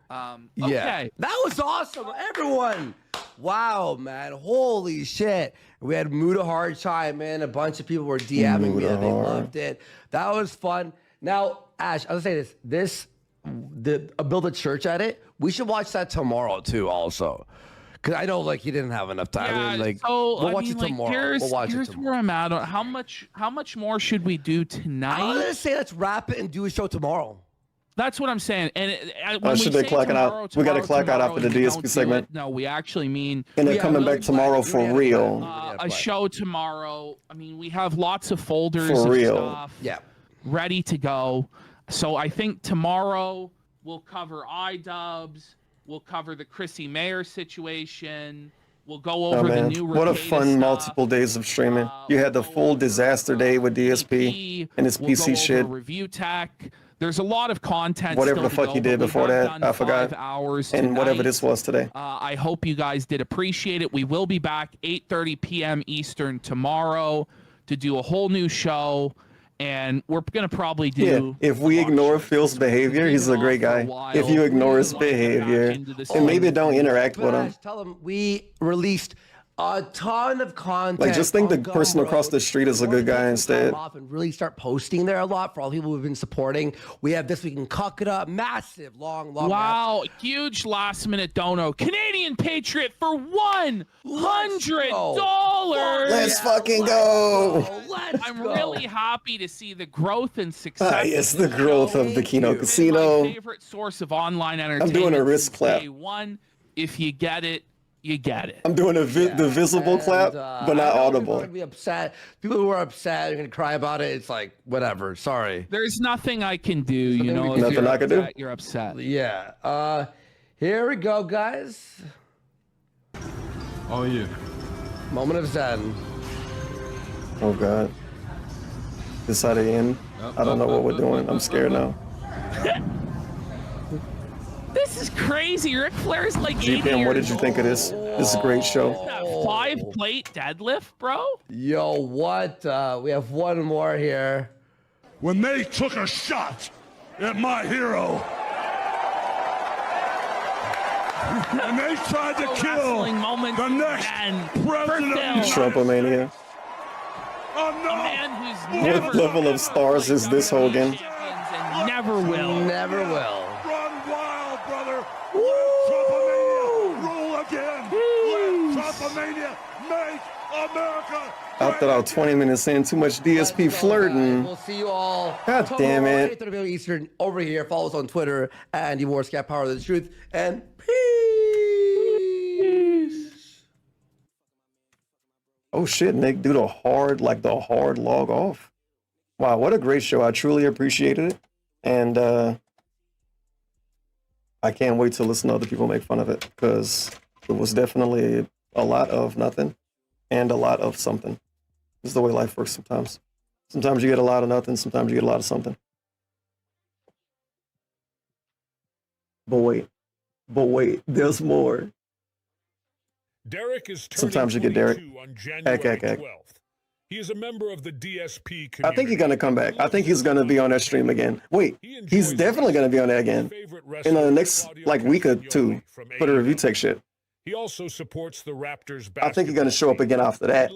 Yeah, Okay. that was awesome, everyone. Wow, man, holy shit! We had Muda Hard chime in. A bunch of people were DMing me that they loved it. That was fun. Now, Ash, I'll say this: build a church at it. We should watch that tomorrow too, also, because I know like he didn't have enough time. Yeah, I mean, like so, we'll I watch mean, it like, tomorrow. We'll watch it here's tomorrow. where I'm at. How much more should we do tonight? I'm gonna say let's wrap it and do a show tomorrow. That's what I'm saying. And when should we they say clocking out? tomorrow, We gotta clock out tomorrow, after the you DSP don't do segment. it. No, we actually mean And they're Yeah, coming really back tomorrow glad. for Yeah, real. a show tomorrow. I mean, we have lots of folders For of real. stuff Yeah. ready to go. So I think tomorrow we'll cover iDubbbz. We'll cover the Chrissy Mayer situation. We'll go Oh over the man, new what a Rekieta fun stuff. multiple days of streaming. You had the full disaster day with DSP and his We'll go PC over shit. review tech. There's a lot of content. Whatever still the to fuck go, you did but we before got that, done I forgot. 5 hours And whatever tonight. this was today. I hope you guys did appreciate it. We will be back 8:30 p.m. Eastern tomorrow to do a whole new show. And we're going to probably do... Yeah, if we ignore Phil's behavior, he's a great guy. If you ignore his behavior, and maybe don't interact with him. Tell him we released a ton of content. Like, just think the on person Gumroad. across the street is a good guy instead. Off and really start posting there a lot for all the people who've been supporting. We have This Week in Cuck It Up, massive, long. Wow, huge last minute dono. Canadian Patriot for $100. Let's fucking go. I'm really happy to see the growth and success. Yes, the growth of the KINO Casino. My favorite source of online entertainment. I'm doing a wrist since clap. Day one. If you get it, you get it. I'm doing the visible clap, but not audible. People are gonna be upset. People who are upset are gonna cry about it. It's like whatever. Sorry. There's nothing I can do. You know, if Nothing you're I can do? upset, you're upset. Yeah. Here we go, guys. Oh yeah. Moment of Zen. Oh god. This how they end? I don't know what we're doing. I'm scared now. This is crazy. Ric Flair's like 80 GPM, what did years you think of this? This is a great show. That 5-plate deadlift, bro? Yo, what? We have one more here. When they took a shot at my hero, and they tried to kill the next president of the Trumpomania. Oh no! A man who's never What level of stars is this, Hogan? and never will. Never will. Run wild, brother! Let Trumpomania rule again! Let Trumpomania make America! After our 20 minutes in, too much DSP flirting. We'll see you all. God damn it. 8:30 Eastern over here. Follow us on Twitter and you Warski Power of the Truth. And peace. Oh shit, Nick, do the hard log off. Wow, what a great show. I truly appreciated it. And I can't wait to listen to other people make fun of it, because it was definitely a lot of nothing and a lot of something. This is the way life works sometimes. Sometimes you get a lot of nothing, sometimes you get a lot of something. But wait, there's more. Derek is turning Sometimes you get Derek. on January Heck. 12th. He is a member of the DSP community. I think he's gonna come back. I think he's gonna be on that stream again. Wait, he's definitely gonna be on that again in the next week or two for the review tech shit. He also supports the Raptors. I think he's gonna show up again after that.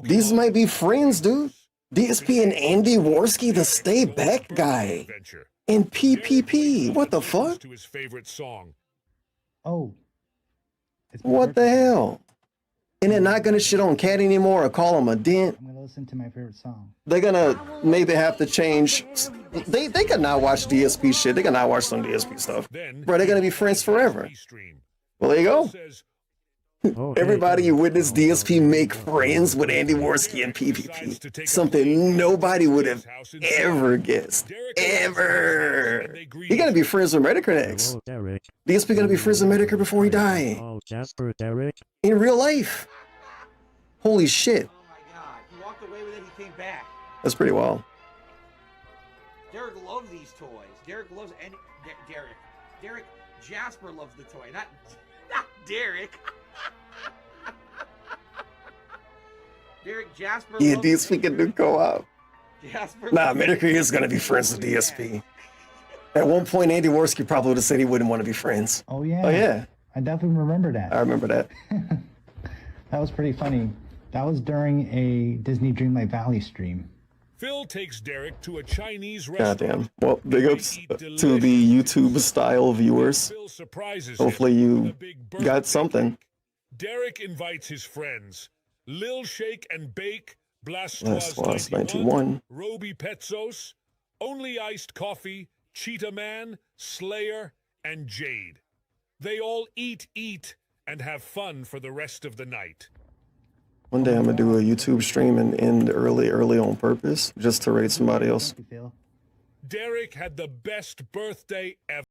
These might be friends, dude. DSP and Andy Warski, the Stay Back guy, and PPP. What the fuck? To his favorite song. Oh. What the hell? And they're not gonna shit on Cat anymore or call him a dent. I'm gonna listen to my favorite song. They're gonna maybe have to change. They can not watch DSP shit. They can not watch some DSP stuff. Bro, they're gonna be friends forever. Well, there you go. Everybody you witnessed DSP make friends with Andy Warski and PPP. Something nobody would have ever guessed. Ever. He gonna be friends with Medicare next. DSP gonna be friends with Medicare before he die. Oh, Jasper, Derek. In real life. Holy shit. Oh my god. He walked away with it, he came back. That's pretty wild. Derek loves these toys. Derek loves any Derek Jasper loves the toy, not Derek. Derek Jasper. Yeah, loves DSP can do co-op. Jasper. Nah, Medicare is gonna be friends with DSP. At one point, Andy Warski probably would have said he wouldn't want to be friends. Oh yeah. Oh yeah. I definitely remember that. I remember that. That was pretty funny. That was during a Disney Dreamlight Valley stream. Phil takes Derek to a Chinese restaurant. Goddamn. Well, big ups to the YouTube style viewers. Hopefully you got something. Derek invites his friends, Lil Shake and Bake, That's Blastoise 91. Roby Petzos, Only Iced Coffee, Cheetah Man, Slayer, and Jade. They all eat, and have fun for the rest of the night. One day I'm gonna do a YouTube stream and end early on purpose, just to raid somebody else. Derek had the best birthday ever.